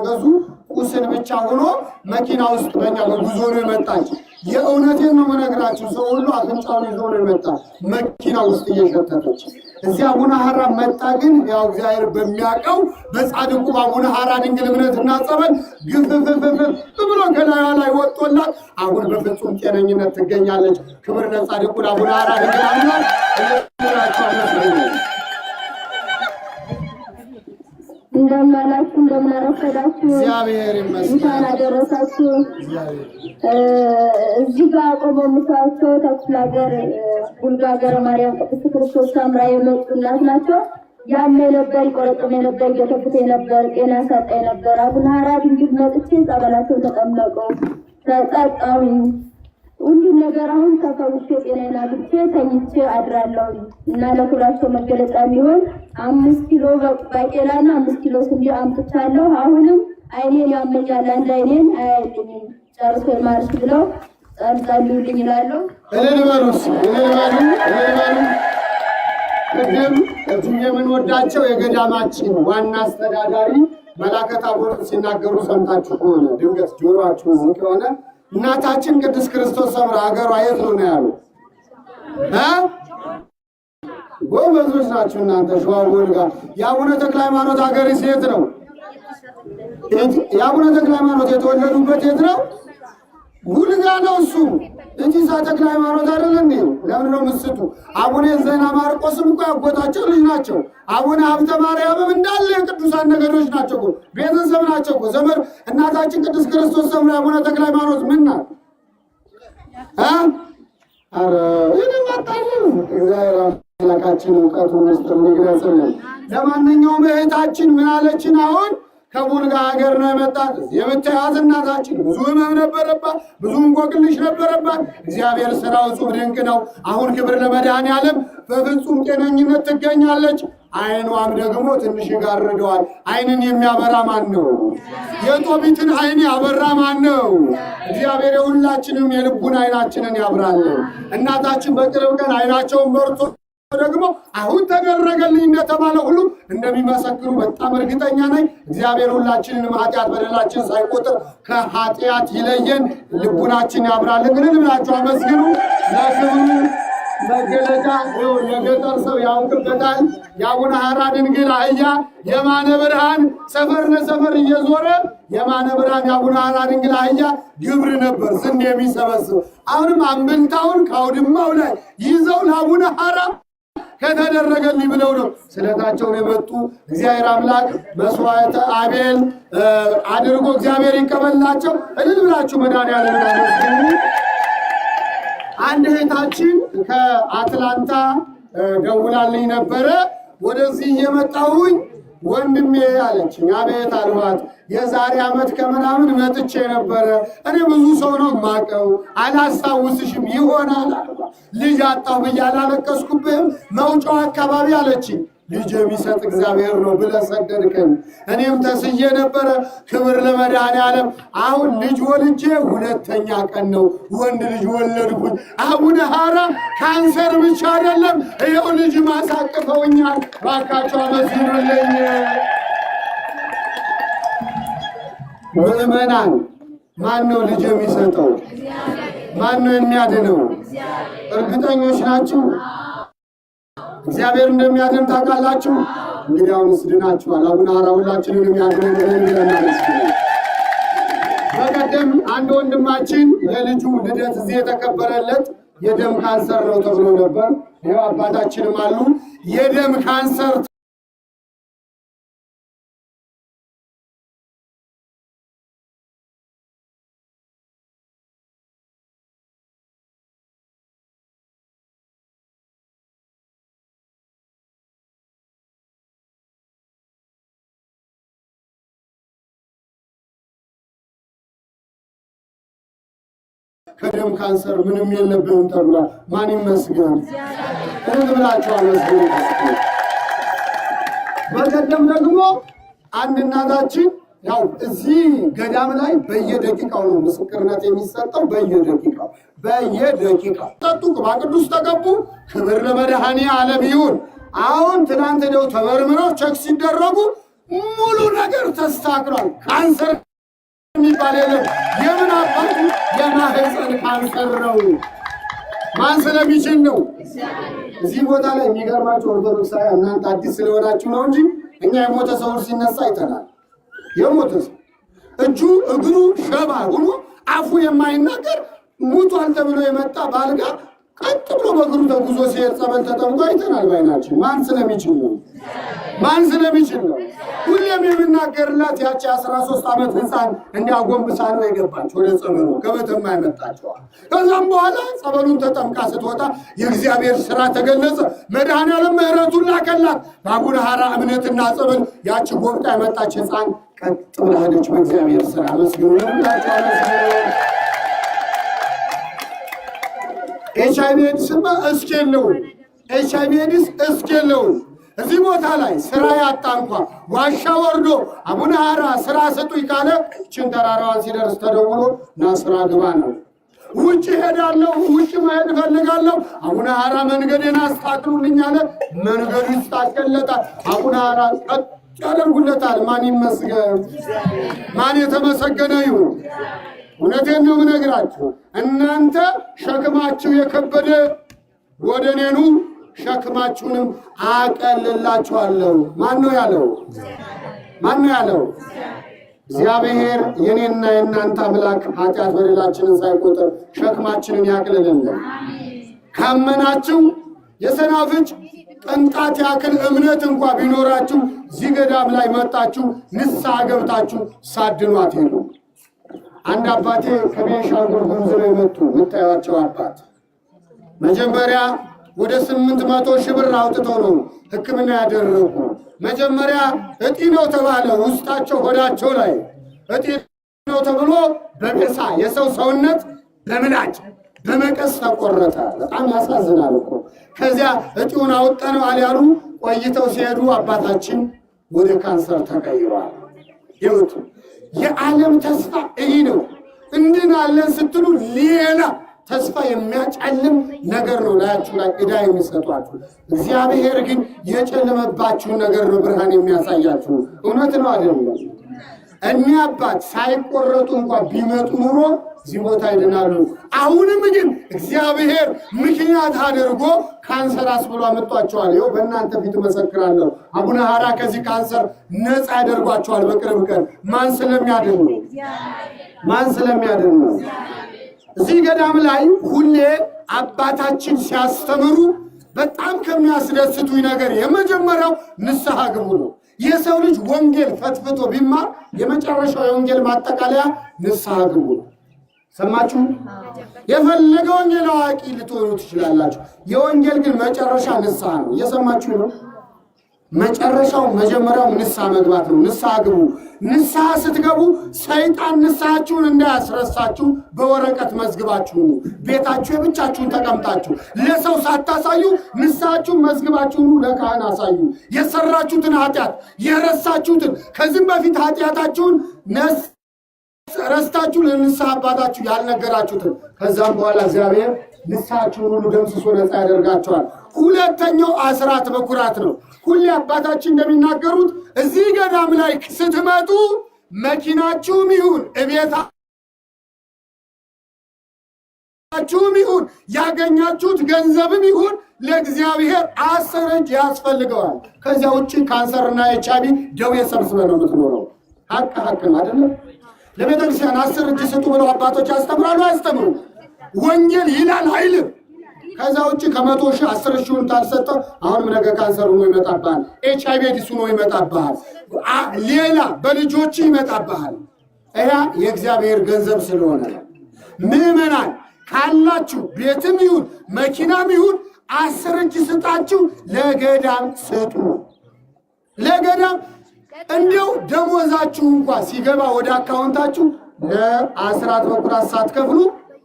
ገዙ ቁስል ብቻ ሆኖ መኪና ውስጥ በእኛ በጉዞ ነው የመጣች። የእውነቴን ነው የምነግራችሁ። ሰው ሁሉ አፍንጫውን ይዞ ነው የመጣ መኪና ውስጥ እየሸተተች። እዚያ አቡነ ሐራ መጣ። ግን ያው እግዚአብሔር በሚያውቀው በጻድቁ አቡነ ሐራ ድንግል እምነትና ጸበል ግፍፍፍፍ ብሎ ከላዩ ላይ ወጥቶላት አሁን በፍጹም ጤነኝነት ትገኛለች። ክብር ለጻድቁ አቡነ ሐራ ድንግል አምላክ። እንደምናላችሁ እንደምናረፈዳችሁ እግዚአብሔር ይመስገን። እንኳን አደረሳችሁ። እዚህ ጋር ቆመው የምታዩቸው ተክለ ሀገር ቡልጋ ሀገረ ማርያም ቅድስት ክርስቶስ ሰምራ የመጡ እናት ናቸው። ያም ነበር ይቆረጥም ነበር ይገተፍት ነበር ጤና ሰጠኝ ነበር። አቡነ ሐራ ድንግል መጥቼ ጸበላቸው ተጠመቁ ተጠጣሁኝ። ሁሉም ነገር አሁን ተፈውሼ ጤናዬን አግኝቼ ተኝቼ አድራለሁ እና ለኩላቸው መገለጫ የሚሆን 5 ኪሎ ባቄላና 5 ኪሎ ስንዴ አምጥቻለሁ። አሁንም አይኔን ያመኛል፣ አንድ አይኔን አያይልኝም። ጨርሶ ማርሽ ብለው ጸልዩልኝ ይላሉ። ቅድም እዚህ የምንወዳቸው የገዳማችን ዋና አስተዳዳሪ መላከ ታቦር ሲናገሩ ሰምታችሁ ከሆነ ድንገት ጆሮአችሁ ዝቅ ከሆነ እናታችን ቅድስት ክርስቶስ ሰምራ ሀገሯ የት ነው ያሉ? ጎበዞች ናችሁ እናንተ። ሸዋ ወልጋ የአቡነ ተክለ ሃይማኖት ሀገር የት ነው? የአቡነ ተክለ ሃይማኖት የተወለዱበት የት ነው? ውልጋ ነው እሱ እንጂ ተክለ ሃይማኖት አይደለም። ለምን ነው ምስቱ? አቡነ ዘና ማርቆስም እኮ ያጎታቸው ልጅ ናቸው። አቡነ ሀብተ ማርያምም እንዳለ የቅዱሳን ነገዶች ናቸው፣ ቤተሰብ ናቸው፣ ዘመድ። እናታችን ቅድስት ክርስቶስ ሰምራ አቡነ ተክለ ሃይማኖት ምን ናት? አረ ይነማጣሉ። እግዚአብሔር አምላካችን ዕውቀቱን ምስጢር ይግለጽልን። ለማንኛውም እህታችን ምን አለችን? አሁን ከቡልጋ ሀገር ነው የመጣት። የምታያት እናታችን ብዙ ሕመም ነበረባት፣ ብዙ እንቆቅልሽ ነበረባት። እግዚአብሔር ሥራው እጹብ ድንቅ ነው። አሁን ክብር ለመድኃኔዓለም በፍጹም ጤነኝነት ትገኛለች። አይኗም ደግሞ ትንሽ ይጋርደዋል። አይንን የሚያበራ ማን ነው? የጦቢትን አይን ያበራ ማን ነው? እግዚአብሔር የሁላችንም የልቡን አይናችንን ያብራልን። እናታችን በቅርብ ቀን አይናቸውን በርቶ ደግሞ አሁን ተደረገልኝ እንደተባለ ሁሉ እንደሚመሰክሩ በጣም እርግጠኛ ነኝ። እግዚአብሔር ሁላችንን ኃጢአት በደላችን ሳይቆጥር ከኃጢአት ይለየን፣ ልቡናችን ያብራልን። ግን ብላችሁ አመስግኑ። ለክብሩ መገለጫ የገጠር ሰው ያውቅበታል። የአቡነ ሐራ ድንግል አህያ የማነ ብርሃን ሰፈር ለሰፈር እየዞረ የማነ ብርሃን የአቡነ ሐራ ድንግል አህያ ግብር ነበር ስንዴ የሚሰበስብ። አሁንም አምብልታውን ከአውድማው ላይ ይዘው ለአቡነ ሐራ ከተደረገልኝ ብለው ነው ስለታቸውን የመጡ። እግዚአብሔር አምላክ መስዋዕተ አቤል አድርጎ እግዚአብሔር ይቀበላቸው። እልል ብላችሁ መድኃኔዓለም አመስግኑ። አንድ እህታችን ከአትላንታ ደውላልኝ ነበረ። ወደዚህ እየመጣሁኝ ወንድሜ አለችኝ። አቤት አልኋት። የዛሬ ዓመት ከምናምን መጥቼ ነበረ። እኔ ብዙ ሰው ነው የማውቀው፣ አላስታውስሽም ይሆናል። ልጅ አጣሁ ብዬ አላለቀስኩብህም? መውጫው አካባቢ አለችኝ። ልጅ የሚሰጥ እግዚአብሔር ነው ብለህ ሰደድከኝ። እኔም ተስዬ ነበረ። ክብር ለመድኃኔዓለም። አሁን ልጅ ወልጄ 2ኛ ቀን ነው ወንድ ልጅ ወለድኩኝ። አቡነ ሐራ ካንሰር ብቻ አይደለም ይኸው ልጅ ማሳቅፈውኛል። ባካቸው አመስግኑልኝ። ምዕመናን፣ ማን ነው ልጅ የሚሰጠው? ማን ነው የሚያድነው? እርግጠኞች ናችሁ? እግዚአብሔር እንደሚያድን ታውቃላችሁ? እንግዲህ አሁንስ ድናችኋል። አቡነ ሐራ ሁላችንንም ያድነን ብለን በቀደም አንድ ወንድማችን የልጁ ልደት እዚህ የተከበረለት የደም ካንሰር ነው ተብሎ ነበር። ይኸው አባታችንም አሉ። የደም ካንሰር ከደም ካንሰር ምንም የለብህም ተብሏል። ማን ይመስገን? ብላችሁ አመስግኑ። በቀደም ደግሞ አንድ እናታችን ያው እዚህ ገዳም ላይ በየደቂቃው ነው ምስክርነት የሚሰጠው። በየደቂቃው ጠጡ፣ ቅባ ቅዱስ ተቀቡ። ክብር ለመድኃኔዓለም ይሁን። አሁን ትናንት ደው ተመርምረው ቸክ ሲደረጉ ሙሉ ነገር ተስተካክሏል። ካንሰር የሚባል የለም። የምን አባቱ የማህፀን ካንሰር ነው። ማን ስለሚችል ነው? እዚህ ቦታ ላይ የሚገርማችሁ ኦርቶዶክሳውያን እናንተ አዲስ ስለሆናችሁ ነው እንጂ እኛ የሞተ ሰው ሲነሳ አይተናል። የሞተ ሰው እጁ እግሩ ሸባ ሆኖ አፉ የማይናገር ሙቷል ተብሎ የመጣ ባልጋ ቀጥ ብሎ በእግሩ ተጉዞ ሲሄድ ጸበል ተጠምቆ አይተናል ባይናችን። ማን ስለሚችል ነው? ማን ስለሚችል ነው? ሁሌም የምናገርላት ያቺ 13 ዓመት ህፃን እንዲያጎንብሳ ነው የገባች ወደ ጸበሉ ከበተማ ያመጣቸዋል። ከዛም በኋላ ጸበሉን ተጠምቃ ስትወጣ የእግዚአብሔር ስራ ተገለጸ። መድኃኔዓለም ምሕረቱን ላከላት። በአቡነ ሐራ እምነትና ጸበል ያቺ ጎብጣ የመጣች ህፃን ቀጥ ብላ ሄደች። በእግዚአብሔር ስራ መስግኑ። ኤችአይቪ ኤድስማ እስኪ የለውም። ኤችአይቪ ኤድስ እስኪ የለውም። እዚህ ቦታ ላይ ስራ ያጣ እንኳ ዋሻ ወርዶ አቡነ ሐራ ስራ ስጡኝ ካለ እችን ተራራዋን ሲደርስ ተደውሎ ና ስራ ግባ ነው። ውጭ ሄዳለሁ፣ ውጭ መሄድ እፈልጋለሁ፣ አቡነ ሐራ መንገዴን አስተካክሉልኝ አለ። መንገዱ ይስተካከልለታል። አቡነ ሐራ ቀጥ ያደርጉለታል። ማን ይመስገን? ማን የተመሰገነ ይሁን? እውነቴን ነው የምነግራችሁ። እናንተ ሸክማችሁ የከበደ ወደ እኔ ኑ ሸክማችሁንም አቀልላችኋለሁ። ማን ነው ያለው? ማን ነው ያለው? እግዚአብሔር የኔና የእናንተ አምላክ ኃጢአት በደላችንን ሳይቆጥር ሸክማችንን ያቅልልን። ካመናችሁ የሰናፍጭ ቅንጣት ያክል እምነት እንኳ ቢኖራችሁ እዚህ ገዳም ላይ መጣችሁ ንስሐ ገብታችሁ ሳድኗት ሄዱ። አንድ አባቴ ከቤንሻንጉል ጉሙዝ ነው የመጡ የምታዩዋቸው አባት መጀመሪያ ወደ 800 ሺህ ብር አውጥተው ነው ሕክምና ያደረጉ። መጀመሪያ እጢ ነው ተባለ። ውስጣቸው ሆዳቸው ላይ እጢ ነው ተብሎ በቤሳ የሰው ሰውነት በምላጭ በመቀስ ተቆረጠ። በጣም ያሳዝናል እኮ። ከዚያ እጢውን አውጥተነው አልያሉ ቆይተው ሲሄዱ አባታችን ወደ ካንሰር ተቀይሯል። ይወጡ የዓለም ተስፋ ይህ ነው። እንድናለን ስትሉ ሌላ ተስፋ የሚያጨልም ነገር ነው ላያችሁ ላይ ዕዳ የሚሰጧችሁ። እግዚአብሔር ግን የጨለመባችሁን ነገር ነው ብርሃን የሚያሳያችሁ። እውነት ነው አይደለም? እኒህ አባት ሳይቆረጡ እንኳን ቢመጡ ኑሮ እዚህ ቦታ ይድናሉ። አሁንም ግን እግዚአብሔር ምክንያት አድርጎ ካንሰር አስብሎ አመጧቸዋል። ይኸው በእናንተ ፊት መሰክራለሁ። አቡነ ሐራ ከዚህ ካንሰር ነፃ ያደርጓቸዋል በቅርብ ቀን። ማን ስለሚያድን ነው? ማን ስለሚያድን ነው? እዚህ ገዳም ላይ ሁሌ አባታችን ሲያስተምሩ በጣም ከሚያስደስቱኝ ነገር የመጀመሪያው ንስሐ ግቡ ነው። የሰው ልጅ ወንጌል ፈትፍቶ ቢማር የመጨረሻው የወንጌል ማጠቃለያ ንስሐ ግቡ ነው። ሰማችሁ? የፈለገ ወንጌል አዋቂ ልትሆኑ ትችላላችሁ። የወንጌል ግን መጨረሻ ንስሐ ነው። እየሰማችሁ ነው? መጨረሻው መጀመሪያው ንስሐ መግባት ነው። ንስሐ ግቡ። ንስሐ ስትገቡ ሰይጣን ንስሐችሁን እንዳያስረሳችሁ በወረቀት መዝግባችሁ ነው። ቤታችሁ የብቻችሁን ተቀምጣችሁ ለሰው ሳታሳዩ ንስሐችሁን መዝግባችሁ ለካህን አሳዩ። የሰራችሁትን ኃጢአት የረሳችሁትን ከዚህም በፊት ኃጢአታችሁን ረስታችሁ ለንስሐ አባታችሁ ያልነገራችሁትን ከዛም በኋላ እግዚአብሔር ንስሐችሁን ሁሉ ደምስሶ ነፃ ያደርጋቸዋል። ሁለተኛው አስራት በኩራት ነው። ሁሌ አባታችን እንደሚናገሩት እዚህ ገዳም ላይ ስትመጡ መኪናችሁም ይሁን እቤታችሁም ይሁን ያገኛችሁት ገንዘብም ይሁን ለእግዚአብሔር 10 እጅ ያስፈልገዋል። ከዚያ ውጭ ካንሰርና ኤችአይቪ ደዌ ሰብስበህ ነው የምትኖረው። ሀቅ አይደለም? ለቤተክርስቲያን 10 እጅ ስጡ ብለው አባቶች ያስተምራሉ? አያስተምሩ? ወንጌል ይላል አይልም? ከዛ ውጭ ከ100 ሺህ 10 ሺውን ታልሰጠ አሁንም ነገ ካንሰር ሆኖ ይመጣብሃል። ኤችአይቪ ኤድስ ሆኖ ይመጣብሃል። ሌላ በልጆች ይመጣብሃል። ያ የእግዚአብሔር ገንዘብ ስለሆነ ምዕመናን ካላችሁ ቤትም ይሁን መኪናም ይሁን 10 እጅ ስጣችሁ ለገዳም ስጡ። ለገዳም እንዲው ደሞዛችሁ እንኳን ሲገባ ወደ አካውንታችሁ ለአስራት በኩራት ሳትከፍሉ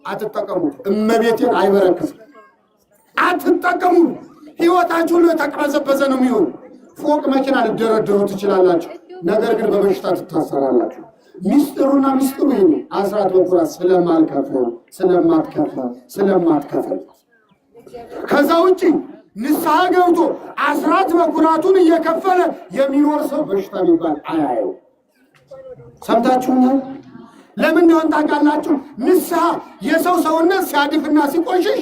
አትጠቀሙት። እመቤቴን አይበረክትም። አትጠቀሙ። ህይወታችሁ ሁሉ የተቀበዘበዘ ነው የሚሆን። ፎቅ መኪና ልደረድሩ ትችላላችሁ፣ ነገር ግን በበሽታ ትታሰራላችሁ። ሚስጥሩና ሚስጥሩ ይሄ አስራት በኩራት ስለማትከፍል ከዛ ውጪ ንስሐ ገብቶ አስራት በኩራቱን እየከፈለ የሚኖር ሰው በሽታ የሚባል አያየው። ሰምታችሁኛል? ለምን እንደሆነ ታውቃላችሁ? ንስሐ የሰው ሰውነት ሲያድፍና ሲቆሽሽ፣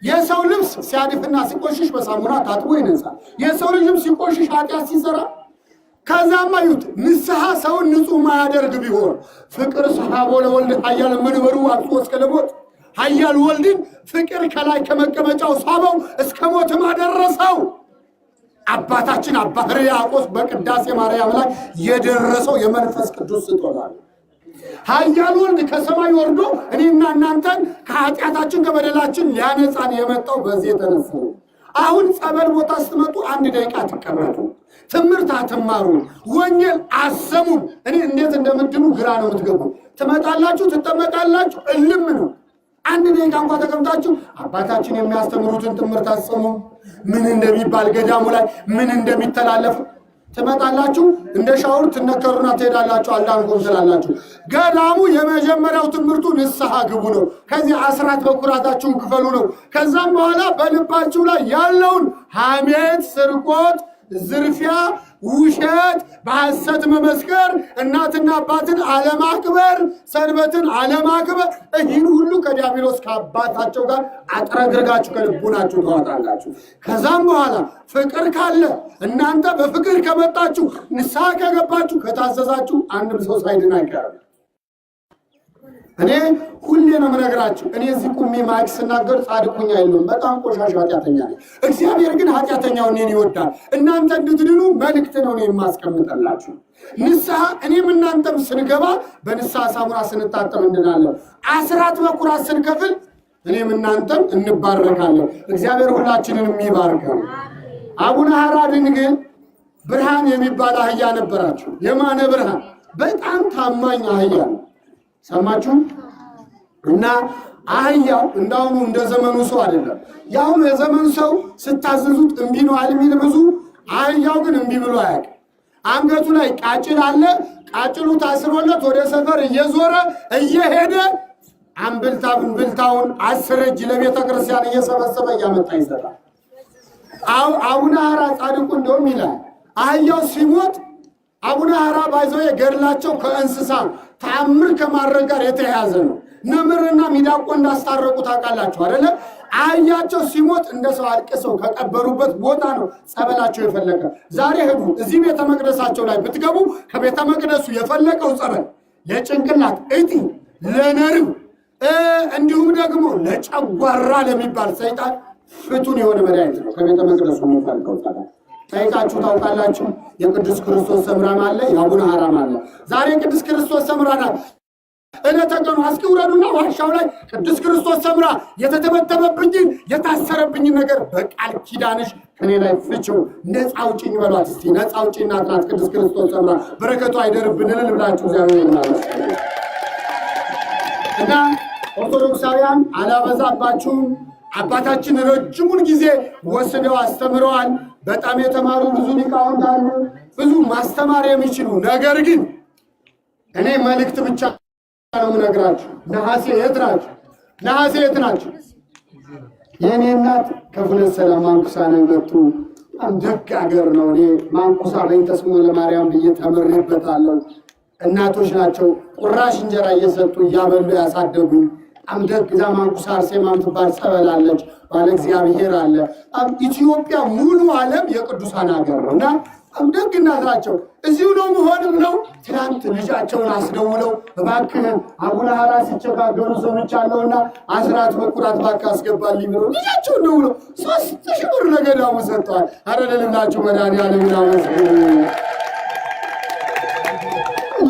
የሰው ልብስ ሲያድፍና ሲቆሽሽ በሳሙና ታጥቦ ይነጻል። የሰው ልብስ ሲቆሽሽ ኃጢአት ሲሰራ ከዛማ ይሁት ንስሐ ሰውን ንጹህ ማያደርግ ቢሆን ፍቅር ሰሐቦ ለወልድ ኃያል መንበሩ አጥቶ እስከ ለሞት ኃያል ወልድን ፍቅር ከላይ ከመቀመጫው ሳበው እስከ ሞትም አደረሰው። አባታችን አባ ሕርያቆስ በቅዳሴ ማርያም ላይ የደረሰው የመንፈስ ቅዱስ ስጦታ ነው። ኃያል ወልድ ከሰማይ ወርዶ እኔና እናንተን ከኃጢአታችን ከበደላችን ሊያነጻን የመጣው በዚህ የተነሳ ነው። አሁን ጸበል ቦታ ስትመጡ 1 ደቂቃ ትቀመጡ፣ ትምህርት አትማሩ፣ ወንጌል አሰሙ። እኔ እንዴት እንደምትድኑ ግራ ነው የምትገቡ። ትመጣላችሁ፣ ትጠመቃላችሁ፣ እልም ነው። 1 ደቂቃ እንኳን ተቀምጣችሁ አባታችን የሚያስተምሩትን ትምህርት አሰሙ። ምን እንደሚባል ገዳሙ ላይ ምን እንደሚተላለፍ ትመጣላችሁ፣ እንደ ሻውር ትነከሩና ትሄዳላችሁ። አልዳንኩም ትላላችሁ። ገዳሙ የመጀመሪያው ትምህርቱ ንስሐ ግቡ ነው። ከዚህ አስራት በኩራታችሁን ክፈሉ ነው። ከዛም በኋላ በልባችሁ ላይ ያለውን ሐሜት፣ ስርቆት፣ ዝርፊያ፣ ውሸት፣ በሐሰት መመስከር፣ እናትና አባትን አለማክበር፣ ሰንበትን አለማክበር፣ ይህን ሁሉ ከዲያብሎስ ከአባታቸው ጋር አጥረግርጋችሁ ከልቡናችሁ ተዋጣላችሁ። ከዛም በኋላ ፍቅር ካለ እናንተ በፍቅር ከመጣችሁ ንስሐ ከገባችሁ ከታዘዛችሁ አንድም ሰው ሳይድን አይቀርም። እኔ ሁሌ ነው የምነግራችሁ። እኔ እዚህ ቁሜ ማይክ ስናገር ጻድቁኛ የለውም፣ በጣም ቆሻሻ ኃጢአተኛ ነኝ። እግዚአብሔር ግን ኃጢአተኛውን እኔን ይወዳል። እናንተ እንድትድኑ መልእክት ነው እኔ የማስቀምጠላችሁ። ንስሐ እኔም እናንተም ስንገባ በንስሐ ሳሙና ስንታጠብ እንድናለን። አስራት በኩራት ስንከፍል እኔም እናንተም እንባረካለን። እግዚአብሔር ሁላችንን የሚባርከው። አቡነ ሐራ ድንግል ብርሃን የሚባል አህያ ነበራቸው። የማነ ብርሃን በጣም ታማኝ አህያ ነው። ሰማችሁ? እና አህያው እንዳሁኑ እንደ ዘመኑ ሰው አይደለም። ያሁኑ የዘመኑ ሰው ስታዘዙት እምቢ ነው የሚል ብዙ፣ አህያው ግን እምቢ ብሎ አያውቅም። አንገቱ ላይ ቃጭል አለ። ቃጭሉ ታስሮለት ወደ ሰፈር እየዞረ እየሄደ ብልታውን 10 እጅ ለቤተ ክርስቲያን እየሰበሰበ እያመጣ ይሰጣል። አቡነ ሐራ ጻድቁ እንደውም ይላል አህያው ሲሞት አቡነ ሐራ ባይዘው የገድላቸው ከእንስሳ ተአምር ከማድረግ ጋር የተያያዘ ነው። ነምርና ሚዳቆ እንዳስታረቁ ታውቃላችሁ አይደለ? አህያቸው ሲሞት እንደ ሰው አልቅሰው ከቀበሩበት ቦታ ነው ጸበላቸው የፈለቀ። ዛሬ ሄዱ እዚህ ቤተ መቅደሳቸው ላይ ብትገቡ ከቤተ መቅደሱ የፈለቀው ጸበል ለጭንቅላት እጢ፣ ለነርቭ እንዲሁም ደግሞ ለጨጓራ ለሚባል ሰይጣን ፍቱን የሆነ መድኃኒት ነው። ከቤተ መቅደሱ የሚፈልቀው ጸበል ጠይቃችሁ ታውቃላችሁ? የቅዱስ ክርስቶስ ሰምራን አለ፣ የአቡነ ሐራም አለ። ዛሬ ቅዱስ ክርስቶስ ሰምራ ናት። እለተቀኑ አስኪውረዱና ዋሻው ላይ ቅዱስ ክርስቶስ ሰምራ የተተበተበብኝን የታሰረብኝን ነገር በቃል ኪዳንሽ ከኔ ላይ ፍቺው፣ ነፃ አውጪኝ በሏት እስቲ። ነፃ አውጪኝ እናት ናት ቅዱስ ክርስቶስ ሰምራ። በረከቱ አይደርብን እልል ብላችሁ እግዚአብሔር ይናል። እና ኦርቶዶክሳውያን አላበዛባችሁም። አባታችን ረጅሙን ጊዜ ወስደው አስተምረዋል። በጣም የተማሩ ብዙ ሊቃውንት አሉ፣ ብዙ ማስተማር የሚችሉ። ነገር ግን እኔ መልእክት ብቻ ነው የምነግራችሁ። ነሐሴ የት ናችሁ? ነሐሴ የት ናችሁ? የእኔ እናት ከፍለት ሰላም ማንኩሳ ነው የመጡ። በጣም ደግ አገር ነው። እኔ ማንኩሳ በእንተስሞ ለማርያም ብዬ ተምሬበታለሁ። እናቶች ናቸው። ቁራሽ እንጀራ እየሰጡ እያበሉ ያሳደጉኝ። በጣም ደግ እዛ ማንኩሳ አርሴማ የምትባል ጸበል አለች፣ ባለ እግዚአብሔር አለ። ኢትዮጵያ ሙሉ ዓለም የቅዱሳን ሀገር ነው እና በጣም ደግ እናት ናቸው። እዚሁ ነው መሆንም ነው። ትናንት ልጃቸውን አስደውለው እባክህን አቡነ ሐራ ሲቸጋገሩ ሰምቻለሁና አስራት በኩራት እባክህ አስገባልኝ ብለው ልጃቸውን ደውለው 3,000 ብር ለገዳሙ ሰጥተዋል። አረ ለልላችሁ መድኃኒዓለምን አመስግኑ።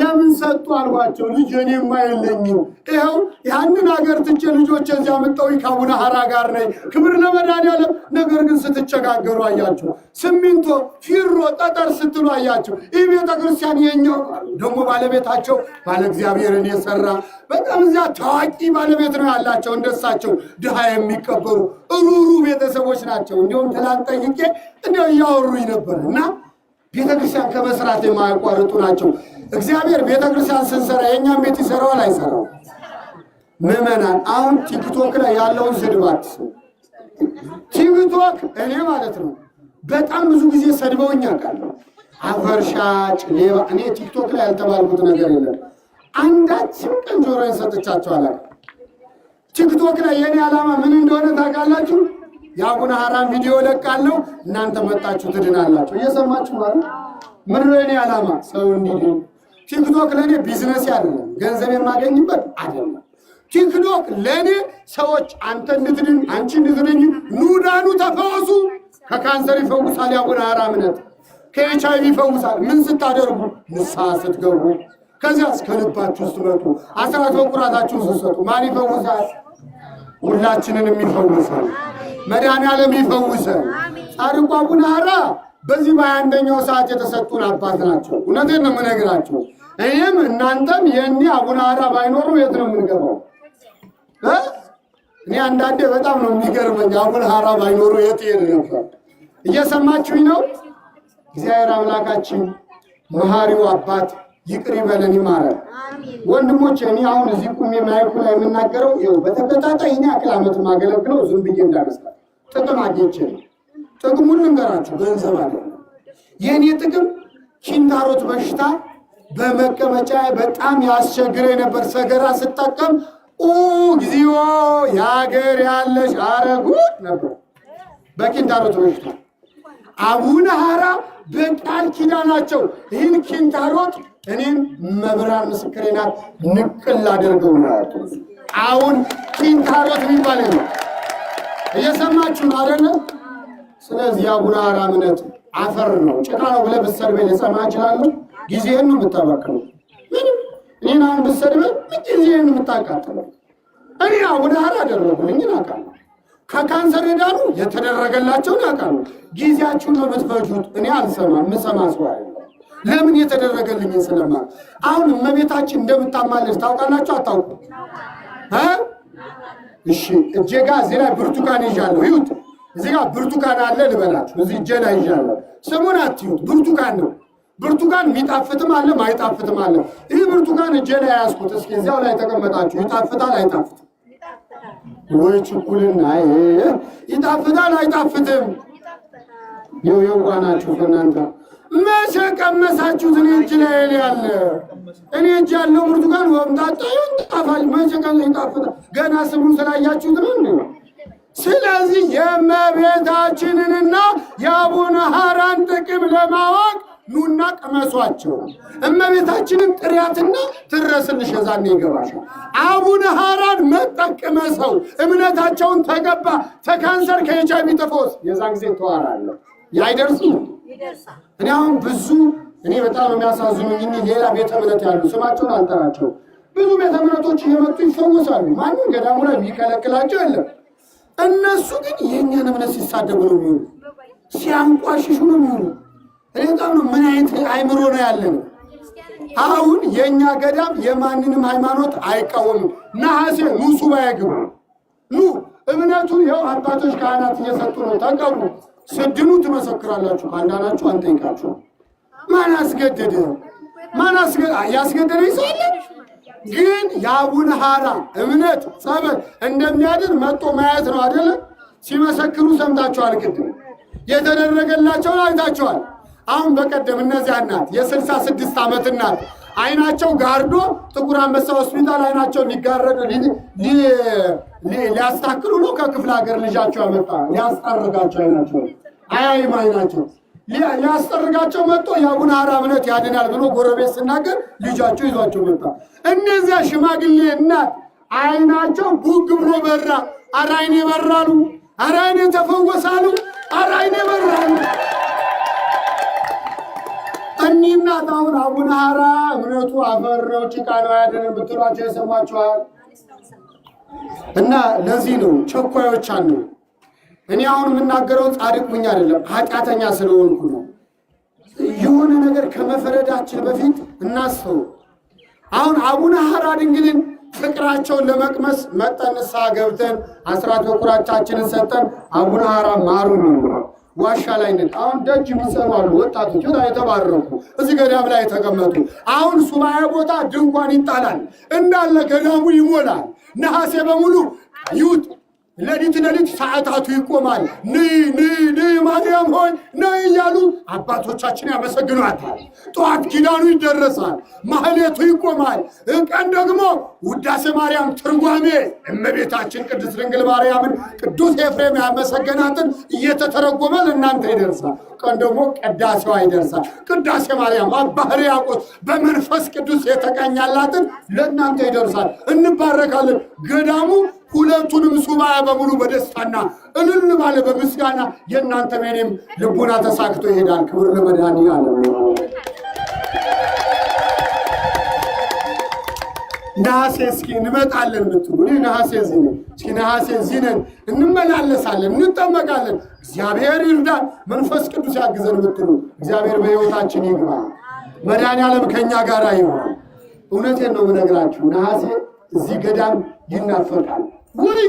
ለምን ሰጡ አልኳቸው። ልጅ እኔማ የለኝም፣ ይኸው ያንን ሀገር ትቼ ልጆች እዚያ መጣሁ ከአቡነ ሐራ ጋር ነኝ። ክብር ለመድኃኒዓለም። ነገር ግን ስትቸጋገሩ አያችሁ። ሲሚንቶ፣ ፊሮ፣ ጠጠር ስትሉ አያችሁ። ይህ ቤተ ክርስቲያን የኛው ደግሞ ባለቤታቸው ባለ እግዚአብሔርን የሰራ በጣም እዚያ ታዋቂ ባለቤት ነው ያላቸው። እንደሳቸው ድሃ የሚቀበሩ ሩሩ ቤተሰቦች ናቸው። እንዲሁም ትላንት ጠይቄ እንዲያው እያወሩኝ ነበር እና ቤተክርስቲያን ከመስራት የማያቋርጡ ናቸው። እግዚአብሔር ቤተክርስቲያን ስንሰራ የእኛም ቤት ይሰራዋል አይሰራው? ምዕመናን አሁን ቲክቶክ ላይ ያለውን ስድባት ቲክቶክ እኔ ማለት ነው በጣም ብዙ ጊዜ ሰድበውኝ አውቃለሁ። አፈርሻጭ፣ ሌባ። እኔ ቲክቶክ ላይ ያልተባልኩት ነገር የለም። አንዳችም ቀን ጆሮዬን ሰጥቻቸው አላውቅም። ቲክቶክ ላይ የኔ ዓላማ ምን እንደሆነ ታውቃላችሁ? የአቡነ ሐራን ቪዲዮ ለቃለሁ፣ እናንተ መጣችሁ ትድናላችሁ። እየሰማችሁ ማለት ምን ነው የኔ ዓላማ? ሰው እንዲድን። ቲክቶክ ለኔ ቢዝነስ አይደለም፣ ገንዘብ የማገኝበት አይደለም። ቲክቶክ ለኔ ሰዎች አንተ እንድትድን፣ አንቺ እንድትድኝ፣ ኑዳኑ ተፈወሱ። ከካንሰር ይፈውሳል የአቡነ ሐራ እምነት፣ ከኤችአይቪ ይፈውሳል። ምን ስታደርጉ? ንስሐ ስትገቡ፣ ከዚያስ ከልባችሁ ስትመጡ፣ አስራት በኩራታችሁን ስትሰጡ። ማን ይፈውሳል? ሁላችንንም ይፈውሳል። መድኃኔዓለም ይፈውሳል። ጻድቁ አቡነ ሐራ በዚህ በ21ኛው ሰዓት የተሰጡን አባት ናቸው። እውነቴን ነው የምነግራቸው። እኔም እናንተም የእኔ አቡነ ሐራ ባይኖሩ የት ነው የምንገባው? እኔ አንዳንዴ በጣም ነው የሚገርመኝ። አቡነ ሐራ ባይኖሩ የት ይሄድ ነበር? እየሰማችሁኝ ነው? እግዚአብሔር አምላካችን መሐሪው አባት ይቅር ይበለን ይማረን። ወንድሞች እኔ አሁን እዚህ ቁሜ ማይኩ ላይ የምናገረው ይኸው በተከታታይ እኔ አክል ዓመት ማገለግለው ዝም ብዬ እንዳነሳ ጥቅም አግኝቼ ነው። ጥቅሙን ልንገራችሁ፣ ገንዘብ አለ። የእኔ ጥቅም ኪንታሮት በሽታ በመቀመጫ በጣም ያስቸግረኝ ነበር። ሰገራ ስጠቀም እግዚኦ የሀገር ያለሽ አረጉት ነበር በኪንታሮት በሽታ። አቡነ ሐራ በቃል ኪዳናቸው ይህን ኪንታሮት እኔም መብራን ምስክሬ ናት ንቅል አድርገው ነው። አሁን ኪንታሮት የሚባል ነው። እየሰማችሁ አይደለ? ስለዚህ የአቡነ ሐራ እምነት አፈር ነው፣ ጭቃ ነው ብለህ ብትሰድበኝ ልሰማ እችላለሁ? ጊዜህን ነው የምታባክነው። ምንም እኔን አሁን ብትሰድበኝ ጊዜህን ነው የምታቃጥለው። እኔ አቡነ ሐራ አደረጉልኝን አውቃለሁ። ከካንሰር የዳኑ የተደረገላቸውን ያውቃሉ። ጊዜያችሁን ነው የምትፈጁት። እኔ አልሰማም፣ የምሰማ ሰው አይደለም። ለምን? የተደረገልኝን ስለማ። አሁን እመቤታችን እንደምታማልድ ታውቃላችሁ አታውቁ? እሺ እጄ ጋር እዚህ ላይ ብርቱካን ይዣለሁ። ይሁት እዚህ ጋር ብርቱካን አለ ልበላችሁ። እዚህ እጄ ላይ ይዣለሁ። ስሙን አትዩት፣ ብርቱካን ነው። ብርቱካን የሚጣፍጥም አለ ማይጣፍጥም አለ። ይህ ብርቱካን እጄ ላይ ያዝኩት። እስኪ እዚያው ላይ ተቀመጣችሁ ይጣፍጣል አይጣፍጥም? ወይ ችኩልና ይጣፍጣል አይጣፍጥም? የዋናችሁ እናንተ መቼ ቀመሳችሁት? እኔ እጅ ላይ ያለ እኔ እጅ ያለው ብርቱካን ወምጣጣ ጣፋጭ መቼ ቀን ይጣፍጣል? ገና ስሙን ስላያችሁት ነው እንዴ? ስለዚህ የእመቤታችንንና የአቡነ ሐራን ጥቅም ለማወቅ ኑና ቀመሷቸው። እመቤታችንን ጥሪያትና ትረስልሽ፣ የዛኔ ይገባሻል። አቡነ ሐራን መጠቅመሰው እምነታቸውን ተገባ፣ ተካንሰር ከኤችአይቪ ተፈወስ። የዛን ጊዜ ተዋራለሁ ያይደርሱ። እኔ አሁን ብዙ እኔ በጣም የሚያሳዝኑኝ ሌላ ቤተ እምነት ያሉ ስማቸውን አልጠራቸው፣ ብዙ ቤተ እምነቶች እየመጡ ይፈወሳሉ። ማንም ገዳሙ ላይ የሚከለክላቸው የለም። እነሱ ግን የእኛን እምነት ሲሳደቡ ነው የሚሆኑ፣ ሲያንቋሽሹ ነው የሚሆኑ። በጣም ነው ምን አይነት አይምሮ ነው ያለን? አሁን የኛ ገዳም የማንንም ሃይማኖት አይቃወምም። ነሐሴ ኑ ሱባኤ ግቡ፣ ኑ እምነቱን ይኸው አባቶች ካህናት እየሰጡ ነው። ተቀቡ፣ ስድኑ ትመሰክራላችሁ። ካንዳናችሁ አንጠይቃችሁ። ማን አስገደደ? ማን ያስገደደኝ ሰው አለ? ግን የአቡነ ሐራ እምነት ጸበል እንደሚያድን መጥቶ ማየት ነው አይደለ? ሲመሰክሩ ሰምታችኋል። ቅድም የተደረገላቸውን አይታችኋል። አሁን በቀደም እነዚያ እናት የ66 ዓመት እናት አይናቸው ጋርዶ ጥቁር አንበሳ ሆስፒታል አይናቸው ሊጋረድ ሊያስታክሉ ነው። ከክፍለ ሀገር ልጃቸው ያመጣ ሊያስጠርጋቸው አይናቸው አያይም አይናቸው ሊያስጠርጋቸው መጥቶ የአቡነ ሐራ እምነት ያድናል ብሎ ጎረቤት ስናገር ልጃቸው ይዟቸው መጣ። እነዚያ ሽማግሌ እናት አይናቸው ቡግ ብሎ በራ። ኧረ አይኔ በራሉ፣ ኧረ አይኔ ተፈወሳሉ፣ ኧረ አይኔ በራሉ። እኒህ እናት አሁን አቡነ ሐራ እምነቱ አፈር ነው ጭቃ ነው አያድንም ብትሏቸው የሰማችኋል። እና ለዚህ ነው ቸኳዮች አሉ። እኔ አሁን የምናገረው ጻድቅ ሁኜ አይደለም፣ ኃጢአተኛ ስለሆንኩ ነው። የሆነ ነገር ከመፈረዳችን በፊት እናስበው። አሁን አቡነ ሐራ ድንግልን ፍቅራቸውን ለመቅመስ መጠን ንስሐ ገብተን አስራት በኩራቻችንን ሰጠን። አቡነ ሐራ ማሩን ነው ዋሻ ላይ ነን። አሁን ደጅ የሚሰሩ አሉ ወጣቶች የተባረኩ እዚህ ገዳም ላይ የተቀመጡ። አሁን ሱባኤ ቦታ ድንኳን ይጣላል እንዳለ ገዳሙ ይሞላል። ነሐሴ በሙሉ ይውጥ ለሊት ሰዓታቱ ይቆማል። ነይ ማርያም ሆይ ነይ እያሉ አባቶቻችን ያመሰግኗታል። ጠዋት ኪዳኑ ይደረሳል፣ ማህሌቱ ይቆማል። ቀን ደግሞ ውዳሴ ማርያም ትርጓሜ እመቤታችን ቅድስት ድንግል ማርያምን ቅዱስ ኤፍሬም ያመሰገናትን እየተተረጎመ ለእናንተ ይደርሳል። ቀን ደግሞ ቅዳሴዋ ይደርሳል። ቅዳሴ ማርያም አባ ሕርያቆስ በመንፈስ ቅዱስ የተቀኛላትን ለእናንተ ይደርሳል። እንባረካለን። ገዳሙ ሁለቱንም ሱባኤ በሙሉ በደስታና እልል ባለ በምስጋና የእናንተ የኔም ልቡና ተሳክቶ ይሄዳል። ክብር ለመድኃኒዓለም። ነሐሴ እስኪ እንመጣለን ምትሉ ነሐሴ እዚህ ነን። እስኪ ነሐሴ እዚህ ነን፣ እንመላለሳለን፣ እንጠመቃለን። እግዚአብሔር ይርዳን፣ መንፈስ ቅዱስ ያግዘን ምትሉ እግዚአብሔር በሕይወታችን ይግባ። መድኃኒዓለም ከእኛ ጋር ይሆን። እውነቴን ነው የምነግራችሁ። ነሐሴ እዚህ ገዳም ይናፈቃል። ወይ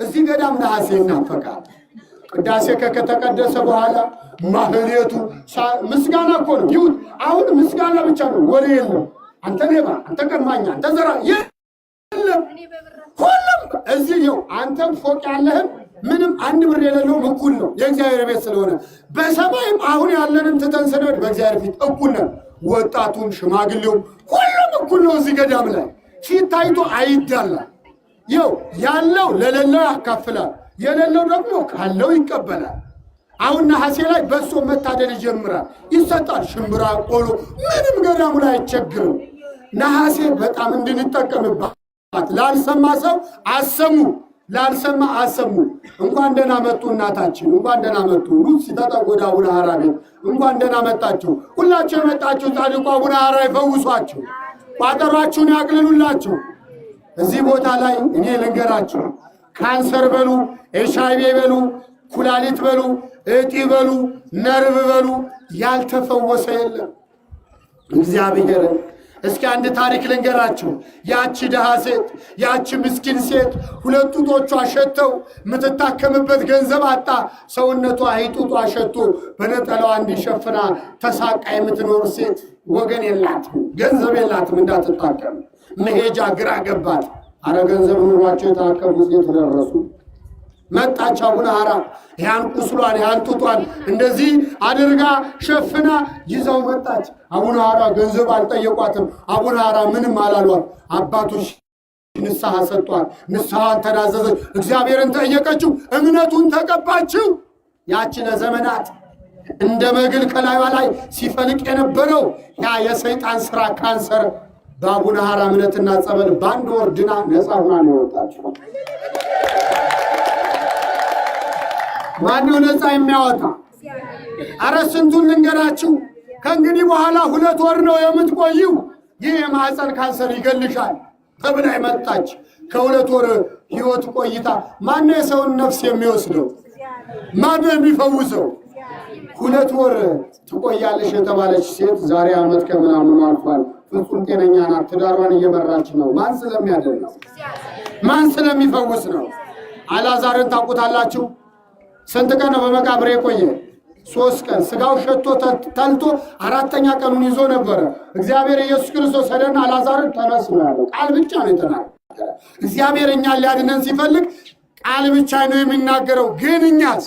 እዚህ ገዳም ነሐሴ ይናፈቃል። ቅዳሴ ከተቀደሰ በኋላ ማህሌቱ ምስጋና እኮ ነው። ይሁን አሁን ምስጋና ብቻ ነው፣ ወሬ የለም። አንተ ሌባ፣ አንተ ቀማኛ፣ አንተ ዘራ የለም። ሁሉም እዚህ ይኸው አንተም ፎቅ ያለህም ምንም አንድ ብር የሌለውም እኩል ነው፣ የእግዚአብሔር ቤት ስለሆነ። በሰማይም አሁን ያለንን ትተን ስንሄድ በእግዚአብሔር ፊት እኩል ነን። ወጣቱም ሽማግሌውም ሁሉም እኩል ነው። እዚህ ገዳም ላይ ፊት ታይቶ አይዳላል። ይኸው ያለው ለሌለው ያካፍላል፣ የሌለው ደግሞ ካለው ይቀበላል። አሁን ነሐሴ ላይ በሶ መታደል ይጀምራል፣ ይሰጣል። ሽምብራ፣ ቆሎ ምንም ገዳሙ ላይ አይቸግርም። ነሐሴ በጣም እንድንጠቀምባት። ላልሰማ ሰው አሰሙ፣ ላልሰማ አሰሙ። እንኳን ደህና መጡ እናታችን፣ እንኳን ደህና መጡ። ሩት ሲተጠጎዳ አቡነ ሐራ ቤት እንኳን ደህና መጣችሁ። ሁላችሁ የመጣችሁ ጻድቁ አቡነ ሐራ ይፈውሷችሁ፣ ቋጠሯችሁን ያቅልሉላችሁ። እዚህ ቦታ ላይ እኔ ልንገራችሁ፣ ካንሰር በሉ፣ ኤችአይቪ በሉ፣ ኩላሊት በሉ፣ እጢ በሉ፣ ነርቭ በሉ፣ ያልተፈወሰ የለም። እግዚአብሔር እስኪ አንድ ታሪክ ልንገራችሁ። ያቺ ድሃ ሴት፣ ያቺ ምስኪን ሴት ሁለት ጡቶቿ ሸተው የምትታከምበት ገንዘብ አጣ። ሰውነቷ ጡቷ ሸቶ በነጠላዋ እንዲሸፍና ተሳቃ የምትኖር ሴት ወገን የላትም፣ ገንዘብ የላትም እንዳትታከም። መሄጃ ግራ ገባት። አረ ገንዘብ ኑሯቸው የታከሙ ሴት ደረሱ። መጣች አቡነ ሐራ ያን ቁስሏን ያን ጡቷን እንደዚህ አድርጋ ሸፍና ይዛው መጣች። አቡነ ሐራ ገንዘብ አልጠየቋትም። አቡነ ሐራ ምንም አላሏት። አባቶች ንስሐ ሰጧት። ንስሐን ተናዘዘች። እግዚአብሔርን ጠየቀችው። እምነቱን ተቀባችው። ያቺ ለዘመናት እንደ መግል ከላይዋ ላይ ሲፈልቅ የነበረው ያ የሰይጣን ስራ ካንሰር በአቡነ ሐራ እምነትና ጸበል በአንድ ወር ድና ነፃ ሆና ነው የወጣችው። ማነው ነፃ የሚያወጣ? አረ ስንቱን ልንገራችሁ። ከእንግዲህ በኋላ 2 ወር ነው የምትቆይው። ይህ የማህፀን ካንሰር ይገልሻል ተብላ መጣች። ከ2 ወር ህይወት ቆይታ ማነው የሰውን ነፍስ የሚወስደው? ማነው የሚፈውሰው? 2 ወር ትቆያለሽ የተባለች ሴት ዛሬ ዓመት ከምናምን አልፏል። ፍጹም ጤነኛ ናት። ትዳሯን እየመራች ነው። ማን ስለሚያደርግ ነው? ማን ስለሚፈውስ ነው? አልዓዛርን ታውቁታላችሁ? ስንት ቀን ነው በመቃብር የቆየ? 3 ቀን። ስጋው ሸቶ ተልቶ 4ኛ ቀኑን ይዞ ነበረ። እግዚአብሔር ኢየሱስ ክርስቶስ ሄደና አልዓዛርን ተነስ ነው ያለው። ቃል ብቻ ነው የተናገረ። እግዚአብሔር እኛን ሊያድነን ሲፈልግ ቃል ብቻ ነው የሚናገረው። ግን እኛስ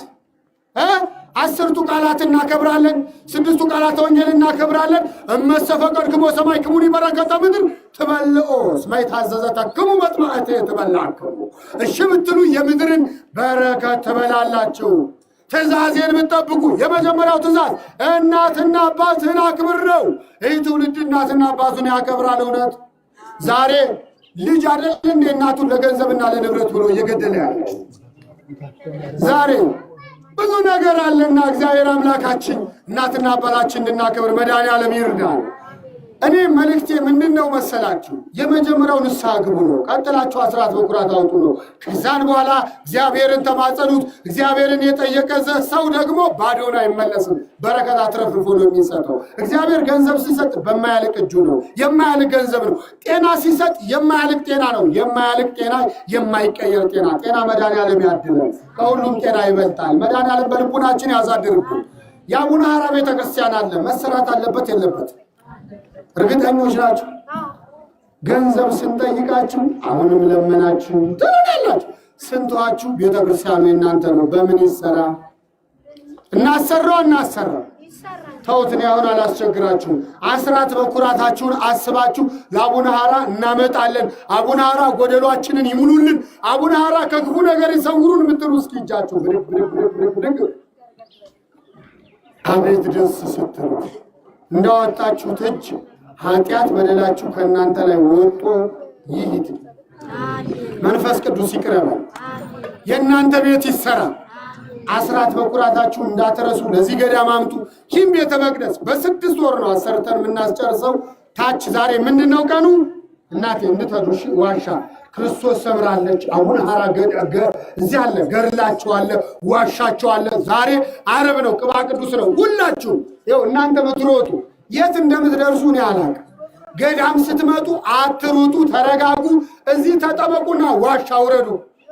10ቱ ቃላት እናከብራለን፣ 6ቱ ቃላት ወንጌል እናከብራለን። እመሰፈቀድክሞ ሰማይ ክሙኒ በረከተ ምድር ትበልኦ እስመ የታዘዘተክሙ መጥምዕቴ ትበልዓክሙ። እሺ ብትሉ የምድርን በረከት ትበላላችሁ። ትእዛዜን ብትጠብቁ። የመጀመሪያው ትእዛዝ እናትና አባትህን አክብር ነው። ይህ ትውልድ እናትና አባቱን ያከብራል። እውነት ዛሬ ልጅ አይደል እንደ እናቱን ለገንዘብና ለንብረት ብሎ እየገደለ ያለ ዛሬ ብዙ ነገር አለና እግዚአብሔር አምላካችን እናትና አባታችን እንድናከብር መድኃኒዓለም ይርዳል። እኔ መልእክቴ ምንድነው መሰላችሁ? የመጀመሪያው ንስሐ ግቡ ነው። ቀጥላችሁ አስራት በኩራት አውጡ ነው። ከዛን በኋላ እግዚአብሔርን ተማጸኑት። እግዚአብሔርን የጠየቀ ሰው ደግሞ ባዶን አይመለስም። በረከት አትረፍርፎ ነው የሚሰጠው። እግዚአብሔር ገንዘብ ሲሰጥ በማያልቅ እጁ ነው፣ የማያልቅ ገንዘብ ነው። ጤና ሲሰጥ የማያልቅ ጤና ነው፣ የማያልቅ ጤና፣ የማይቀየር ጤና። ጤና መድኃኒዓለም ያድለን፣ ከሁሉም ጤና ይበልጣል። መድኃኒዓለም በልቡናችን ያሳድርብን። የአቡነ ሐራ ቤተክርስቲያን አለ፣ መሰራት አለበት የለበት? እርግጠኞች ናቸው? ገንዘብ ስንጠይቃችሁ አሁንም ለመናችሁ ትሉናላችሁ። ስንቷችሁ ቤተክርስቲያኑ የእናንተ ነው? በምን ይሰራ? እናሰራው ተውት። እኔ አሁን አላስቸግራችሁም። አስራት በኩራታችሁን አስባችሁ ለአቡነ ሐራ እናመጣለን። አቡነ ሐራ ጎደሏችንን ይሙሉልን። አቡነ ሐራ ከክፉ ነገር ይሰውሩን የምትሉ እስኪ እጃችሁ ብድግ። አቤት ደስ ስትሉ እንዳወጣችሁት እጅ ኃጢአት በደላችሁ ከእናንተ ላይ ወጦ ይሂድ። መንፈስ ቅዱስ ይቅረባል። የእናንተ ቤት ይሰራ። አስራት በኩራታችሁ እንዳትረሱ ለዚህ ገዳም አምጡ። ይህም ቤተ መቅደስ በ6 ወር ነው አሰርተን የምናስጨርሰው። ታች ዛሬ ምንድነው ቀኑ? እናቴ እንድትሄዱ ዋሻ ክርስቶስ ሰምራለች። አቡነ ሐራ እዚህ አለ፣ ገድላቸው አለ፣ ዋሻቸው አለ። ዛሬ ዓርብ ነው፣ ቅባ ቅዱስ ነው። ሁላችሁም ይኸው እናንተ ምትሮጡ የት እንደምትደርሱ ነው አላውቅም። ገዳም ስትመጡ አትሩጡ፣ ተረጋጉ። እዚህ ተጠበቁና ዋሻ ውረዱ።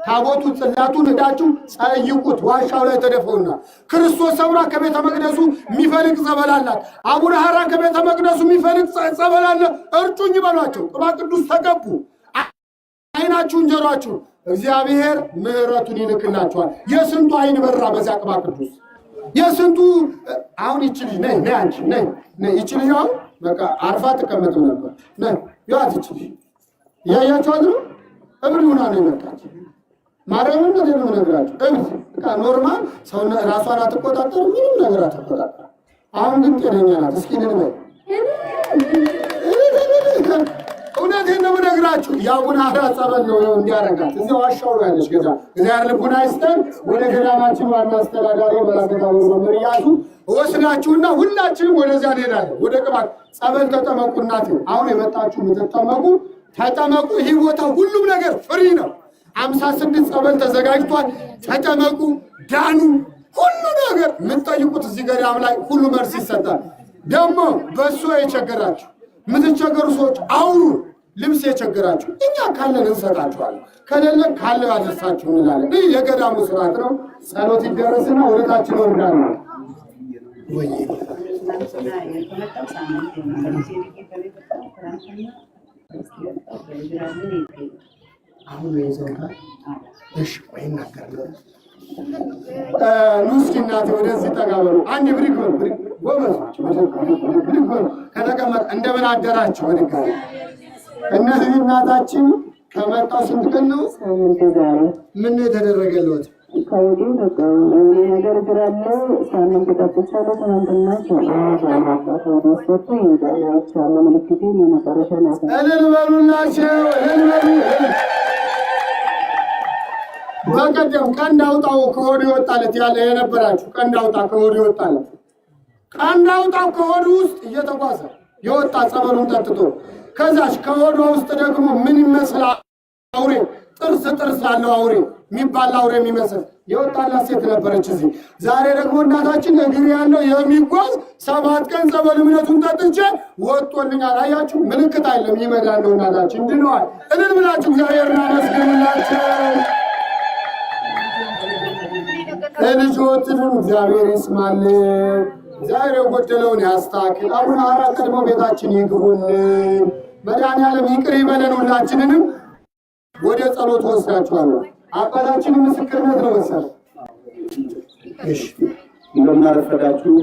ታቦቱ ጽላቱን ሄዳችሁ ጸይቁት። ዋሻው ላይ ተደፈውና ክርስቶስ ሰምራ ከቤተ መቅደሱ የሚፈልቅ ጸበል አላት። አቡነ ሐራ ከቤተ መቅደሱ የሚፈልቅ ጸበል አለ። እርጩኝ በሏቸው። ቅባ ቅዱስ ተቀቡ። አይናችሁን ጀሯችሁ እግዚአብሔር ምሕረቱን ይልክላችኋል። የስንቱ አይን በራ በዚያ ቅባ ቅዱስ የስንቱ አሁን ይችል ነይ አንቺ ነይ ይችል ያው በቃ አርፋ ተቀመጥም ነበር ነይ ያት ይችል ያያችኋት ነው። እብድ ሆና ነው የመጣች ማርያምን ነው የምነግራችሁ። እብድ በቃ ኖርማል ሰው ራሷን አትቆጣጠር፣ ምንም ነገር አትቆጣጠር። አሁን ግን ጤነኛ ናት። እስኪ ንበይ እውነቴን ነው የምነግራችሁ። የአቡነ ሐራ ጸበል ነው እንዲያረጋት እዚያ ዋሻው ነው ያለች ገዳ እግዚአብሔር ልቡና ይስጠን። ወደ ገዳማችን ዋና አስተዳዳሪ መላከ ታቦት መምህር ኢያሱ ወስዳችሁና ሁላችንም ወደዚያ እንሄዳለን። ወደ ቅባት ጸበል ተጠመቁ። እናቴ አሁን የመጣችሁ የምትጠመቁ ተጠመቁ። ይህ ቦታ ሁሉም ነገር ፍሪ ነው። 56 ጸበል ተዘጋጅቷል። ተጠመቁ፣ ዳኑ። ሁሉ ነገር የምትጠይቁት እዚህ ገዳም ላይ ሁሉ መልስ ይሰጣል። ደግሞ በእሱ የቸገራችሁ የምትቸገሩ ሰዎች አውሩ። ልብስ የቸገራችሁ እኛ ካለን እንሰጣችኋለን፣ ከሌለን ካለ አደርሳችሁ እንላለን። ይህ የገዳሙ ስርዓት ነው። ጸሎት ይደረስና ወደታችን ወርዳል ነው ወይ አሁን ይዘውታል። እሺ ቆይ እናገራለሁ። ኑስኪ እናቴ ወደዚህ ጠጋ በሉ። አንድ ብሪክ በሉ። ብሪክ ጎበዞች ብሪክ በሉ። ከተቀመጠ እንደምን አደራችሁ? ወድጋሪ እነዚህ እናታችን ከመጣው ስንት ቀን ነው? ምን የተደረገለት? ከወዲሁ በቃ ነገር ድራለው ሳምንት ተጠቅቻለሁ። ትናንትና ምልክቴ የመጨረሻ ናት። እልል በሉላቸው፣ እልል በሉ። በቀደም ቀንድ አውጣው ከሆዱ ይወጣለት ያለ የነበራችሁ ቀንድ አውጣ ከሆዱ ይወጣለት። ቀንድ አውጣው ከሆዱ ውስጥ እየተጓዘ የወጣ ጸበሉን ጠጥቶ ከዛሽ ከሆዷ ውስጥ ደግሞ ምን ይመስላል? አውሬ ጥርስ ያለው አውሬ የሚባል አውሬ የሚመስል የወጣላት ሴት ነበረች እዚህ። ዛሬ ደግሞ እናታችን እግር ያለው የሚጓዝ 7 ቀን ጸበል እምነቱን ጠጥቼ ወጥቶልኛል። አያችሁ፣ ምልክት አይደለም ይመዳል ነው። እናታችን ድነዋል። እልል ብላችሁ እግዚአብሔርን አመስግኑላቸው። ልጆችን እግዚአብሔር ይስማልን። እግዚአብሔር የጎደለውን ያስታክል። አቡነ ሐራ ቀድሞ ቤታችን ይግቡልን። መድኃኒዓለም ይቅር ይበለን። ሁላችንንም ወደ ጸሎት ወስዳችኋለሁ። አባታችን ምስክርነት ነው መሰለኝ። እሺ እንደምን አረፈዳችሁ።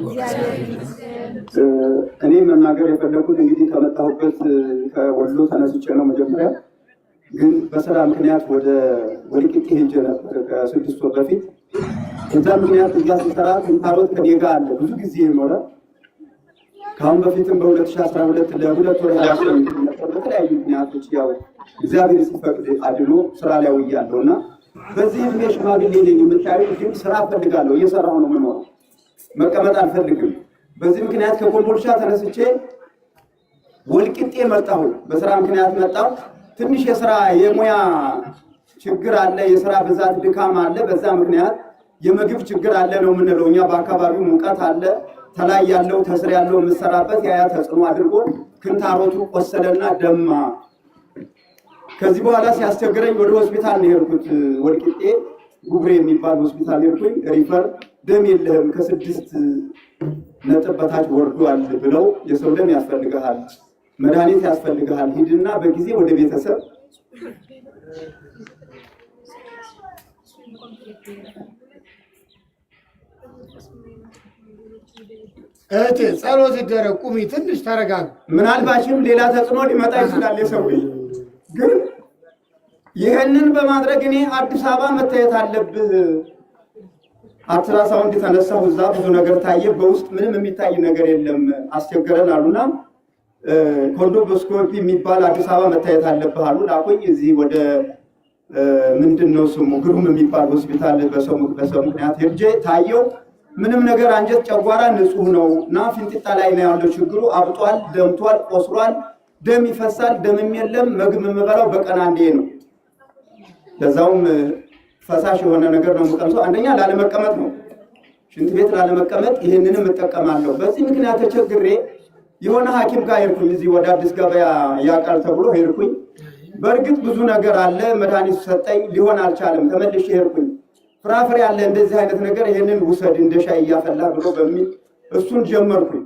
እኔ መናገር የፈለኩት እንግዲህ ከመጣሁበት ከወሎ ተነስቼ ነው። መጀመሪያ ግን በስራ ምክንያት ወደ ወልቂጤ ሄጄ ነበር ከ6 ወር በፊት። እዛ ምክንያት እዛ ስሰራ ክንታሮት ከኔ ጋር አለ ብዙ ጊዜ ኖረ። ከአሁን በፊትም በ2012 ለ2 ወር ነበር። በተለያዩ ምክንያቶች ያው እግዚአብሔር ሲፈቅድ አድኖ ስራ ላይ ውያለሁ እና በዚህ እድሜ ሽማግሌ ነኝ የምታዩት፣ ግን ስራ እፈልጋለሁ። እየሰራሁ ነው የምኖረው፣ መቀመጥ አልፈልግም። በዚህ ምክንያት ከኮምቦልቻ ተነስቼ ወልቂጤ መጣሁ። በስራ ምክንያት መጣሁ። ትንሽ የስራ የሙያ ችግር አለ፣ የስራ ብዛት ድካም አለ። በዛ ምክንያት የምግብ ችግር አለ ነው የምንለው እኛ። በአካባቢው ሙቀት አለ፣ ተላይ ያለው ተስር ያለው የምሰራበት ያ ተጽዕኖ አድርጎ ክንታሮቱ ቆሰለና ደማ። ከዚህ በኋላ ሲያስቸግረኝ ወደ ሆስፒታል ነው የሄድኩት። ወልቂጤ ጉብሬ የሚባል ሆስፒታል ሄድኩኝ። ሪፈር ደም የለህም ከ6 ነጥብ በታች ወርዷል ብለው የሰው ደም ያስፈልግሃል፣ መድኃኒት ያስፈልግሃል፣ ሂድና በጊዜ ወደ ቤተሰብ እህቴ ጸሎት ይደረግ። ቁሚ፣ ትንሽ ተረጋግ። ምናልባሽም ሌላ ተጽዕኖ ሊመጣ ይችላል። የሰው ግን ይህንን በማድረግ እኔ አዲስ አበባ መታየት አለብህ። አልትራሳውንድ ተነሳሁ። እዛ ብዙ ነገር ታየ። በውስጥ ምንም የሚታይ ነገር የለም። አስቸገረን አሉና ኮንዶስኮፒ የሚባል አዲስ አበባ መታየት አለብህ አሉ። ላኩኝ። እዚህ ወደ ምንድነው ስሙ ግሩም የሚባል ሆስፒታል በሰው ምክንያት ሄጄ ታየው። ምንም ነገር አንጀት፣ ጨጓራ ንጹህ ነው እና ፊንጢጣ ላይ ነው ያለው ችግሩ። አብጧል፣ ደምቷል፣ ቆስሏል፣ ደም ይፈሳል። ደምም የለም። ምግብ የምበላው በቀን አንዴ ነው። ለዛውም ፈሳሽ የሆነ ነገር ነው የምቀምሰው። አንደኛ ላለመቀመጥ ነው፣ ሽንት ቤት ላለመቀመጥ ይህንንም እጠቀማለሁ። በዚህ ምክንያት ተቸግሬ የሆነ ሐኪም ጋር ሄድኩኝ። እዚህ ወደ አዲስ ገበያ ያቃል ተብሎ ሄድኩኝ። በእርግጥ ብዙ ነገር አለ። መድኃኒት ሰጠኝ፣ ሊሆን አልቻለም። ተመልሼ ሄድኩኝ። ፍራፍሬ አለ እንደዚህ አይነት ነገር፣ ይሄንን ውሰድ እንደ ሻይ እያፈላ ብሎ በሚል እሱን ጀመርኩኝ።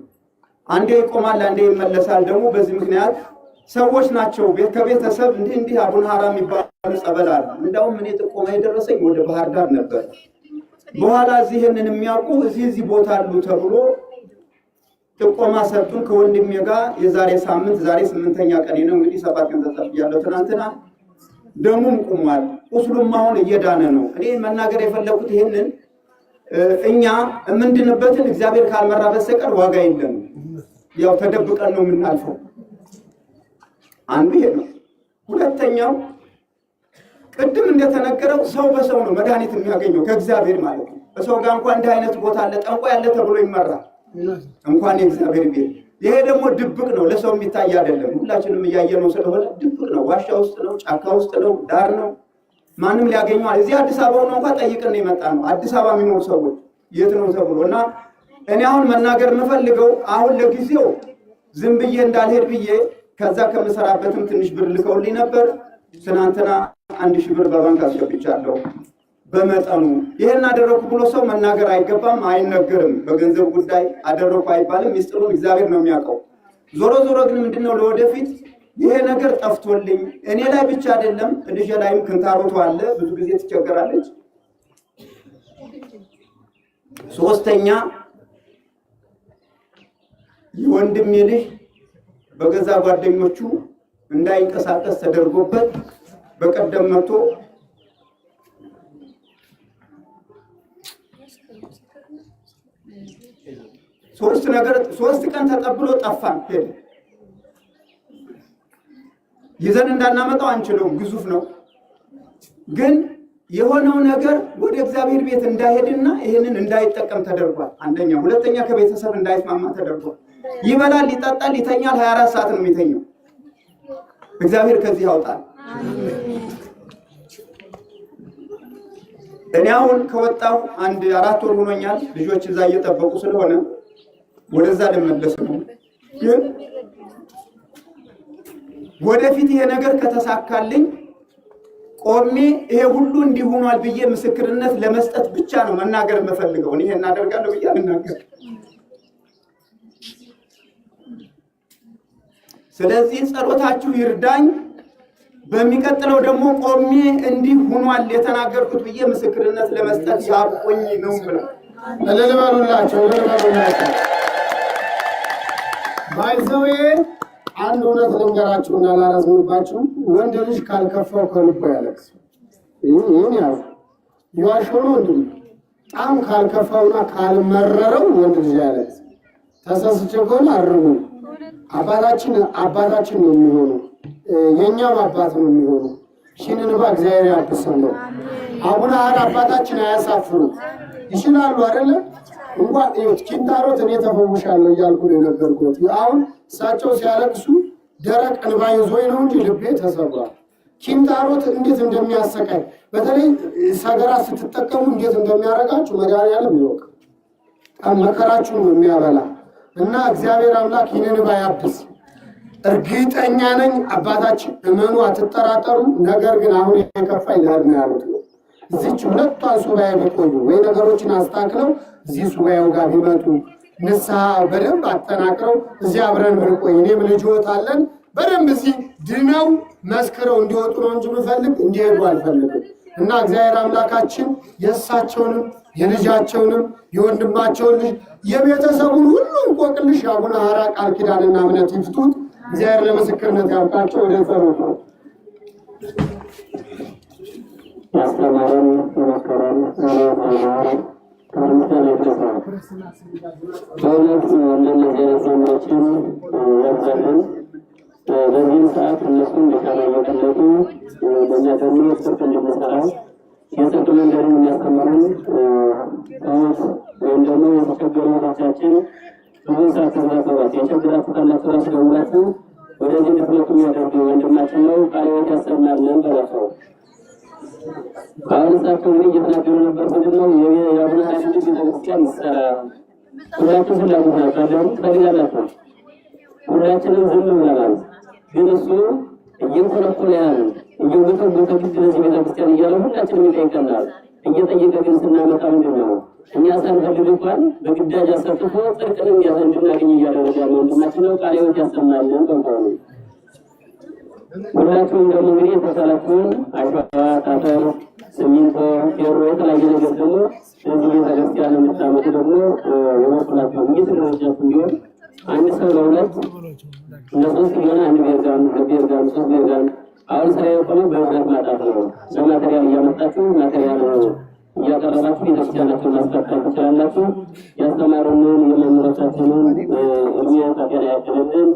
አንዴ ይቆማል፣ አንዴ ይመለሳል። ደግሞ በዚህ ምክንያት ሰዎች ናቸው ከቤተሰብ እንዲህ አቡነ ሐራ የሚባሉ ጸበል አለ። እንዳውም እኔ ጥቆማ የደረሰኝ ወደ ባህር ዳር ነበር። በኋላ እዚህ ይሄንን የሚያውቁ እዚህ ቦታ አሉ ተብሎ ጥቆማ ሰጡን ከወንድሜ ጋር። የዛሬ ሳምንት ዛሬ 8ኛ ቀኔ ነው እንግዲህ 7 ቀን ተጠብያለሁ። ትናንትና ደሙም ቆሟል፣ ቁስሉም አሁን እየዳነ ነው። እኔ መናገር የፈለኩት ይሄንን እኛ የምንድንበትን እግዚአብሔር ካልመራ በስተቀር ዋጋ የለም። ያው ተደብቀን ነው የምናልፈው። አንዱ ይሄ ነው። ሁለተኛው ቅድም እንደተነገረው ሰው በሰው ነው መድኃኒት የሚያገኘው ከእግዚአብሔር ማለት ነው። በሰው ጋር እንኳን እንዲህ አይነት ቦታ አለ ጠንቋ ያለ ተብሎ ይመራል፣ እንኳን የእግዚአብሔር ቤት። ይሄ ደግሞ ድብቅ ነው፣ ለሰው የሚታይ አይደለም። ሁላችንም እያየነው ስለሆነ ድብቅ ነው። ዋሻ ውስጥ ነው፣ ጫካ ውስጥ ነው፣ ዳር ነው። ማንም ሊያገኘው እዚህ አዲስ አበባ ነው እንኳን ጠይቀን የመጣ ነው። አዲስ አበባ የሚኖሩ ሰዎች የት ነው ተብሎ እና እኔ አሁን መናገር የምፈልገው አሁን ለጊዜው ዝም ብዬ እንዳልሄድ ብዬ ከዛ ከምሰራበትም ትንሽ ብር ልከውልኝ ነበር። ትናንትና 1000 ብር በባንክ አስገብቻለሁ። በመጠኑ ይሄን አደረኩ ብሎ ሰው መናገር አይገባም፣ አይነገርም። በገንዘብ ጉዳይ አደረኩ አይባልም። ሚስጥሩን እግዚአብሔር ነው የሚያውቀው። ዞሮ ዞሮ ግን ምንድነው ለወደፊት ይሄ ነገር ጠፍቶልኝ እኔ ላይ ብቻ አይደለም ልጄ ላይም ክንታሮቱ አለ፣ ብዙ ጊዜ ትቸገራለች። ሶስተኛ የወንድሜ ልጅ በገዛ ጓደኞቹ እንዳይንቀሳቀስ ተደርጎበት በቀደም መጥቶ ሶስት ቀን ተቀብሎ ጠፋን። ሄደ። ይዘን እንዳናመጣው አንችለውም፣ ግዙፍ ነው። ግን የሆነው ነገር ወደ እግዚአብሔር ቤት እንዳይሄድና ይሄንን እንዳይጠቀም ተደርጓል። አንደኛ። ሁለተኛ ከቤተሰብ እንዳይስማማ ተደርጓል። ይበላል፣ ይጠጣል፣ ይተኛል። 24 ሰዓት ነው የሚተኛው። እግዚአብሔር ከዚህ ያውጣል። እኔ አሁን ከወጣሁ 4 ወር ሆኖኛል። ልጆች እዛ እየጠበቁ ስለሆነ ወደዛ ልመለስ ነው። ግን ወደፊት ይሄ ነገር ከተሳካልኝ ቆሜ ይሄ ሁሉ እንዲሆኗል ብዬ ምስክርነት ለመስጠት ብቻ ነው መናገር የምፈልገው። እኔ እናደርጋለሁ ብዬ አልናገር። ስለዚህ ጸሎታችሁ ይርዳኝ። በሚቀጥለው ደግሞ ቆሜ እንዲህ ሆኗል የተናገርኩት ብዬ ምስክርነት ለመስጠት ያቆኝ ነው ብለው ለለባሉላቸው ባይዘዌ አንድ እውነት ልንገራችሁና ላላዝምባችሁ። ወንድ ልጅ ካልከፋው ከልቡ ያለቅስ። ይህን ያው ይዋሾ ነው እንዴ? በጣም ካልከፋውና ካልመረረው ወንድ ልጅ ያለቅስ። ተሰስቼ ከሆነ አርሙ። አባታችን ነው የሚሆነው፣ የኛም አባት ነው የሚሆነው። ሽንንባ እግዚአብሔር ያብሰለው። አቡነ ሐራ አባታችን አያሳፍሩ ይችላሉ አይደለ? እንኳን እዩት፣ ኪንታሮት እኔ ተፈውሻለሁ እያልኩ ነው የነገርኩት። አሁን እሳቸው ሲያለቅሱ ደረቅ እንባ ይዞኝ ነው እንጂ ልቤ ተሰብሯል። ኪንታሮት እንዴት እንደሚያሰቃይ በተለይ ሰገራ ስትጠቀሙ እንዴት እንደሚያረጋችሁ መድኃኒዓለም ይወቅ። በጣም መከራችሁን ነው የሚያበላ እና እግዚአብሔር አምላክ ይህንን እንባ ያብስ። እርግጠኛ ነኝ አባታችን፣ እመኑ፣ አትጠራጠሩ። ነገር ግን አሁን የከፋኝ ልሄድ ነው ያሉት ነው። እዚች ሁለቷን ሱባኤ ቢቆዩ ወይ ነገሮችን አስተካክለው እዚህ ሱባኤው ጋር ቢመጡ ንስሐ በደንብ አጠናክረው እዚህ አብረን ብንቆይ፣ እኔም ልጅዎት አለን በደንብ እዚህ ድነው መስክረው እንዲወጡ ነው እንጂ ምፈልግ እንዲሄዱ አልፈልግም። እና እግዚአብሔር አምላካችን የእሳቸውንም የልጃቸውንም የወንድማቸውን ልጅ የቤተሰቡን ሁሉ እንቆቅልሽ አቡነ ሐራ ቃል ኪዳንና እምነት ይፍቱት። እግዚአብሔር ለምስክርነት ያብቃቸው። ወደ ጸሎት ነው። ያስተማረን የመከረን ከምስጋና ይድረሰው። በእውነት እንደነዚህ አይነት ዘመኖችን ያብዛልን። በዚህም ሰዓት እነሱ እንዲሰራ እየፈለጉ በእኛ ደግሞ ጽድቅ እንድንሰራ የጽድቅ መንገድን የሚያስተምሩን ሰዎች ወይም ደግሞ የተቸገሩ እህቶቻችን ብዙ ሰዓት ተዘራተባት የቸግራችሁ ካላችሁ ራሱ ደውላችሁ ወደዚህ እንድትመጡ የሚያደርጉ ወንድማችን ነው። ቃለ ሕይወት ያሰማልን በላቸው። አሁን እሳቸው እንግዲህ እየተናገሩ ነበር። ምንድነው የአቡነ ሐራ ቤተክርስቲያን ይሰራ ሁላችሁ ፍላጎት ናቸው አዳሩ ትፈልጋላችሁ። ሁላችንም ዝም ብለናል። ግን እሱ እየንኮለኮለ ያለ እየጎተጎተ ግድ ለዚህ ቤተክርስቲያን እያለ ሁላችንም ይጠይቀናል። እየጠየቀ ግን ስናመጣ ምንድነው እኛ ሳንፈልግ እንኳን በግዳጅ አሳትፎ ጽድቅን እንድናገኝ እያደረገ ያለ ወንድማችን ነው። ቃለ ሕይወት ያሰማልን በንኳኑ። ሁላችሁም ደግሞ እንግዲህ የተሳላችሁን አሸዋ፣ ጠጠር፣ ሲሚንቶ፣ ፌሮ የተለያየ ነገር ደግሞ ለዚህ ቤተክርስቲያን የምታመጡ ደግሞ የበኩላችሁን እየተደረጃችሁ እንዲሆን አንድ ሰው ለሁለት ለሶስት ሊሆን አንድ ቤርጋን ለቤርጋን ሶስት ቤርጋን አሁን ስራ የቆመው በህብረት ማጣት ነው። በማቴሪያል እያመጣችሁ ማቴሪያል እያቀረባችሁ ቤተክርስቲያናችሁን ማስቀጠል ትችላላችሁ። ያስተማሩንን የመምህሮቻችንን እድሜ ጤና ያድልልን።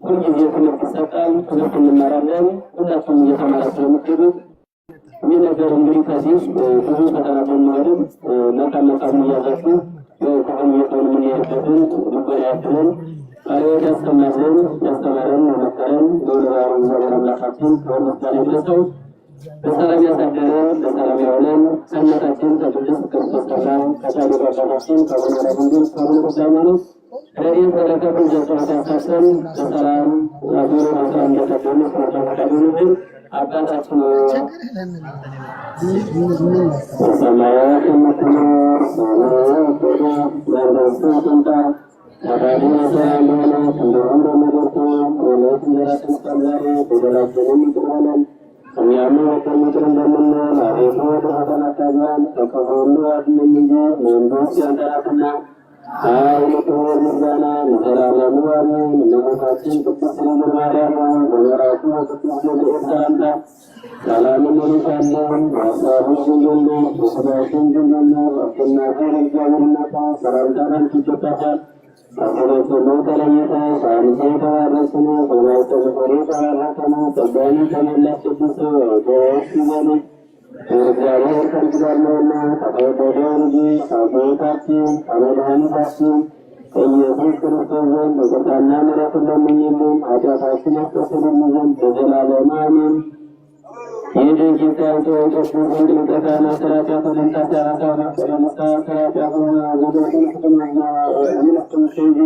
ሁልጊዜ ትምህርት ይሰጣል፣ ትምህርት እንማራለን። ሁላችሁም እየተማራችሁ የምትሄዱት ይህ ነገር እንግዲህ ከዚህ ብዙ ፈተና ብንኖርም መልካም መልካም እያዛችሁ ክፍል እየሰውን የምንሄድበትን ልቦና ያድልን። ቃለ ሕይወት ያሰማልን። ያስተማረን የመከረን ለወለባሩ እግዚአብሔር አምላካችን ክብር ምስጋና ይድረሰው። በሰላም ያሳደረን በሰላም ያውለን። ሰውነታችን ከቅዱስ ክርስቶስ ጋር ከጻድቁ አባታችን ከአቡነ አረጋዊ ከአቡነ ተክለ ሃይማኖት ረድኤት በረከቱን ዘጠኝ ያሳሰን በሰላም አብሮ በሰላም እንደተገኙ ስለተፈቀዱልን አባታችን በሰማያት የምትኖር መንግሥትህ ትምጣ፣ ፈቃድህ በሰማይ እንደሆነች እንዲሁም በምድር ትሁን። የዕለት እንጀራችንን ስጠን ዛሬ፣ በደላችንን ይቅር በለን እኛም በደል እንደምንል፣ አቤቱ ወደ ፈተና አታግባን ከክፉ ሁሉ አድነን እንጂ መንግሥት ያንተ ናትና ኃይል፣ ክብር፣ ምስጋና ለዘላለሙ አሜን። እመቤታችን ቅድስት ድንግል ማርያም በመልአኩ በቅዱስ ገብርኤል ሰላምታ ሰላም እንልሻለን። በሐሳብሽ ድንግል ነሽ፣ በሥጋሽም ድንግል ነሽ። አሸናፊ እግዚአብሔር እናት ሰላምታ ላንቺ ይገባሻል። ከሴቶች ሁሉ ተለይተሽ አንቺ የተባረክሽ ነሽ፣ በማኅፀንሽ ፍሬ የተባረከ ነው። ጸጋን የተመላሽ ቅድስት ሆይ ደስ ይበልሽ፣ እግዚአብሔር ከአንቺ ጋር ነውና ከተወደደው ልጅሽ ከጌታችን ከመድኃኒታችን ከኢየሱስ ክርስቶስ ዘንድ ይቅርታና ምሕረትን ለምኝልን ኃጢአታችንን ያስተሰርይልን ዘንድ ለዘላለሙ አሜን። ይህን ጌታን ተወቀስ ዘንድ ሊቀቃና ስራጫቱ ልንታስ ያራሳው ማሰረምታ ስራጫቱ ዘዶትን ክትመኛ ሚለክም ሸጂ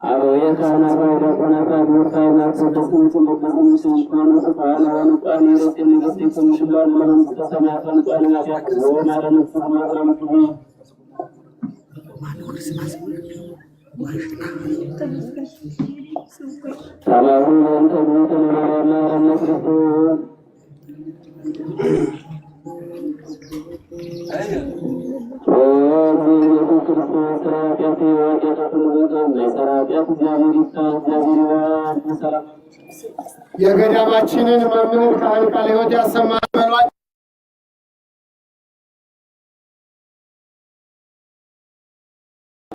አበየ ካህናት ዲያቆናት አድወርታዊ ማርሰደስ ምትን በቅዱስን ከሆነ ስፋን ሆኑ ቋኒ ረስ የሚገስት የሚሽላል ለመንግሥተ ሰማያት ወንቋኒ ማፊያት ወማረነሱ ማስረምት ሰላሙ ለእንተ ብሎተ ለማርያም ረመ ክርስቶስ የገዳማችንን መምህር ካህን ቃለ ሕይወት ያሰማን በሏቸው።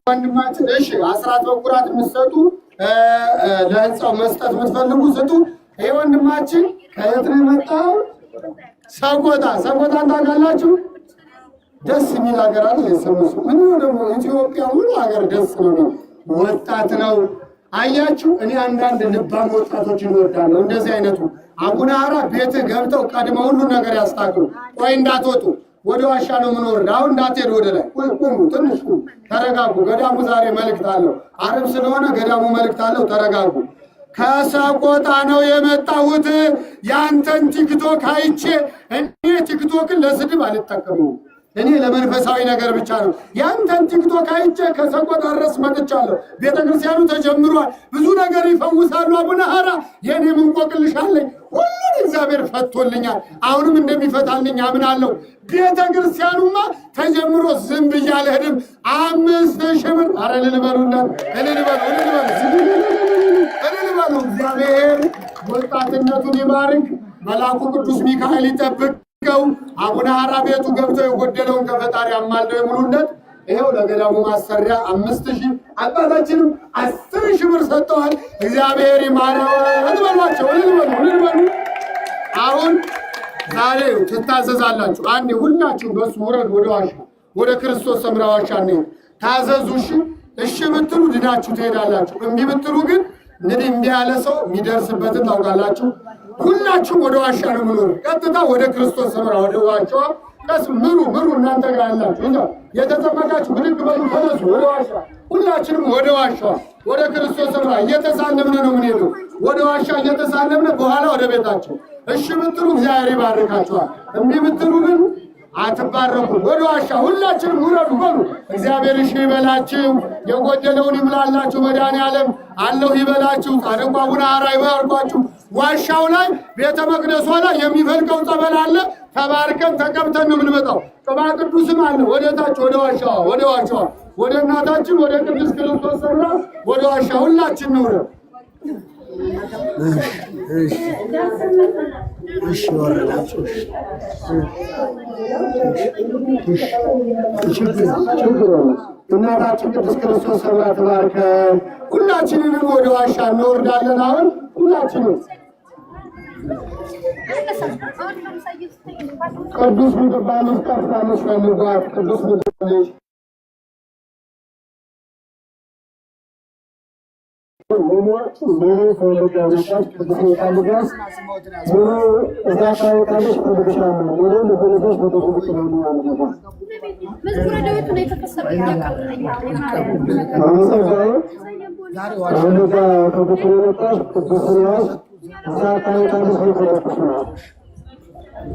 ወንድማችን እሺ፣ አስራት በኩራት የምትሰጡ ለህንፃው መስጠት የምትፈልጉ ስጡ። ይሄ ወንድማችን ከየት ነው የመጣው? ሰቆጣን ታውቃላችሁ? ደስ የሚል ሀገር አለ። የሰሙሱ ምን ደግሞ ኢትዮጵያ ሁሉ ሀገር ደስ ነው። ወጣት ነው። አያችሁ፣ እኔ አንዳንድ ልባም ወጣቶች እንወዳለሁ። እንደዚህ አይነቱ አቡነ ሐራ ቤት ገብተው ቀድመው ሁሉ ነገር ያስታክሉ። ቆይ እንዳትወጡ፣ ወደ ዋሻ ነው የምንወርድ። አሁን እንዳትሄዱ ወደ ላይ። ቆይ ቁሙ፣ ትንሽ ቁሙ፣ ተረጋጉ። ገዳሙ ዛሬ መልእክት አለው። ዓርብ ስለሆነ ገዳሙ መልእክት አለው። ተረጋጉ። ከሰቆጣ ነው የመጣሁት። ያንተን ቲክቶክ አይቼ እኔ ቲክቶክን ለስድብ አልጠቀመውም። እኔ ለመንፈሳዊ ነገር ብቻ ነው። ያንተን ቲክቶክ አይቼ ከሰቆጣ ድረስ መጥቻለሁ። ቤተክርስቲያኑ ተጀምሯል። ብዙ ነገር ይፈውሳሉ። አቡነ ሐራ የኔ እንቆቅልሽ አለኝ። ሁሉን እግዚአብሔር ፈቶልኛል። አሁንም እንደሚፈታልኝ አምናለሁ። ቤተክርስቲያኑማ ተጀምሮ ዝም ብዬ አልሄድም። 5000 ብር አረ ልልበሉና ልልበሉ። እግዚአብሔር ወጣትነቱን ይባርክ። መልአኩ ቅዱስ ሚካኤል ይጠብቀው። አቡነ ሐራ ቤቱ ገብተው የጎደለውን ከፈጣሪ አማልደው የሙሉነት ይሄው ለገዳሙ ማሰሪያ 5000 አባታችንም 10000 ብር ሰጥተዋል። እግዚአብሔር ይማረው። ልበሏቸው ልልበሉ። አሁን ዛሬ ትታዘዛላችሁ። አንዴ ሁላችሁ በሱ ውረድ። ወደ ዋሻ ወደ ክርስቶስ ሰምራ ዋሻ ነው ታዘዙ። እሺ ብትሉ ድናችሁ ትሄዳላችሁ። እምቢ ብትሉ ግን እንግዲህ እምቢ ያለ ሰው የሚደርስበትን ታውቃላችሁ። ሁላችሁም ወደ ዋሻ ነው ምኑር። ቀጥታ ወደ ክርስቶስ ሰምራ ወደ ዋሻዋ ቀስ ምሩ እናንተ ጋር ያላችሁ እንዴ የተጠመቃችሁ ብድግ በሉ ተነሱ። ወደ ዋሻ ሁላችንም ወደ ዋሻዋ ወደ ክርስቶስ ሰምራ እየተሳለምነ ነው የምንሄደው። ወደ ዋሻ እየተሳለምነ በኋላ ወደ ቤታችሁ። እሺ ብትሉ እግዚአብሔር ይባርካችኋል። እምቢ ብትሉ ግን አትባረኩ። ወደ ዋሻ ሁላችንም ውረዱ በሉ። እግዚአብሔር እሺ ይበላችሁ፣ የጎደለውን ይምላላችሁ። መድኃኔዓለም አለሁ ይበላችሁ። ጻድቁ አቡነ ሐራ ይባርኳችሁ። ዋሻው ላይ ቤተ መቅደሷ ላይ የሚፈልቀው ጸበል አለ። ተባርከን ተቀብተን ነው የምንመጣው። ቅባ ቅዱስም አለ። ወደ ታች ወደ ዋሻዋ ወደ እናታችን ወደ ቅድስት ክርስቶስ ሰምራ ወደ ዋሻ ሁላችን ነው። እሺ ወረዳችሁ። እናታችን ቅድስት ክርስቶስ ሰምራ ተባርከን ሁላችንንም ወደ ዋሻ እንወርዳለን። አሁን ሁላችንም ቅዱስ ምትባለች ጠፍታለች ፈልጓት። ቅዱስ ምትባለች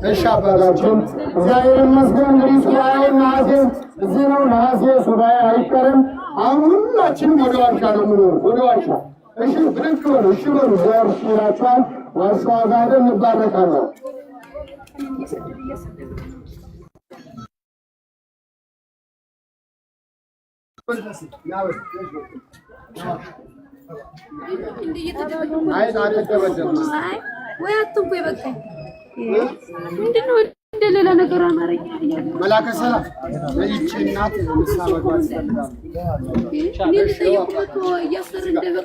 እሺ አባታችን እግዚአብሔር ይመስገን። እንግዲህ ሱባኤው ነሐሴ እዚህ ነው። ነሐሴ ሱባኤ አይቀርም። አሁን ሁላችንም ወደ ዋሻ ነው የምንሆነው። ወደ ዋሻ እሺ ብድግ በሉ። እሺ በሉ። እግዚአብሔር ይላችኋል። ዋሻዋ ጋር ሄደን እንባረካለን። ምንድነው እንደሌላ ነገር አማርኛ መላከ ሰላም ለይቺ እናት ንስሐ መግባት ይፈልጋል።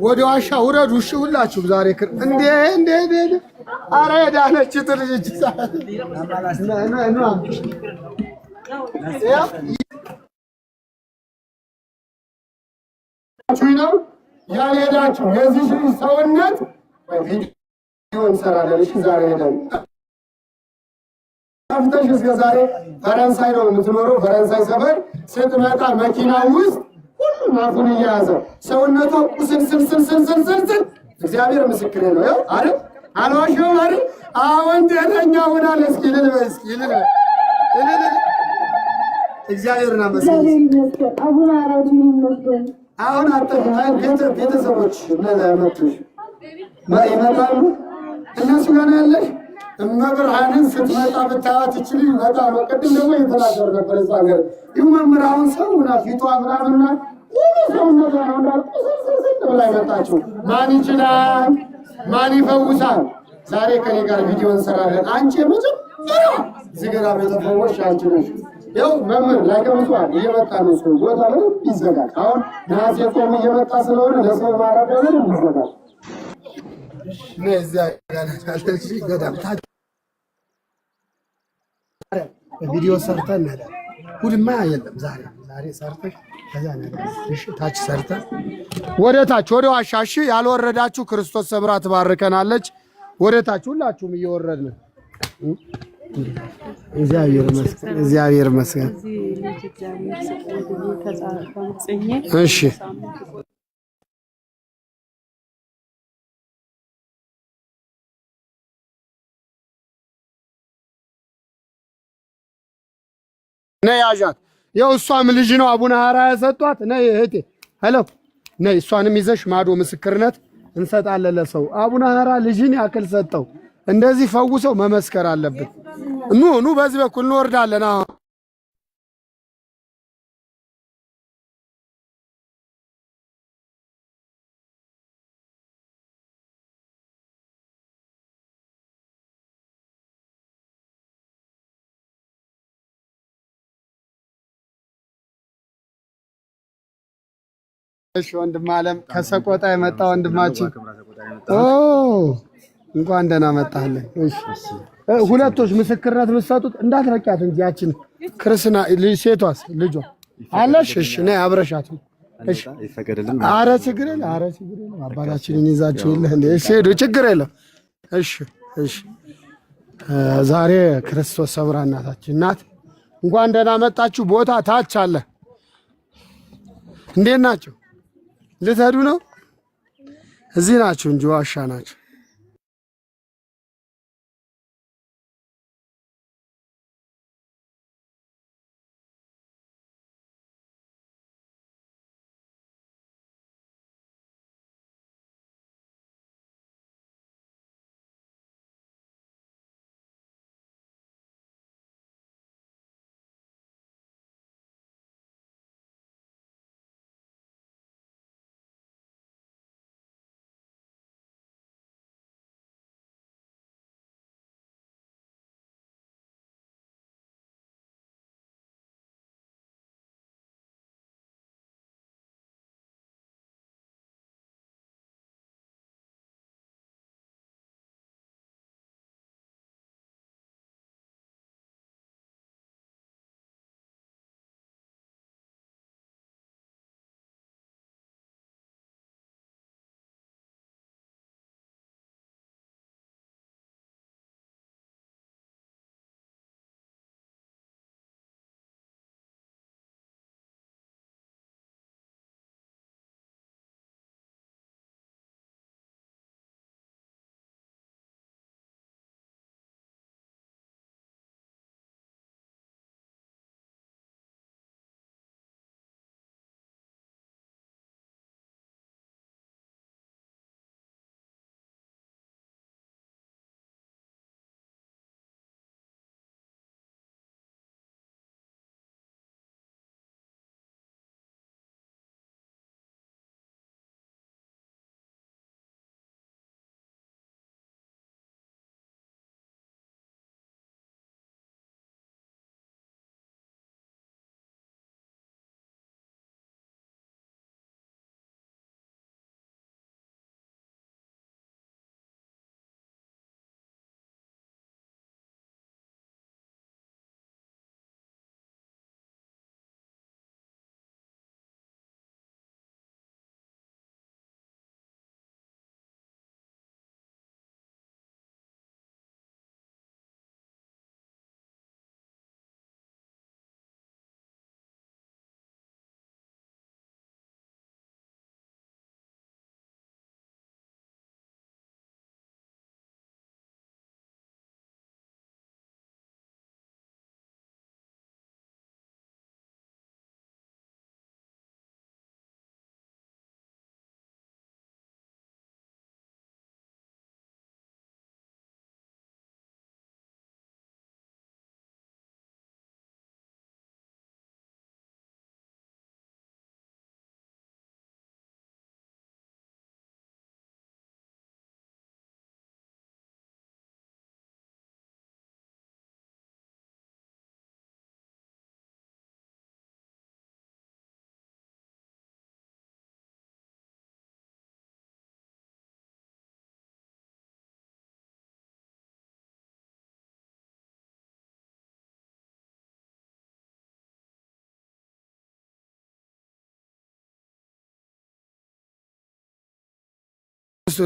ወደ ዋሻ ውረዱ። እሺ ሁላችሁም ዛሬ እንደ ኧረ ዳነች ትልጅ ነው ያልሄዳችሁ የዚህ ሰውነት ቪዲዮ እንሰራለን። እሺ ዛሬ ሄደን አፍተሽ እስከ ዛሬ ፈረንሳይ ነው የምትኖረው። ፈረንሳይ ሰፈር ስትመጣ መኪና ውስጥ ሁሉም አፉን እየያዘ ሰውነቷ ቁስልስልስልስልስል እግዚአብሔር ምስክሬ ነው። ያው አይደል አልዋሽም አይደል? አሁን ጤነኛ ሆናል። እስኪ ልል እግዚአብሔርን አመስግን። አቡነ ሐራ ይመስገን። አሁን ቤተሰቦች መጡሽ ይመጣሉ። እነሱ ጋር ያለሽ እመብርሃንን ስትመጣ ብታያት ይችል ይመጣ ነው። ቅድም ደግሞ የተናገር ነበር እዛ ሀገር ይሁ መምህራውን ሰው ና ፊቷ ምናምና ሰውነቷ ነው እንዳልቁስስስጥ ብላ መጣችው። ማን ይችላል? ማን ይፈውሳል? ዛሬ ከኔ ጋር ቪዲዮ እንሰራለን። አንቺ የመጀመሪያ ዝገራ ቤተፈወሽ አንቺ ነሽ። ያው መምህር ላይቀምጧል እየመጣ ነው። ሰው ቦታ ምንም ይዘጋል። አሁን ነሐሴ ጾም እየመጣ ስለሆነ ለሰው ማረፊያ ምንም ይዘጋል። ለዚያ ያለሽ ገዳም ቪዲዮ ሰርተን ነዳ ሁልማ የለም። ዛሬ ሰርተሽ ከዛ ነዳ። እሺ ታች ሰርተን ወደ ታች ወደ ዋሻ። እሺ ያልወረዳችሁ ክርስቶስ ሰምራ ትባርከናለች። ወደ ታች ሁላችሁም እየወረድን እግዚአብሔር ይመስገን። እሺ ነይ ያዣት። ያው እሷም ልጅ ነው አቡነ ሐራ ያሰጧት። ነይ እህቴ ሄሎ ነይ። እሷንም ይዘሽ ማዶ ምስክርነት እንሰጣለን ለሰው። አቡነ ሐራ ልጅን ያክል ሰጠው። እንደዚህ ፈውሰው መመስከር አለበት። ኑ በዚህ በኩል እንወርዳለን። አሁን እሺ ወንድም አለም ከሰቆጣ የመጣ ወንድማችን እንኳን ደህና መጣህልን። እሺ ሁለቶች ምስክርነት የምትሰጡት እንዳትረቂያት እንጂ ያችን ክርስና ሴቷስ ልጇ አለሽ? እሺ ነይ አብረሻት። እሺ ኧረ ችግር የለም፣ ኧረ ችግር የለም። አባታችንን ይዛችሁ የለ እንዴ? እሺ ሄዱ፣ ችግር የለም። እሺ ዛሬ ክርስቶስ ሰምራ እናታችን ናት። እንኳን ደህና መጣችሁ። ቦታ ታች አለ። እንዴት ናቸው? ልትሄዱ ነው? እዚህ ናችሁ እንጂ ዋሻ ናቸው።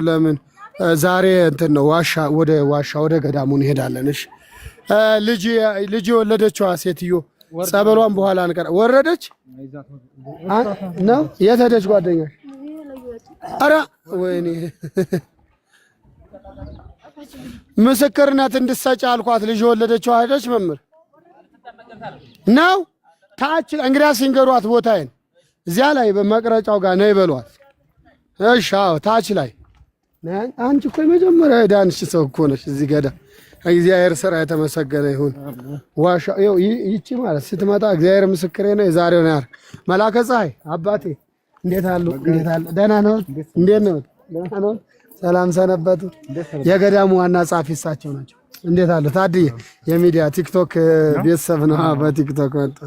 ለምን ዛሬ እንትን ነው ዋሻ ወደ ገዳሙ እንሄዳለን። እሺ ልጅ የወለደችዋ ሴትዮ ጸበሏን በኋላ አንቀር ወረደች ነው የተደች ጓደኛሽ? ኧረ ወይኔ ምስክርነት እንድትሰጪ አልኳት። ልጅ የወለደችዋ ሄደች መምህር ነው ታች እንግዲያስ ይንገሯት ቦታዬን እዚያ ላይ በመቅረጫው ጋር ነው ይበሏት። እሺ አዎ ታች ላይ አንቺ እኮ የመጀመሪያ ዳንሽ ሰው እኮ ነሽ እዚህ ገዳ እግዚአብሔር ስራ የተመሰገነ ይሁን። ዋሻ ይቺ ማለት ስትመጣ እግዚአብሔር ምስክሬ ነው። የዛሬው ነው ያርክ መላከ ፀሐይ አባቴ እንዴት አሉ? እንዴት አሉ? ደህና ነው? እንዴት ነው? ደህና ነው? ሰላም ሰነበቱ? የገዳሙ ዋና ጸሐፊ እሳቸው ናቸው። እንዴት አሉ? ታድዬ የሚዲያ ቲክቶክ ቤተሰብ ነው። በቲክቶክ መጣ።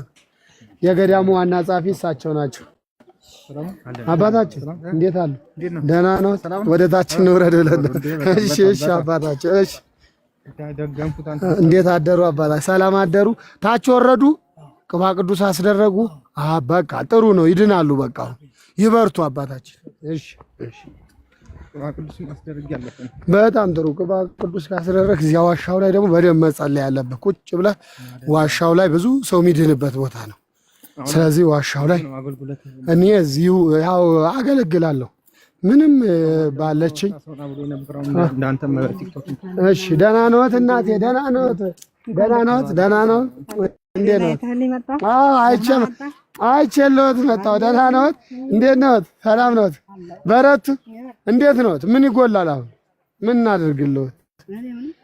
የገዳሙ ዋና ጸሐፊ እሳቸው ናቸው። አባታችን እንዴት አሉ? ደህና ነው? ወደ ታች እንውረድ ብለን። እሺ እሺ አባታችን እሺ እንዴት አደሩ? አባታችን ሰላም አደሩ? ታች ወረዱ፣ ቅባ ቅዱስ አስደረጉ። በቃ ጥሩ ነው። ይድናሉ። በቃ ይበርቱ አባታችን። እሺ እሺ በጣም ጥሩ። ቅባ ቅዱስ ካስደረግ እዚያ ዋሻው ላይ ደግሞ በደንብ መጸለይ ያለበት ቁጭ ብለህ ዋሻው ላይ ብዙ ሰው የሚድንበት ቦታ ነው። ስለዚህ ዋሻው ላይ እኔ እዚሁ ያው አገለግላለሁ ምንም ባለችኝ። እሺ ደህና ነዎት እናቴ? ደህና ነዎት? ደህና ነዎት? ደህና ነዎት? እንዴት ነዎት? አይቼልዎት መጣሁ። ደህና ነዎት? እንዴት ነዎት? ሰላም ነዎት? በረቱ? እንዴት ነዎት? ምን ይጎላል? አሁን ምን እናደርግልዎት?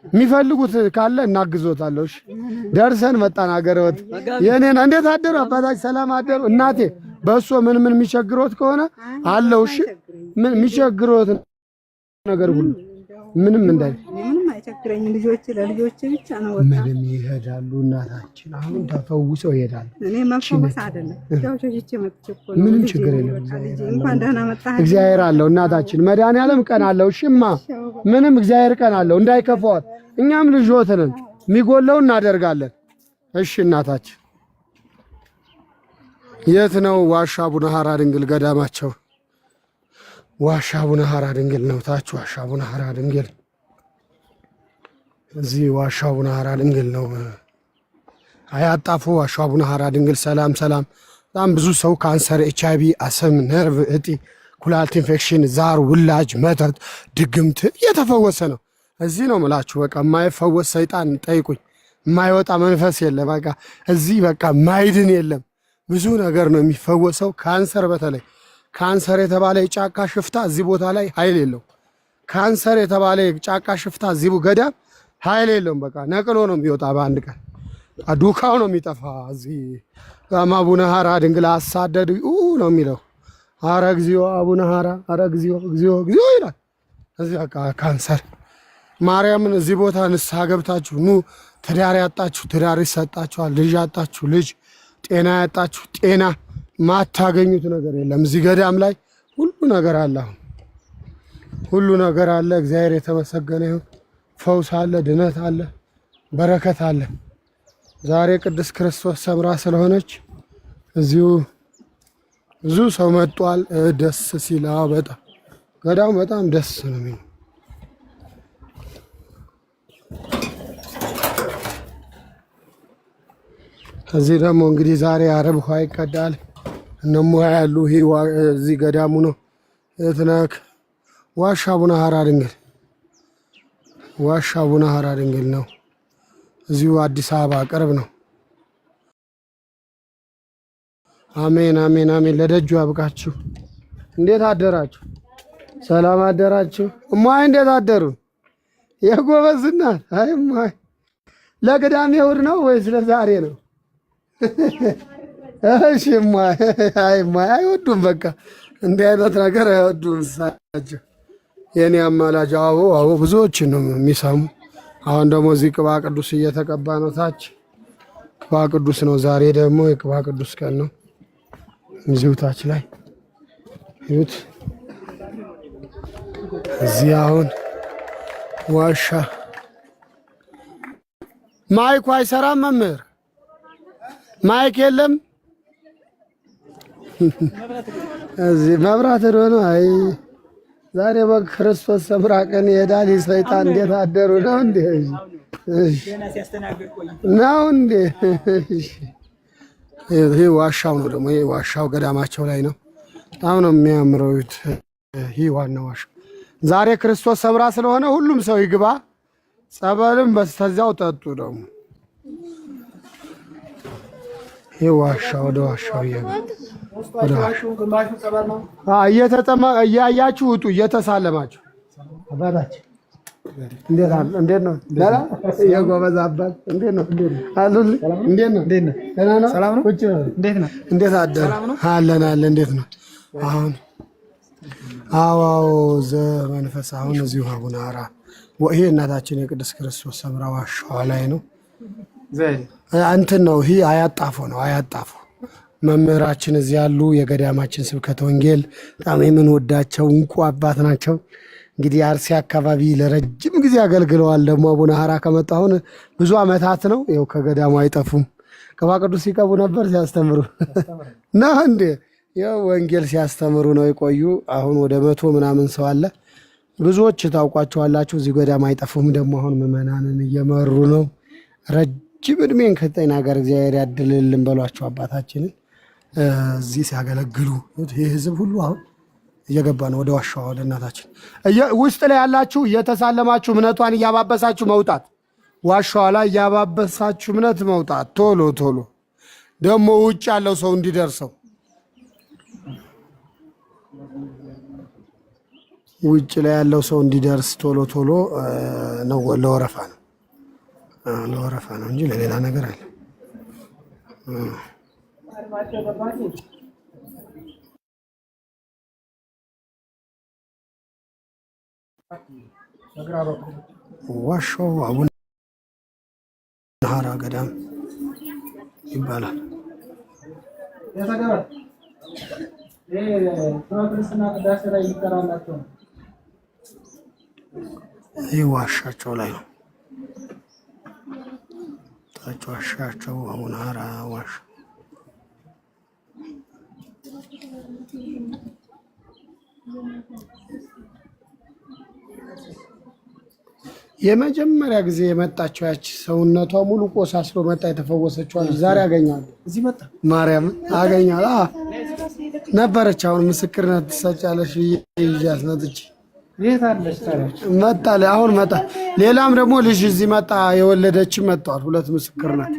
የሚፈልጉት ካለ እናግዞታለሁ። እሺ ደርሰን መጣን። አገረዎት የኔና እንዴት አደሩ? አባታችን ሰላም አደሩ? እናቴ በእሱ ምን የሚቸግሮት ከሆነ አለው። እሺ ምን የሚቸግሮት ነገር ሁሉ ምንም እንዳይ ምንም አይቸግረኝም። ልጆች ለልጆች ብቻ ነው ወጣ ምንም ይሄዳሉ። እናታችን አሁን ተፈውሰው ይሄዳሉ። እኔ መፈወስ አይደለም ያው ሸሽቼ መጥቼ እኮ ነው። ምንም ችግር የለም። እንኳን ደህና መጣህ። እግዚአብሔር አለው። እናታችን መድኃኒዓለም ቀን አለው። እሺማ ምንም እግዚአብሔር ቀን አለው። እንዳይከፋዎት። እኛም ልጆት ነን። የሚጎለው እናደርጋለን። እሺ እናታችን የት ነው? ዋሻ አቡነ ሐራ ድንግል ገዳማቸው ዋሻ አቡነ ሐራ ድንግል ነው። ታች ዋሻ አቡነ ሐራ ድንግል እዚህ ዋሻ አቡነ ሐራ ድንግል ነው። አያጣፉ ዋሻ አቡነ ሐራ ድንግል። ሰላም ሰላም። በጣም ብዙ ሰው ካንሰር፣ ኤች አይ ቪ፣ አስም፣ ነርቭ እጢ፣ ኩላሊት ኢንፌክሽን፣ ዛር፣ ውላጅ፣ መተት፣ ድግምት እየተፈወሰ ነው። እዚህ ነው ምላችሁ። በቃ የማይፈወስ ሰይጣን ጠይቁኝ። የማይወጣ መንፈስ የለም። በቃ እዚህ በቃ ማይድን የለም። ብዙ ነገር ነው የሚፈወሰው። ካንሰር በተለይ ካንሰር የተባለ የጫካ ሽፍታ እዚህ ቦታ ላይ ኃይል የለው። ካንሰር የተባለ የጫካ ሽፍታ እዚህ ገዳም ኃይል የለውም። በቃ ነቅሎ ነው የሚወጣ በአንድ ቀን ዱካው ነው የሚጠፋ። እዚህ አቡነ ሐራ ድንግል አሳደዱ ነው የሚለው። ሐራ እግዚኦ አቡነ ሐራ ሐራ እግዚኦ እግዚኦ እግዚኦ ይላል። እዚህ በቃ ካንሰር ማርያምን እዚህ ቦታ ንስሐ ገብታችሁ ኑ። ትዳር ያጣችሁ ትዳር ይሰጣችኋል። ልጅ ያጣችሁ ልጅ፣ ጤና ያጣችሁ ጤና። ማታገኙት ነገር የለም። እዚህ ገዳም ላይ ሁሉ ነገር አለ። አሁን ሁሉ ነገር አለ። እግዚአብሔር የተመሰገነ ይሁን። ፈውስ አለ፣ ድነት አለ፣ በረከት አለ። ዛሬ ቅዱስ ክርስቶስ ሰምራ ስለሆነች እዚሁ ብዙ ሰው መጥቷል። ደስ ሲል በጣም ገዳሙ በጣም ደስ ነው የሚለው። እዚህ ደግሞ እንግዲህ ዛሬ አረብ ውሃ ይቀዳል። እነሙ ያሉ ይሄ እዚህ ገዳሙ ነው። እትነክ ዋሻ አቡነ ሐራ ድንግል ዋሻ አቡነ ሐራ ድንግል ነው። እዚሁ አዲስ አበባ ቅርብ ነው። አሜን አሜን አሜን። ለደጁ ያብቃችሁ። እንዴት አደራችሁ? ሰላም አደራችሁ? እማይ እንዴት አደሩ? የጎበዝና አይ እማይ ለቅዳሜ እሑድ ነው ወይስ ለዛሬ ነው? እሺ እማይ አይ እማይ አይወዱም። በቃ እንዲህ አይነት ነገር አይወዱም እሳቸው። የኔ አማላጅ አዎ አዎ ብዙዎችን ነው የሚሰሙ። አሁን ደግሞ እዚህ ቅባ ቅዱስ እየተቀባ ነው። ታች ቅባ ቅዱስ ነው። ዛሬ ደግሞ የቅባ ቅዱስ ቀን ነው። እዚሁ ታች ላይ ይሁት እዚህ አሁን ዋሻ ማይኩ አይሰራም። መምህር ማይክ የለም። እዚህ መብራት ነው። አይ ዛሬ በክርስቶስ ሰምራ ቀን ይሄዳል። ሰይጣን እንዴት አደሩ ነው እንዴ? እሺ ነው እንዴ? እሺ ይሄ ዋሻው ነው ደግሞ። ይሄ ዋሻው ገዳማቸው ላይ ነው። በጣም ነው የሚያምረው። ይሄ ዋናው ዋሻው ዛሬ ክርስቶስ ሰምራ ስለሆነ ሁሉም ሰው ይግባ። ጸበልም በስተዚያው ጠጡ። ደግሞ ይሄ ዋሻ ወደ ዋሻው ወደ ዋሻው እያያችሁ ውጡ እየተሳለማችሁ አባታችን እንዴት ነው? የጎበዝ አባት እንዴት ነው? አሉልኝ እንዴት ነው? ደህና ነው? ሰላም ነው? ቁጭ ነው። እንዴት አደረ? አለን እንዴት ነው? አሁን አዋው ዘመንፈስ አሁን እዚሁ አቡነ ሀራ ይሄ እናታችን የቅድስት ክርስቶስ ሰምራ ዋሻዋ ላይ ነው። እንትን ነው ይሄ አያጣፎ ነው። አያጣፎ መምህራችን እዚህ ያሉ የገዳማችን ስብከተ ወንጌል በጣም የምንወዳቸው እንቁ አባት ናቸው። እንግዲህ አርሲ አካባቢ ለረጅም ጊዜ አገልግለዋል። ደግሞ አቡነ ሀራ ከመጣ አሁን ብዙ ዓመታት ነው። ይኸው ከገዳሙ አይጠፉም። ቅባ ቅዱስ ሲቀቡ ነበር ሲያስተምሩ ነው እንዴ? ያው ወንጌል ሲያስተምሩ ነው የቆዩ። አሁን ወደ 100 ምናምን ሰው አለ። ብዙዎች ታውቋቸዋላችሁ። እዚህ ገዳም አይጠፉም። ደግሞ አሁን ምዕመናንን እየመሩ ነው። ረጅም እድሜን ከጤና ጋር እግዚአብሔር ያድልልን በሏቸው አባታችንን እዚህ ሲያገለግሉ ይህ ህዝብ ሁሉ አሁን እየገባ ነው ወደ ዋሻዋ ወደ እናታችን። ውስጥ ላይ ያላችሁ እየተሳለማችሁ እምነቷን እያባበሳችሁ መውጣት፣ ዋሻዋ ላይ እያባበሳችሁ እምነት መውጣት። ቶሎ ቶሎ ደግሞ ውጭ ያለው ሰው እንዲደርሰው ውጭ ላይ ያለው ሰው እንዲደርስ ቶሎ ቶሎ ነው። ለወረፋ ነው ለወረፋ ነው እንጂ ለሌላ ነገር አይደለም። ዋሻው አቡነ ሀራ ገዳም ይባላል። ይህ ዋሻቸው ላይ ነው። ታች ዋሻቸው አቡነ ሀራ ዋሻ የመጀመሪያ ጊዜ የመጣችው ያቺ ሰውነቷ ሙሉ ቆሳስሎ መጣ የተፈወሰችው አለች። ዛሬ አገኛለሁ እዚህ መጣ ማርያም አገኛለሁ ነበረች። አሁን ምስክርነት ትሰጫለሽ ይያዝ ነጥጭ መጣ አሁን መጣ። ሌላም ደግሞ ልጅ እዚህ መጣ የወለደችም መጣዋል። 2 ምስክርነት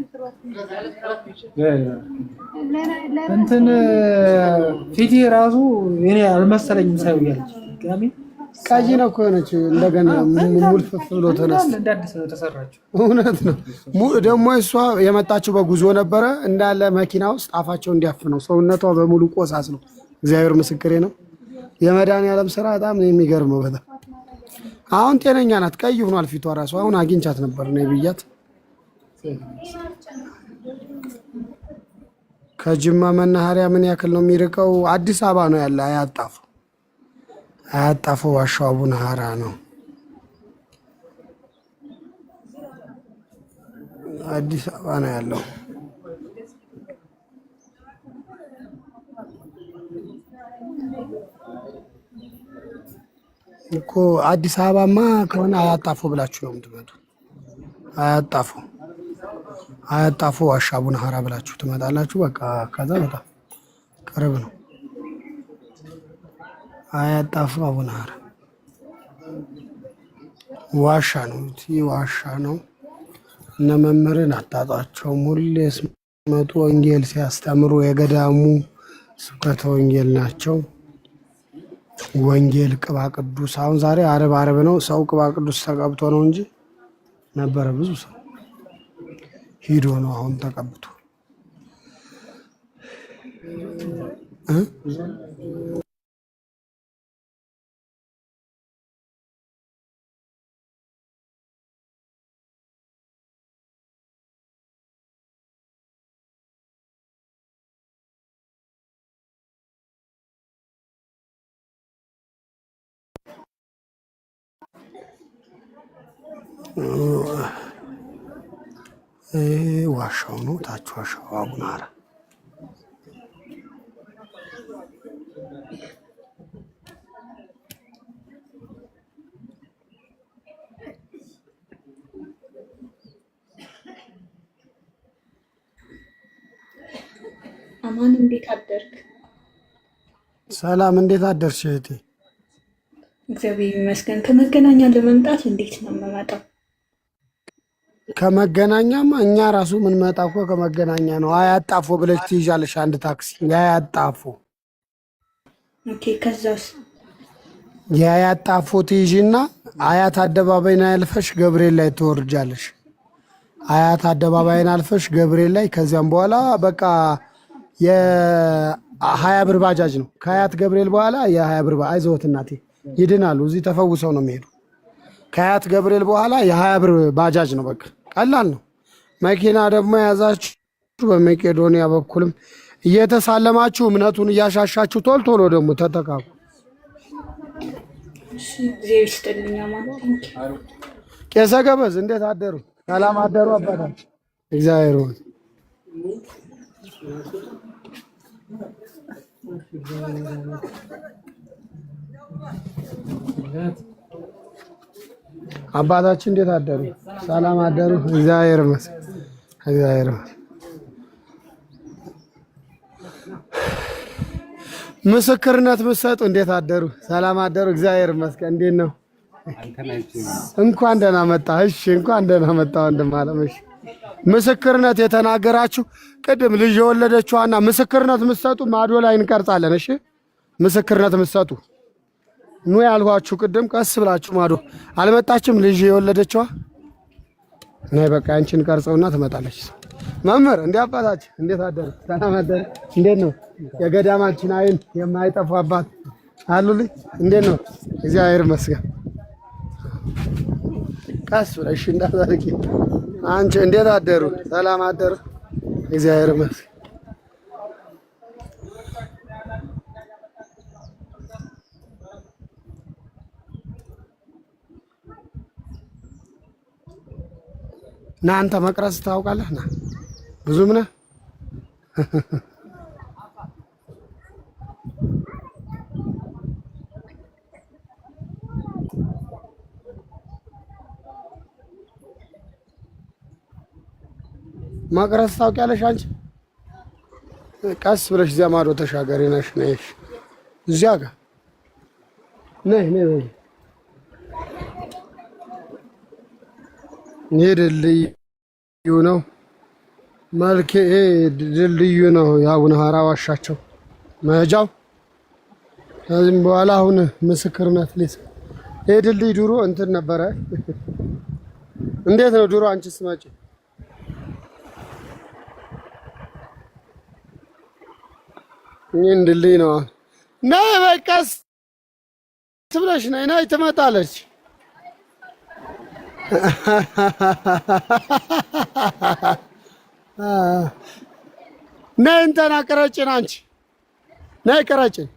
እንትን ፊቴ ራሱ እኔ አልመሰለኝም ሳይውያለች ጋሚ ቀይ ነው እኮ የሆነች እንደገና ሙልፍፍ ብሎ ተነሳ። እንዳዲስ ነው ተሰራችው። እውነት ነው። ደግሞ እሷ የመጣችው በጉዞ ነበረ እንዳለ መኪና ውስጥ አፋቸው እንዲያፍነው ሰውነቷ በሙሉ ቆሳስ ነው። እግዚአብሔር ምስክሬ ነው። የመድኃኒዓለም ስራ በጣም ነው የሚገርመው። በጣም አሁን ጤነኛ ናት። ቀይ ሆኗል ፊቷ ራሱ። አሁን አግኝቻት ነበር ነው ብያት። ከጅማ መናኸሪያ ምን ያክል ነው የሚርቀው? አዲስ አበባ ነው ያለ። አያጣፎ ዋሻው አቡነ ሀራ ነው። አዲስ አበባ ነው ያለው። እኮ አዲስ አበባማ ከሆነ አያጣፎ ብላችሁ ነው የምትመጡ። አያጣፎ ዋሻ አቡነ ሀራ ብላችሁ ትመጣላችሁ። በቃ ከዛ በጣም ቅርብ ነው። አያጣፎ አቡነ ሀራ ዋሻ ነው። ይህ ዋሻ ነው። እነ መምህርን አታጧቸውም። ሁሌ ሲመጡ ወንጌል ሲያስተምሩ የገዳሙ ስብከተ ወንጌል ናቸው። ወንጌል ቅባ ቅዱስ አሁን ዛሬ አርብ ነው። ሰው ቅባ ቅዱስ ተቀብቶ ነው እንጂ ነበረ ብዙ ሰው ሂዶ ነው አሁን ተቀብቶ ዋሻው ነው። ታች ዋሻው አቡነ ሀራ አማን እንዴት አደርክ? ሰላም እንዴት አደርሽ እህቴ? እግዚአብሔር ይመስገን። ከመገናኛ ለመምጣት እንዴት ነው የምመጣው? ከመገናኛማ እኛ ራሱ ምን መጣ እኮ ከመገናኛ ነው። አያጣፎ ብለሽ ትይዣለሽ አንድ ታክሲ ያያጣፎ። ኦኬ ከዛስ ያያጣፎ ትይዥና አያት አደባባይን አልፈሽ ገብርኤል ላይ ትወርጃለሽ። አያት አደባባይን አልፈሽ ገብርኤል ላይ ከዚያም በኋላ በቃ የ20 ብር ባጃጅ ነው። ከአያት ገብርኤል በኋላ የ20 ብር አይዞት እናቴ ይድናሉ። እዚህ ተፈውሰው ነው የሚሄዱ። ከአያት ገብርኤል በኋላ የ20 ብር ባጃጅ ነው። በቃ ቀላል ነው። መኪና ደግሞ የያዛችሁ በመቄዶንያ በኩልም እየተሳለማችሁ እምነቱን እያሻሻችሁ ቶሎ ቶሎ ደግሞ ተጠቃቁ። ቄሰ ገበዝ እንዴት አደሩ? ሰላም አደሩ አባታችን። እግዚአብሔር ይመስገን። አባታችን እንዴት አደሩ? ሰላም አደሩ? እግዚአብሔር ይመስገን። እግዚአብሔር ይመስገን። ምስክርነት ምሰጡ እንዴት አደሩ? ሰላም አደሩ? እግዚአብሔር ይመስገን። እንዴት ነው? እንኳን ደህና መጣ። እሺ እንኳን ደህና መጣ ወንድም አለም። እሺ ምስክርነት የተናገራችሁ ቅድም ልጅ የወለደችዋና ምስክርነት ምሰጡ ማዶ ላይ እንቀርጻለን። እሺ ምስክርነት ምሰጡ ኑ ያልኋችሁ ቅድም ቀስ ብላችሁ ማዶ አልመጣችም። ልጅ የወለደችዋ ነይ በቃ አንቺን ቀርጸውና ትመጣለች። መምህር እንዴ አባታችን እንዴት አደሩ? ሰላም አደሩ? እንዴት ነው? የገዳማችን አይን የማይጠፋ አባት አሉልኝ። እንዴት ነው? እግዚአብሔር ይመስገን። ቀስ ብለሽ እንዳታርቂ። አንቺ እንዴት አደሩ? ሰላም አደሩ? እግዚአብሔር ይመስገን። ናንተ መቅረጽ ታውቃለህ? ና ብዙም ነህ። መቅረጽ ታውቂያለሽ አንቺ? ቀስ ብለሽ እዚያ ማዶ ተሻገሪ። ነሽ ነሽ እዚያ ጋር ነይ ነይ ነይ። ይሄ ድልድዩ ነው። መልኬ ድልድዩ ነው የአቡነ ሀራ ዋሻቸው መሄጃው። ከዚህም በኋላ አሁን ምስክርነት ሊስ ይሄ ድልድይ ድሮ እንትን ነበረ። እንዴት ነው ድሮ አንቺ ስመጪ? ይህን ድልድይ ነው። ነይ በቃስ ትብለሽ ነይ ነይ ትመጣለች። ነይ እንትና ቅረጭን፣ አንቺ ነይ ቅረጭን።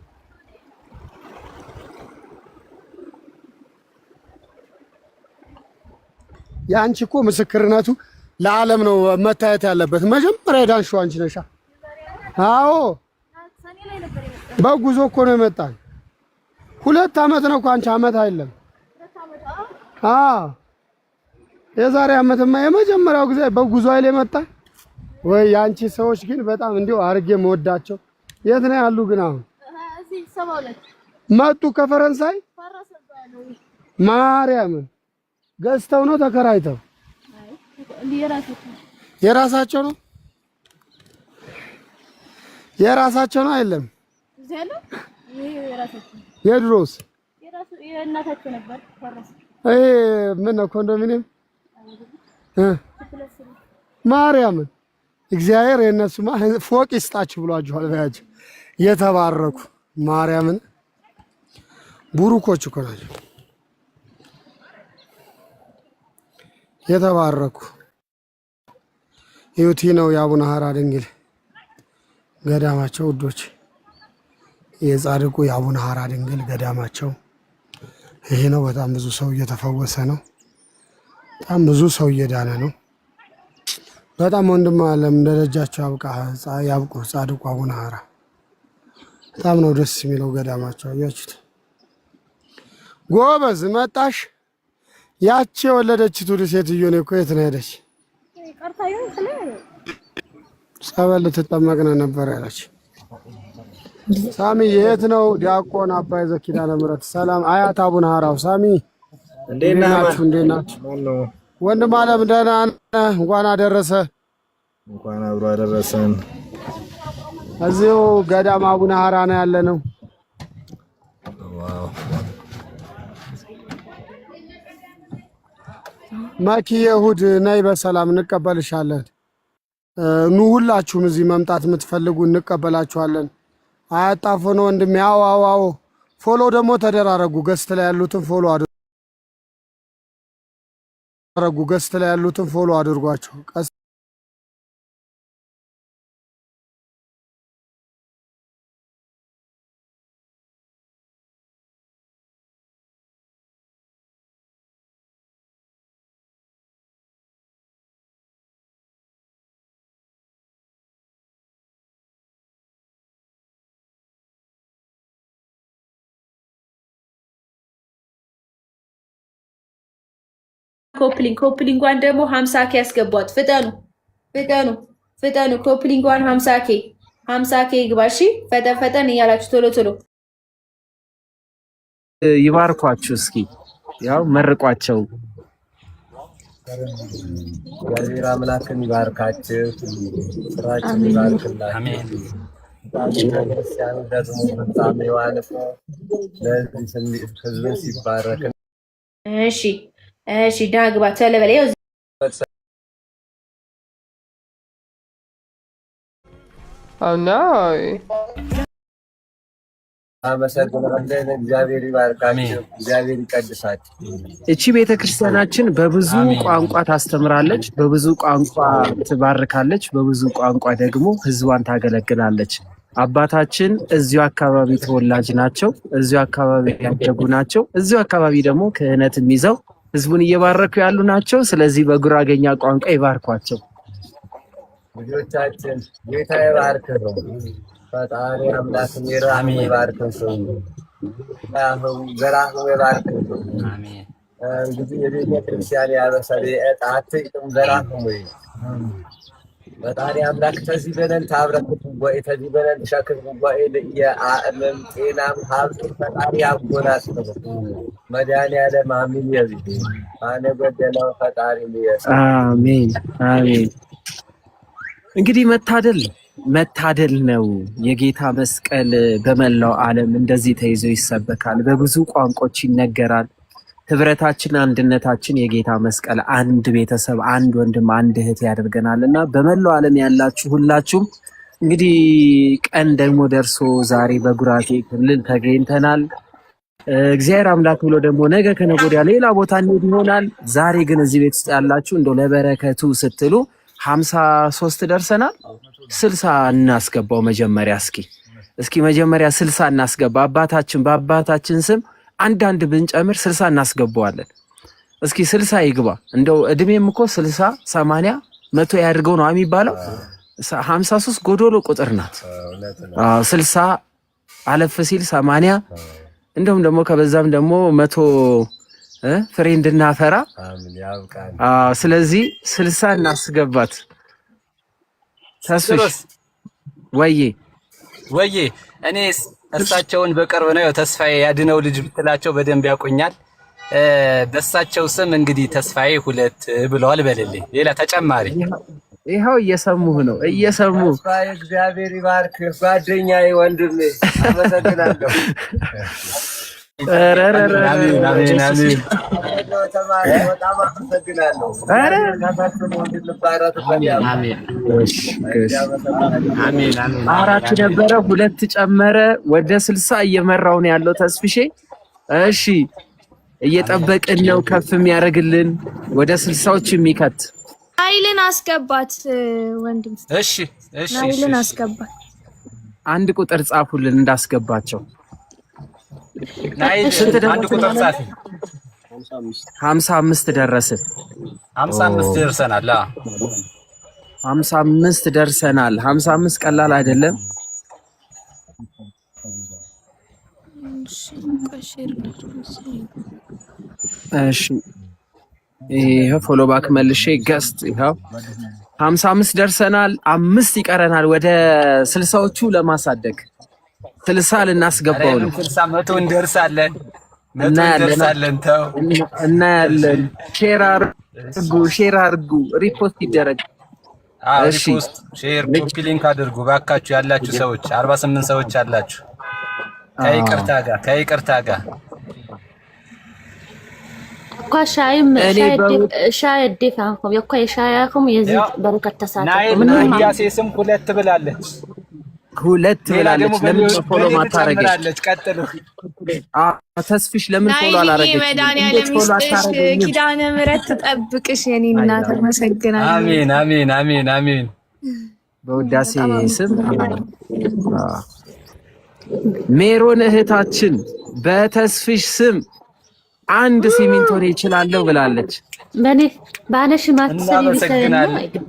የአንቺ እኮ ምስክርነቱ ለዓለም ነው መታየት ያለበት። መጀመሪያ የዳንሽው አንቺ ነሻ። አዎ በጉዞ እኮ ነው የመጣን። 2 ዓመት ነው እኮ አንቺ ዓመት አይደለም። የዛሬ ዓመትማ የመጀመሪያው ጊዜ በጉዞ አይል የመጣ ወይ? የአንቺ ሰዎች ግን በጣም እንዲሁ አርጌ መወዳቸው። የት ነው ያሉ ግን? አሁን መጡ ከፈረንሳይ ማርያምን ገዝተው ነው ተከራይተው? የራሳቸው ነው የራሳቸው ነው አይደለም? የድሮስ የእናታቸው ነበር ፈረሰ። ምን ነው ኮንዶሚኒየም ማርያምን እግዚአብሔር የነሱማ ፎቅ ይስጣችሁ ብሏችኋል። በያቸው የተባረኩ ማርያምን ቡሩኮች እኮ ናቸው የተባረኩ። ይሁቲ ነው የአቡነ ሀራ ድንግል ገዳማቸው ውዶች፣ የጻድቁ የአቡነ ሀራ ድንግል ገዳማቸው ይሄ ነው። በጣም ብዙ ሰው እየተፈወሰ ነው። በጣም ብዙ ሰው እየዳነ ነው። በጣም ወንድም አለም ደረጃቸው ያብቁ ጻድቁ አቡነ ሀራ። በጣም ነው ደስ የሚለው ገዳማቸው። አያችሁት? ጎበዝ መጣሽ። ያቺ የወለደችት ሁሉ ሴትዮ ነው እኮ የት ነው ሄደች? ጸበል ልትጠመቅ ነበር ያለች። ሳሚ የት ነው? ዲያቆን አባይ ዘኪዳነ ምሕረት ሰላም። አያት አቡነ ሀራው ሳሚ እንዴት ናችሁ? እንዴት ናችሁ? ወንድም አለም ደህና ነህ? እንኳን አደረሰ። እንኳን አብሮ አደረሰን። እዚሁ ገዳም አቡነ ሐራ ነው ያለነው። ዋው ማኪ እሑድ ነይ በሰላም እንቀበልሻለን። ኑ ሁላችሁም እዚህ መምጣት የምትፈልጉ እንቀበላችኋለን። አያጣፉ ነው ወንድሜ። አዎ ፎሎ ደግሞ ተደራረጉ። ገስት ላይ ያሉትን ፎሎ አድርጓቸው። ኮፕሊንጓን ደግሞ 50K ያስገቧት። ፍጠኑ። ኮፕሊንጓን 50K ይግባ። እሺ ፈጠን እያላችሁ ቶሎ ይባርኳችሁ። እስኪ ያው መርቋቸው። እግዚአብሔር አምላክን ይባርካችሁ፣ ስራችን ይባርክላችሁ። አሜን። ክርስቲያኑ ደግሞ ፍጻሜው አልፎ ለዚህ ህዝብን ሲባረክ እሺ ዳግባ ተለበለ Oh no. አመሰግናለን። እግዚአብሔር ይባርካችሁ፣ እግዚአብሔር ይቀድሳችሁ። እቺ ቤተክርስቲያናችን በብዙ ቋንቋ ታስተምራለች፣ በብዙ ቋንቋ ትባርካለች፣ በብዙ ቋንቋ ደግሞ ህዝቧን ታገለግላለች። አባታችን እዚሁ አካባቢ ተወላጅ ናቸው፣ እዚሁ አካባቢ ያደጉ ናቸው፣ እዚሁ አካባቢ ደግሞ ክህነትም ይዘው ህዝቡን እየባረኩ ያሉ ናቸው። ስለዚህ በጉራጌኛ ቋንቋ ይባርኳቸው። ልጆቻችን ጌታ ይባርክህ፣ ፈጣሪ አምላክ ይራም ይባርክህ፣ ዘራህ ይባርክህ። አሜን። እንግዲህ የቤተ ክርስቲያን ያበሰለ እጣት ዘራህ ወይ ፈጣሪ አምላክ ተዚህ በለን ታብረክቱ ወይ ተዚህ በለን ሸክር ወይ የዓለም ጤናም ሀብት ፈጣሪ ያጎናት መድኃኒዓለም አሜን ይበል። ማነ በደለው ፈጣሪ ይየስ። አሜን። እንግዲህ መታደል ነው። የጌታ መስቀል በመላው ዓለም እንደዚህ ተይዞ ይሰበካል፣ በብዙ ቋንቋዎች ይነገራል። ህብረታችን፣ አንድነታችን የጌታ መስቀል አንድ ቤተሰብ፣ አንድ ወንድም፣ አንድ እህት ያደርገናልና በመላው ዓለም ያላችሁ ሁላችሁም እንግዲህ ቀን ደግሞ ደርሶ ዛሬ በጉራጌ ክልል ተገኝተናል። እግዚአብሔር አምላክ ብሎ ደግሞ ነገ ከነገ ወዲያ ሌላ ቦታ እንሄድ ይሆናል። ዛሬ ግን እዚህ ቤት ውስጥ ያላችሁ እንደው ለበረከቱ ስትሉ 53 ደርሰናል። 60 እናስገባው መጀመሪያ። እስኪ መጀመሪያ 60 እናስገባ። በአባታችን ስም አንዳንድ ብንጨምር 60 እናስገባዋለን። እስኪ 60 ይግባ። እንደው እድሜም እኮ 60 80 100 ያድርገው ነው የሚባለው። 53 ጎዶሎ ቁጥር ናት። 60 አለፍ ሲል 80 እንደውም ደግሞ ከበዛም ደግሞ 100 ፍሬ እንድናፈራ። ስለዚህ 60 እናስገባት። ተስፍሽ ወዬ እኔ እርሳቸውን በቅርብ ነው ተስፋዬ ያድነው ልጅ ብትላቸው በደንብ ያቆኛል። በእሳቸው ስም እንግዲህ ተስፋዬ 2 ብለዋል በልልኝ። ሌላ ተጨማሪ ይኸው እየሰሙህ ነው ተስፋዬ እግዚአብሔር ይባርክ ጓደኛዬ፣ ወንድሜ አመሰግናለሁ። አራት ነበረ 2 ጨመረ ወደ 60 እየመራው ነው ያለው ተስፍሼ። እሺ እየጠበቅን ነው ከፍ የሚያደርግልን ወደ 60ዎች የሚከት ናይልን አስገባት ወንድም። እሺ ናይልን አስገባት። አንድ ቁጥር ጻፉልን እንዳስገባቸው። ናይል አንድ ቁጥር ጻፊ። 55 ደረስን። 55 ደርሰናል። 55 ደርሰናል። 55 ቀላል አይደለም። እሺ ይሄ ፎሎ ባክ መልሼ ገስት ይሄው 55 ደርሰናል። 5 ይቀረናል ወደ 60ዎቹ ለማሳደግ 60 ልናስገባው ነው። 60 100 እንደርሳለን። እናያለን ተው እናያለን። ሼር አድርጉ፣ ሪፖስት ይደረግ። ሪፖስት፣ ሼር፣ ኮፒ ሊንክ አድርጉ ባካችሁ። ያላችሁ ሰዎች 48 ሰዎች አላችሁ። ከይቅርታ ጋር ሻይ ደፋንኩም የኳ የሻያኩም የዚህ በረከት ተሳተፉ። ምን ያሴ ስም ሁለት ብላለች። ለምን ፎሎ ማታረገች? ቀጥሉ። ተስፍሽ ለምን ፎሎ አላረገች? ኪዳነ ምሕረት ትጠብቅሽ የኔ እናት። አመሰግናለሁ። አሜን። በውዳሴ ስም ሜሮን እህታችን በተስፍሽ ስም አንድ ሲሚንቶ ይችላለሁ ብላለች። ባነሽ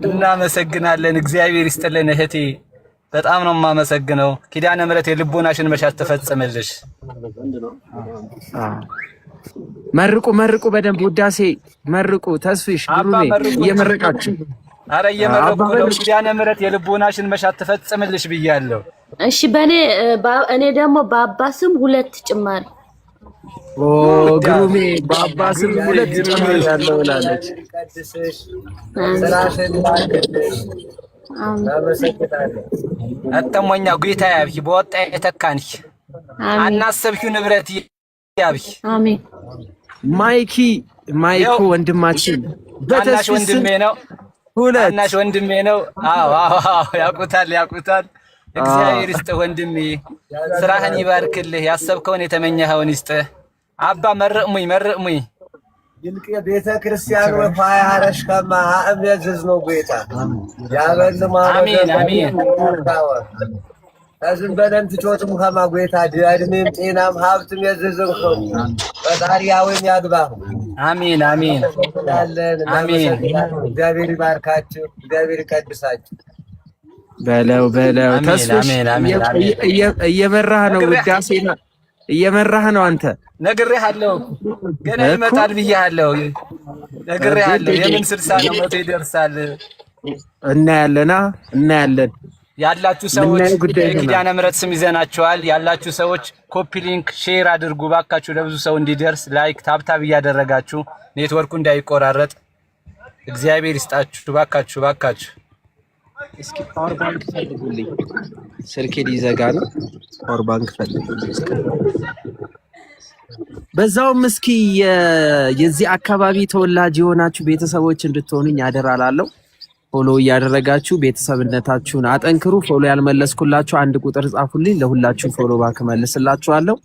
እናመሰግናለን። እግዚአብሔር ይስጥልን እህቴ፣ በጣም ነው የማመሰግነው። ኪዳነ ምሕረት የልቦናሽን መሻት ትፈጽምልሽ። መርቁ በደንብ ውዳሴ መርቁ። ተስፍሽ ግሩሜ እየመረቃችሁ። አረ እየመረቁ ነው። ኪዳነ ምሕረት የልቦናሽን መሻት ትፈጽምልሽ ብያለሁ። እሺ እኔ ደግሞ በአባ ስም 2 ጭማሪ ግሩሜ በአባ ስም 2 ጭማሪ ያለው ብላለች። አተሞኛ ጌታ ያብኪ በወጣ የተካንኪ አናሰብኪው ንብረት ያብኪ። አሜን። ማይኮ ወንድማችን ታናሽ ወንድሜ ነው። ታናሽ ወንድሜ ነው። አዎ ያቁታል። እግዚአብሔር ይስጥህ ወንድሜ፣ ስራህን ይባርክልህ፣ ያሰብከውን የተመኘኸውን ይስጥህ። አባ መርቅሙኝ ይልቅ ቤተ ክርስቲያን ወፋይ አረሽ ከማ አብየዝዝ ነው ጌታ ያበልማ። አሜን። ከዝም በለን ትጮትም ከማ ጌታ እድሜም ጤናም ሀብትም የዝዝን ፈጣሪ ያወኝ ያግባሁ። አሜን። እግዚአብሔር ይባርካችሁ፣ እግዚአብሔር ይቀድሳችሁ። በለው ተስፍሽ እየመራህ ነው። ውዳሴና እየመራህ ነው። አንተ ነግሬሃለሁ፣ ገና ይመጣል ብያለሁ። ነግሬሃለሁ። የምን 60 ነው 100 ይደርሳል። እናያለን። ያላችሁ ሰዎች የኪዳነ ምሕረት ስም ይዘናቸዋል። ያላችሁ ሰዎች ኮፒ ሊንክ ሼር አድርጉ ባካችሁ፣ ለብዙ ሰው እንዲደርስ ላይክ ታብታብ እያደረጋችሁ ኔትወርኩ እንዳይቆራረጥ እግዚአብሔር ይስጣችሁ። ባካችሁ እስኪ ፓወር ባንክ ፈልጉልኝ፣ ስልኬ ሊዘጋ ነው። ፓወር ባንክ ፈልጉልኝ። በዛውም እስኪ የዚህ አካባቢ ተወላጅ የሆናችሁ ቤተሰቦች እንድትሆኑኝ ያደራላለሁ። ፎሎ እያደረጋችሁ ቤተሰብነታችሁን አጠንክሩ። ፎሎ ያልመለስኩላችሁ 1 ቁጥር ጻፉልኝ፣ ለሁላችሁ ፎሎ ባክ መልስላችኋለሁ።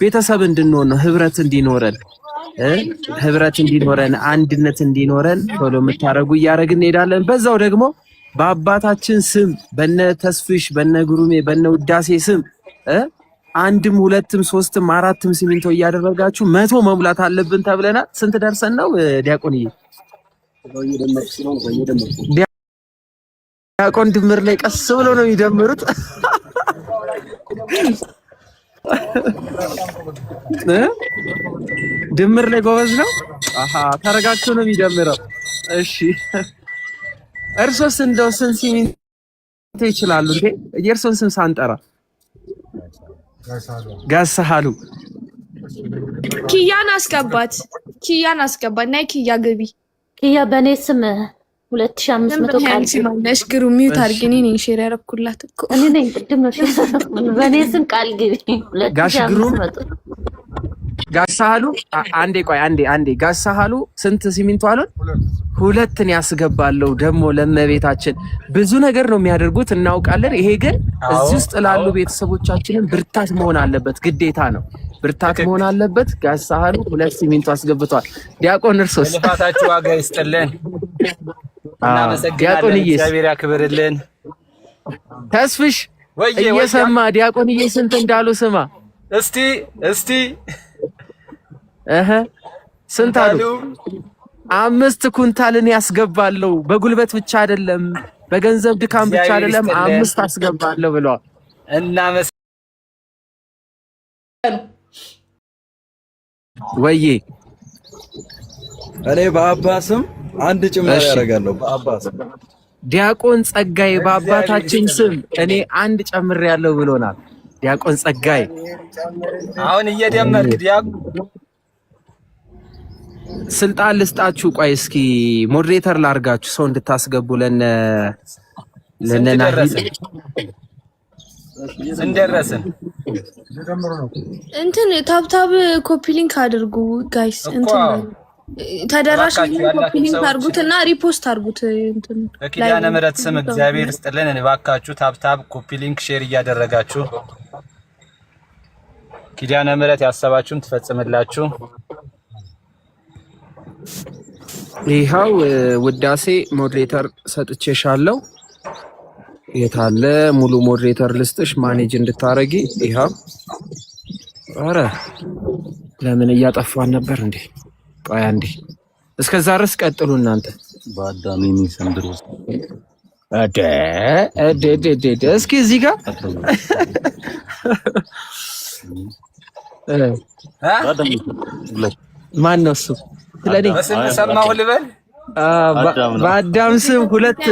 ቤተሰብ እንድንሆን ነው፣ ህብረት እንዲኖረን አንድነት እንዲኖረን ፎሎ የምታረጉ እያደረግን እንሄዳለን። በዛው ደግሞ በአባታችን ስም በነ ተስፍሽ በነ ግሩሜ በነ ውዳሴ ስም 1ም 2ም 3ም 4ም ሲሚንቶ እያደረጋችሁ 100 መሙላት አለብን ተብለናል። ስንት ደርሰን ነው ዲያቆንዬ? ዲያቆን ድምር ላይ ቀስ ብሎ ነው የሚደምሩት። ድምር ላይ ጎበዝ ነው። ተረጋግቶ ነው የሚደምረው። እሺ እርሶስ እንደው ስንት ሲሚንቶ ይችላሉ እንዴ? የእርሶን ስም ሳንጠራ ጋሳሃሉ ኪያን አስገባት ናይ ኪያ ገቢ ኪያ በኔ ስም 2500 ቃል ሲማነሽ ግሩ ሚውት አርግኒ ነኝ ሼር ያረኩላት እኮ እኔ ነኝ። ቅድም ነው በኔ ስም ቃል ግቢ ጋሽ ግሩም ጋሳሃሉ አንዴ ጋሳሃሉ ስንት ሲሚንቶ አሉን? 2 ያስገባለሁ። ደግሞ ለመቤታችን ብዙ ነገር ነው የሚያደርጉት እናውቃለን። ይሄ ግን እዚህ ውስጥ ላሉ ቤተሰቦቻችንን ብርታት መሆን አለበት፣ ግዴታ ነው። ብርታት መሆን አለበት። ጋሳሃሉ 2 ሲሚንቶ አስገብቷል። ዲያቆን እርሶስ? ልፋታችሁ ዋጋ ይስጥልን። እናመሰግናለን። እግዚአብሔር ያክብርልን። ተስፍሽ እየሰማ ዲያቆንዬ ስንት እንዳሉ ስማ እስቲ ስንት አሉ? 5 ኩንታልን ያስገባለሁ። በጉልበት ብቻ አይደለም፣ በገንዘብ ድካም ብቻ አይደለም፣ 5 አስገባለሁ ብለዋል። ወይዬ እኔ በአባ ስም 1 ጭማሪ ያደርጋለሁ። በአባ ስም ዲያቆን ጸጋዬ በአባታችን ስም እኔ 1 ጨምሬያለሁ ብሎናል። ዲያቆን ጸጋይ አሁን እየደመርክ ስልጣን ልስጣችሁ። ቆይ እስኪ ሞዴሬተር ላርጋችሁ ሰው እንድታስገቡ ለነናሂ እንደረሰን እንትን ታብታብ ኮፒ ሊንክ አድርጉ ጋይስ። እንትን ተደራሽ ኮፒ ሊንክ አድርጉትና ሪፖስት አድርጉት። እንትን በኪዳነ ምህረት ስም እግዚአብሔር ይስጥልን። እባካችሁ ታብታብ ኮፒ ሊንክ ሼር እያደረጋችሁ ኪዳነ ምህረት ያሰባችሁን ትፈጽምላችሁ። ይኸው ውዳሴ ሞዴሬተር ሰጥቼሻለሁ። የታለ ሙሉ ሞዴሬተር ልስጥሽ ማኔጅ እንድታረጊ። ይኸው አረ ለምን እያጠፋን ነበር እንዴ? ቆይ አንዴ እስከዛ ድረስ ቀጥሉ እናንተ። በአዳም የሚሰምድር ውስጥ እስኪ እዚህ ጋር ማን ነው እሱ? ስለኔ ሰማሁ ልበል። በአዳም ስም 2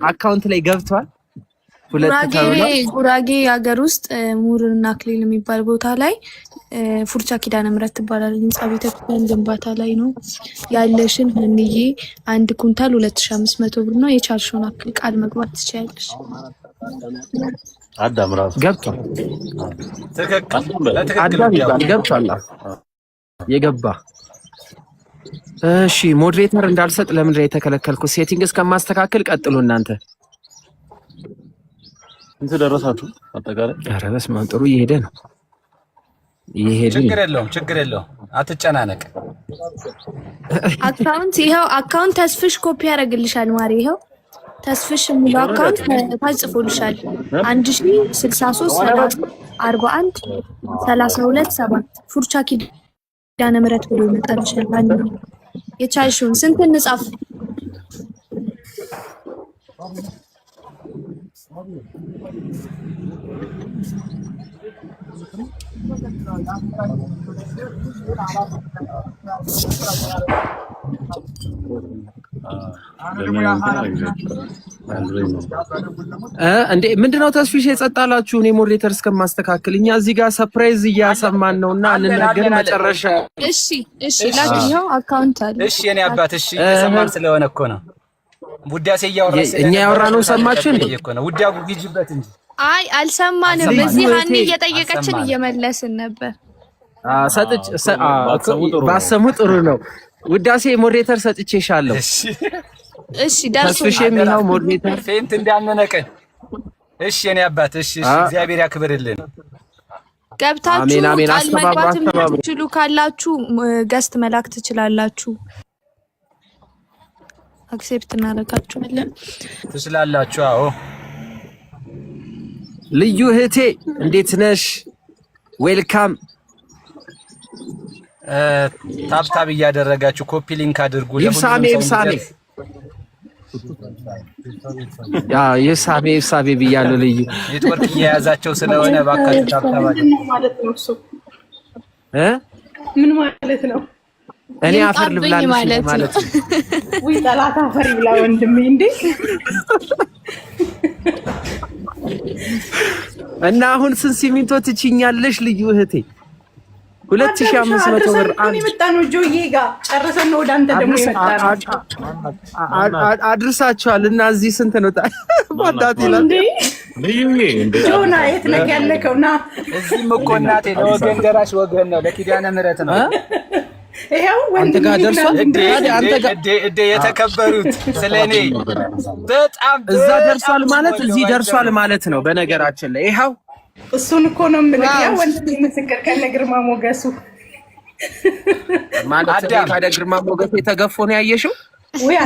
አካውንት ላይ ገብቷል። ጉራጌ ሀገር ውስጥ ሙርና አክሊል የሚባል ቦታ ላይ ፉርቻ ኪዳነ ምህረት ትባላል። ህንጻ ቤተክርስቲያን ግንባታ ላይ ነው ያለሽን። እንዬ 1 ኩንታል 2500 ብር ነው። የቻልሽውን አክል ቃል መግባት ትችያለሽ። አዳም ራሱ ገብቷል። ትክክል ገብቷል። የገባ እሺ። ሞዴሬተር እንዳልሰጥ ለምንድን ነው የተከለከልኩ? ሴቲንግ እስከማስተካከል ቀጥሉ እናንተ። እንት ደረሳችሁ አጠቃላይ? ኧረ በስመ አብ ጥሩ እየሄደ ነው። ችግር የለውም አትጨናነቅ። አካውንት ተስፍሽ ኮፒ ያደርግልሻል ማሪ። ይሄው ተስፍሽ ሙሉ አካውንት ተጽፎልሻል። 1063 41 32 7 ፉርቻ ኪዳነ ምህረት ብሎ ይመጣልሻል። የቻልሽውን ስንት እንጻፍ? እንዴ ምንድነው ተስፊሽ የጸጣላችሁ? እኔ ሞዴሬተር እስከማስተካከል እኛ እዚህ ጋር ሰርፕራይዝ እያሰማን ነውና እንነገር መጨረሻ። እሺ ላኪው አካውንት አለ። እሺ የኔ አባት እሺ እየሰማን ስለሆነ እኮ ነው። ውዳሴ እያወራን እኛ ያወራነው ሰማችሁ እንዴ? እኮ ነው ውዳጉ ግጅበት እንጂ አይ አልሰማንም። እዚህ ሀኒ እየጠየቀችን እየመለስን ነበር። ሰጥጭ ባሰሙ ጥሩ ነው። ውዳሴ ሞዴሬተር ሰጥቼሻለሁ። እሺ ደርሶ ተስፍሽ የሚለው ሞዴሬተር ፌንት እንዳንነቀን። እሺ የኔ አባት እሺ እግዚአብሔር ያክብርልን። ገብታችሁ ቃል መግባት የምትችሉ ካላችሁ ገስት መላክ ትችላላችሁ። አክሴፕት እናደርጋችኋለን። ትችላላችሁ። አዎ ልዩ እህቴ እንዴት ነሽ? ዌልካም። ታብታብ እያደረጋችሁ ኮፒ ሊንክ አድርጉ። ይብሳሜ ይብሳሜ ብያለሁ። ልዩ ኔትወርክ እየያዛቸው ስለሆነ እባካችሁ ታብታብ ምን ማለት ነው? እኔ አፈር ልብላልሽ ማለት ነው። ወይ ጠላት አፈር ይብላ ወንድሜ። እንዴ እና አሁን ስንት ሲሚንቶ ትችኛለሽ ልዩ እህቴ? 2500 ብር አንድ መጣ ነው ጆዬ ጋር ጨርሰን ነው ወደ አንተ ደግሞ የመጣ ነው። አድርሳችኋል እና እዚህ ስንት ነው ባዳት ይላል እንዴ? ጆና የት ነህ ያለከውና? እዚህም እኮ እናቴ ለወገን ደራሽ ወገን ነው፣ ለኪዳነ ምህረት ነው። ይሄው አንተ ጋር ደርሷል። እንዴ የተከበሩት ስለኔ በጣም እዛ ደርሷል ማለት እዚህ ደርሷል ማለት ነው። በነገራችን ላይ ይሄው እሱን እኮ ነው የምልህ። ያው ወንድ ምስክር ከነ ግርማ ሞገሱ ማለት ታዲያ ግርማ ሞገሱ የተገፎ ነው ያየሽው ወይ?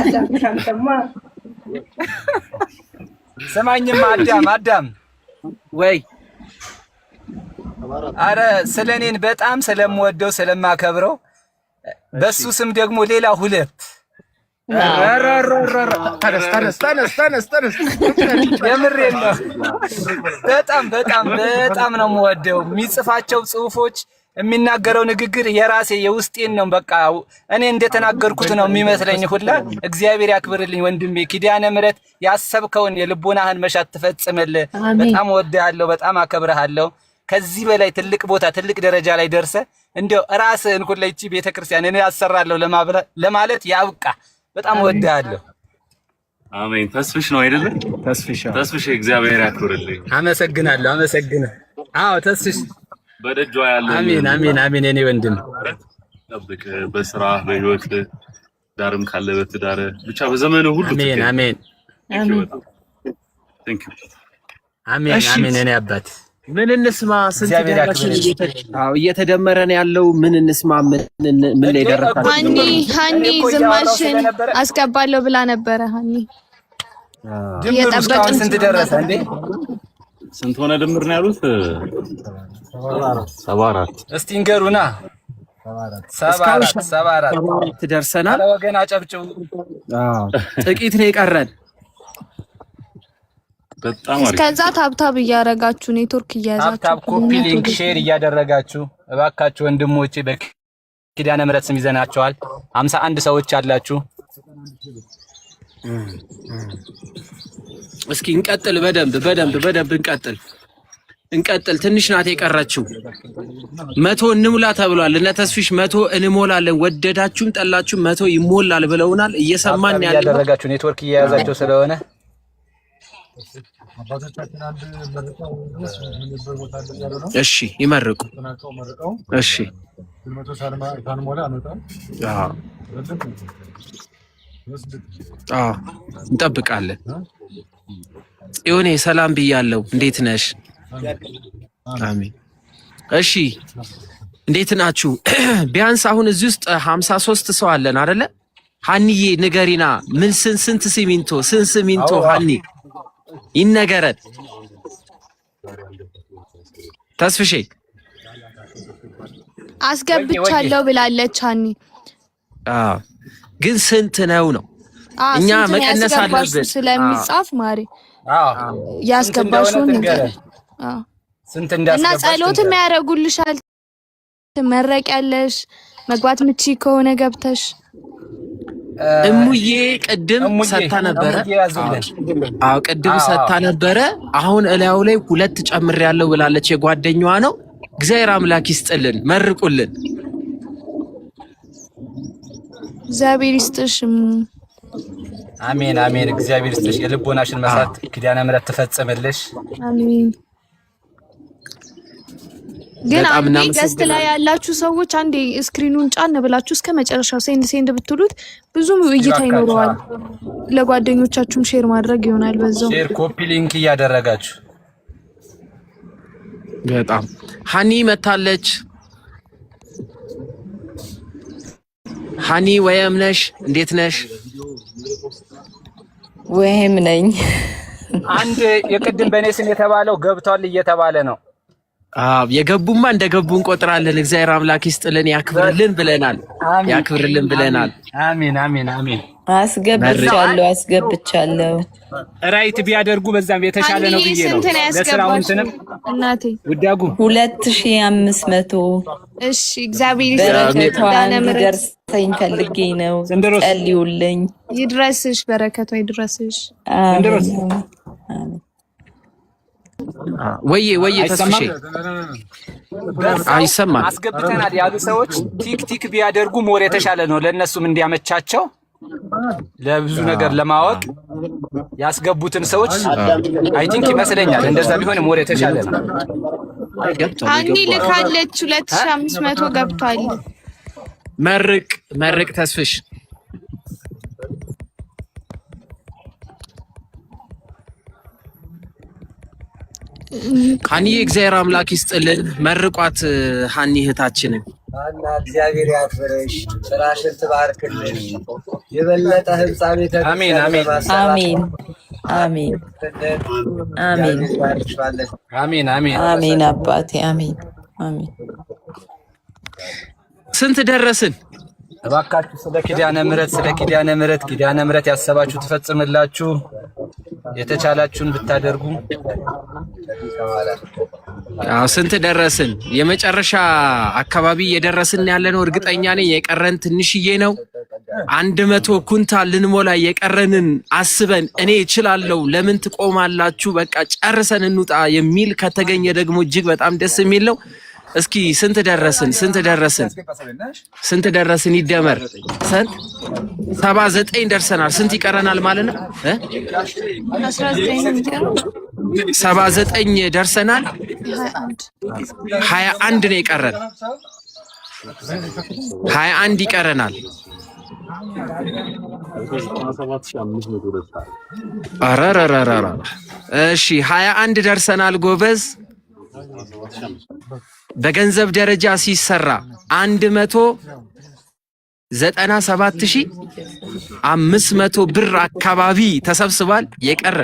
አንተማ ሰማኝማ አዳም ወይ አረ ስለኔን በጣም ስለምወደው ስለማከብረው በሱ ስም ደግሞ ሌላ 2 ተነስ የምሬን ነው። በጣም ነው የምወደው። የሚጽፋቸው ጽሁፎች፣ የሚናገረው ንግግር የራሴ የውስጤን ነው። በቃ እኔ እንደተናገርኩት ነው የሚመስለኝ ሁላ። እግዚአብሔር ያክብርልኝ ወንድሜ። ኪዳነ ምህረት ያሰብከውን የልቦናህን መሻት ትፈጽምልህ። በጣም እወድሃለሁ፣ በጣም አከብርሃለሁ። ከዚህ በላይ ትልቅ ቦታ ትልቅ ደረጃ ላይ ደርሰ እንደው ራስህን ሁሉ እቺ ቤተክርስቲያን እኔ አሰራለሁ ለማለት ያብቃ። በጣም ወዳለሁ። አሜን። ተስፍሽ ነው አይደለ? ተስፍሽ እግዚአብሔር ያክብርልኝ። አመሰግናለሁ። አዎ ተስፍሽ በደጇ ያለው አሜን። እኔ ወንድም ጠብቅ፣ በስራ በህይወት ዳርም ካለበት ዳር ብቻ በዘመኑ ሁሉ አሜን። ቴንክ ዩ አሜን። እኔ አባት ምን እንስማ? ስንት ደረሰን? እየተደመረ ነው ያለው። ምን እንስማ? ምን ላይ ደረሳችሁ? ሃኒ ዝማሽን አስገባለሁ ብላ ነበረ። ሃኒ ድምሩ ስንት ደረሰ እንዴ? ስንት ሆነ ድምር ነው ያሉት? 74 እስቲ እንገሩና 74 ደርሰናል። ወገን አጨብጭቡ። ጥቂት ነው የቀረን። በጣም አሪፍ። እስከዛ ታብታብ እያደረጋችሁ ኔትወርክ እያያዛችሁ ታብታብ ኮፒ ሊንክ ሼር እያደረጋችሁ እባካችሁ ወንድሞቼ በኪዳነ ምሕረት ስም ይዘናቸዋል። 51 ሰዎች አላችሁ። እስኪ እንቀጥል። በደንብ እንቀጥል። ትንሽ ናት የቀረችው። 100 እንሙላ ተብሏል። እነ ተስፊሽ 100 እንሞላለን። ወደዳችሁም ጠላችሁም 100 ይሞላል ብለውናል። እየሰማን ያለው ያደረጋችሁ ኔትወርክ እያያዛችሁ ስለሆነ እሺ ይመርቁ። እሺ እንጠብቃለን። ጽዮኔ ሰላም ብያለሁ። እንዴት ነሽ? አሜን። እሺ እንዴት ናችሁ? ቢያንስ አሁን እዚህ ውስጥ 53 ሰው አለን አይደለ? ሃኒዬ ንገሪና፣ ምን ስንት ሲሚንቶ ሃኒ ይነገረን። ተስፍሼ አስገብቻለሁ ብላለች ሃኒ። ግን ስንት ነው? እኛ መቀነስ አለብን ስለሚጻፍ ማሪ ያስገባሽውን ነገር ስንት እንዳስገባሽ እና ጸሎትም ያደርጉልሻል። ትመረቂያለሽ። መግባት ምቺ ከሆነ ገብተሽ እሙዬ ቅድም ሰታ ነበረ። ቅድም ሰታ ነበረ። አሁን እላዩ ላይ 2 ጨምሬያለሁ ብላለች። የጓደኛዋ ነው። እግዚአብሔር አምላክ ይስጥልን፣ መርቁልን። እግዚአብሔር ይስጥሽ። አሜን። እግዚአብሔር ይስጥሽ። የልቦናሽን መሳት ኪዳነ ምሕረት ትፈጽምልሽ። አሜን። ግን አንዴ ገስት ላይ ያላችሁ ሰዎች አንዴ ስክሪኑን ጫን ብላችሁ እስከ መጨረሻው ሴንድ ብትሉት ብዙ እይታ ይኖረዋል። ለጓደኞቻችሁም ሼር ማድረግ ይሆናል። በዛው ሼር ኮፒ ሊንክ እያደረጋችሁ በጣም ሃኒ መታለች። ሃኒ ወይም ነሽ? እንዴት ነሽ? ወይም ነኝ። አንድ የቅድም በኔ ስም የተባለው ገብቷል እየተባለ ነው። የገቡማ እንደገቡ እንቆጥራለን። እግዚአብሔር አምላክ ይስጥልን፣ ያክብርልን ብለናል። አሜን። አስገብቻለሁ። ራይት ቢያደርጉ በዛም የተሻለ ነው ብዬ ነው። ለስራው እንትንም እናቴ ውዳጉ 2500። እሺ እግዚአብሔር ይደርሰኝ ፈልጌ ነው። ጸልዩልኝ። ይድረስሽ፣ በረከቷ ይድረስሽ። ወዬ ተስፍሼ አይሰማም። አስገብተናል ያሉ ሰዎች ቲክ ቢያደርጉ ሞር የተሻለ ነው። ለነሱም እንዲያመቻቸው ለብዙ ነገር ለማወቅ ያስገቡትን ሰዎች አይ ቲንክ ይመስለኛል እንደዛ ቢሆን ሞር የተሻለ ነው። ሃኒ ልካለች 2500 ገብቷል። መርቅ ተስፍሽ። ሃኒ እግዚአብሔር አምላክ ይስጥልን፣ መርቋት ሃኒ እህታችንን። እግዚአብሔር ያክብርሽ፣ ስራሽን ትባርክልሽ፣ የበለጠ ህንጻ ቤተ አሜን። አባቴ አሜን። ስንት ደረስን? እባካችሁ ስለ ኪዳነ ምሕረት ያሰባችሁ ትፈጽምላችሁ። የተቻላችሁን ብታደርጉ። ስንት ደረስን? የመጨረሻ አካባቢ የደረስን ያለነው እርግጠኛ ነኝ። የቀረን ትንሽዬ ነው። 100 ኩንታል ልንሞላ የቀረንን አስበን እኔ እችላለሁ ለምን ትቆማላችሁ በቃ ጨርሰን እንውጣ የሚል ከተገኘ ደግሞ እጅግ በጣም ደስ የሚል ነው። እስኪ ስንት ደረስን ይደመር 79 ደርሰናል። ስንት ይቀረናል ማለት ነው? 79 ደርሰናል። 21 ነው የቀረን። 21 ይቀረናል። አራራራራ እሺ 21 ደርሰናል ጎበዝ። በገንዘብ ደረጃ ሲሰራ 197,500 ብር አካባቢ ተሰብስቧል። የቀረ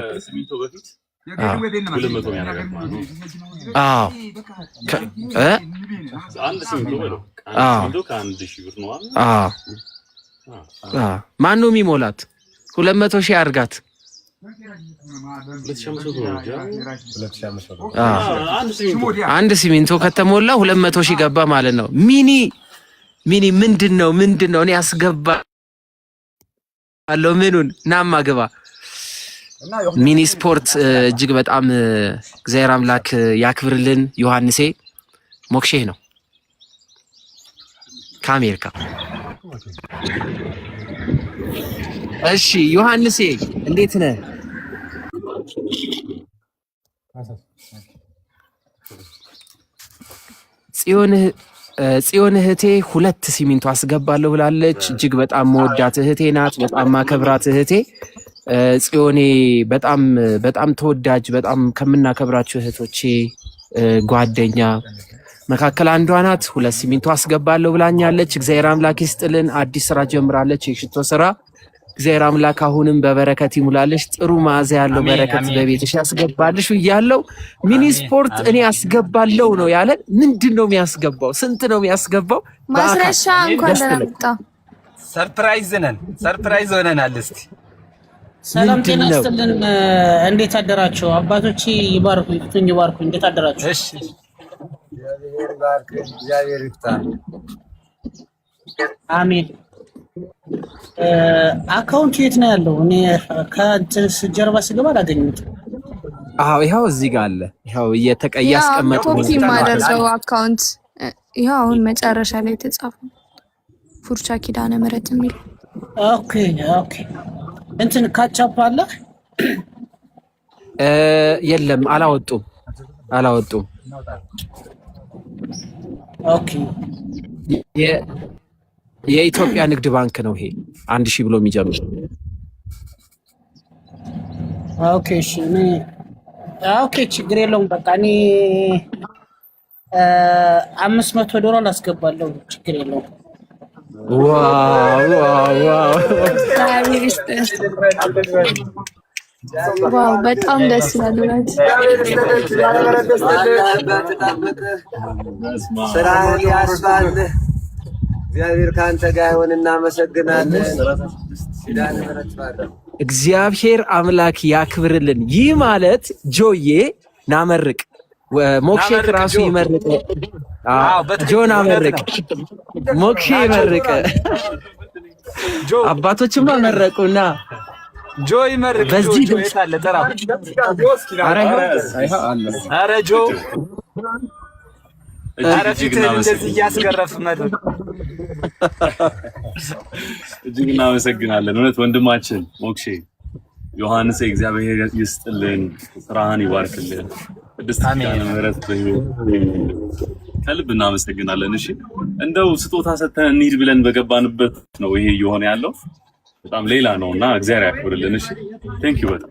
ማን ነው የሚሞላት? 200,000 አርጋት። አንድ ሲሚንቶ ከተሞላ 200,000 ገባ ማለት ነው። ሚኒ ምንድነው? እኔ አስገባለሁ። ምኑን ናማ ግባ። ሚኒ ስፖርት እጅግ በጣም እግዚአብሔር አምላክ ያክብርልን። ዮሐንሴ ሞክሼ ነው ከአሜሪካ። እሺ ዮሐንሴ እንዴት ነህ? ጽዮን እህቴ 2 ሲሚንቶ አስገባለሁ ብላለች። እጅግ በጣም መወዳት እህቴ ናት። በጣም ማከብራት እህቴ ጽዮኔ በጣም ተወዳጅ፣ በጣም ከምናከብራቸው እህቶቼ ጓደኛ መካከል አንዷ ናት። 2 ሲሚንቶ አስገባለሁ ብላኛለች። እግዚአብሔር አምላክ ይስጥልን። አዲስ ስራ ጀምራለች፣ የሽቶ ስራ። እግዚአብሔር አምላክ አሁንም በበረከት ይሙላልሽ። ጥሩ መዓዛ ያለው በረከት በቤትሽ ያስገባልሽ እያለው ሚኒ ስፖርት እኔ ያስገባለው ነው ያለን። ምንድነው የሚያስገባው? ስንት ነው የሚያስገባው? ማስረሻ እንኳን ለምጣ ሰርፕራይዝ ሆነናል። እስቲ ሰላም ጤና ይስጥልን። እንዴት አደራችሁ? አባቶቼ ይባርኩ ይባርኩ። እንዴት አደራችሁ? እሺ እግዚአብሔር ባርክ፣ እግዚአብሔር ይፍታ። አሜን። አካውንቱ የት ነው ያለው? እኔ ጀርባ ስገባ አላገኘሁትም። ይኸው እዚህ ጋር አለ። ይኸው እያስቀመጡ ኮፒ ማደርገው አካውንት ይኸው አሁን መጨረሻ ላይ የተጻፈው ፉርቻ ኪዳነ ምህረት የሚል ኦኬ። እንትን ካቻፕ አለ? የለም፣ አላወጡም። ኦኬ። የኢትዮጵያ ንግድ ባንክ ነው ይሄ 1000 ብሎ የሚጀምር። ኦኬ እሺ። ችግር የለውም። በቃ እኔ $500 አስገባለሁ። ችግር የለውም። ዋው በጣም ደስ ይላል። ስራህን ያስፋልህ። እግዚአብሔር ካንተ ጋር ይሁን። እናመሰግናለን። እግዚአብሔር አምላክ ያክብርልን። ይህ ማለት ጆዬ ናመርቅ ሞክሼ ራሱ ይመርቅ። ጆን አመርቅ፣ ሞክሼ ይመርቅ። አባቶችማ መረቁና ጆ ይመርቅ። በዚህ ድምጽ አለ ተራ አረ ጆ አረፊትን እንደዚህ እያስገረፍ መድረክ እጅግ እናመሰግናለን። እውነት ወንድማችን ሞክሼ ዮሐንስ እግዚአብሔር ይስጥልን፣ ስራህን ይባርክልን። ቅድስት ኪዳነ ምህረት ከልብ እናመሰግናለን። እሺ እንደው ስጦታ ሰጥተን እንሂድ ብለን በገባንበት ነው ይሄ እየሆነ ያለው። በጣም ሌላ ነውና እግዚአብሔር ያክብርልን። እሺ ቴንክ ዩ በጣም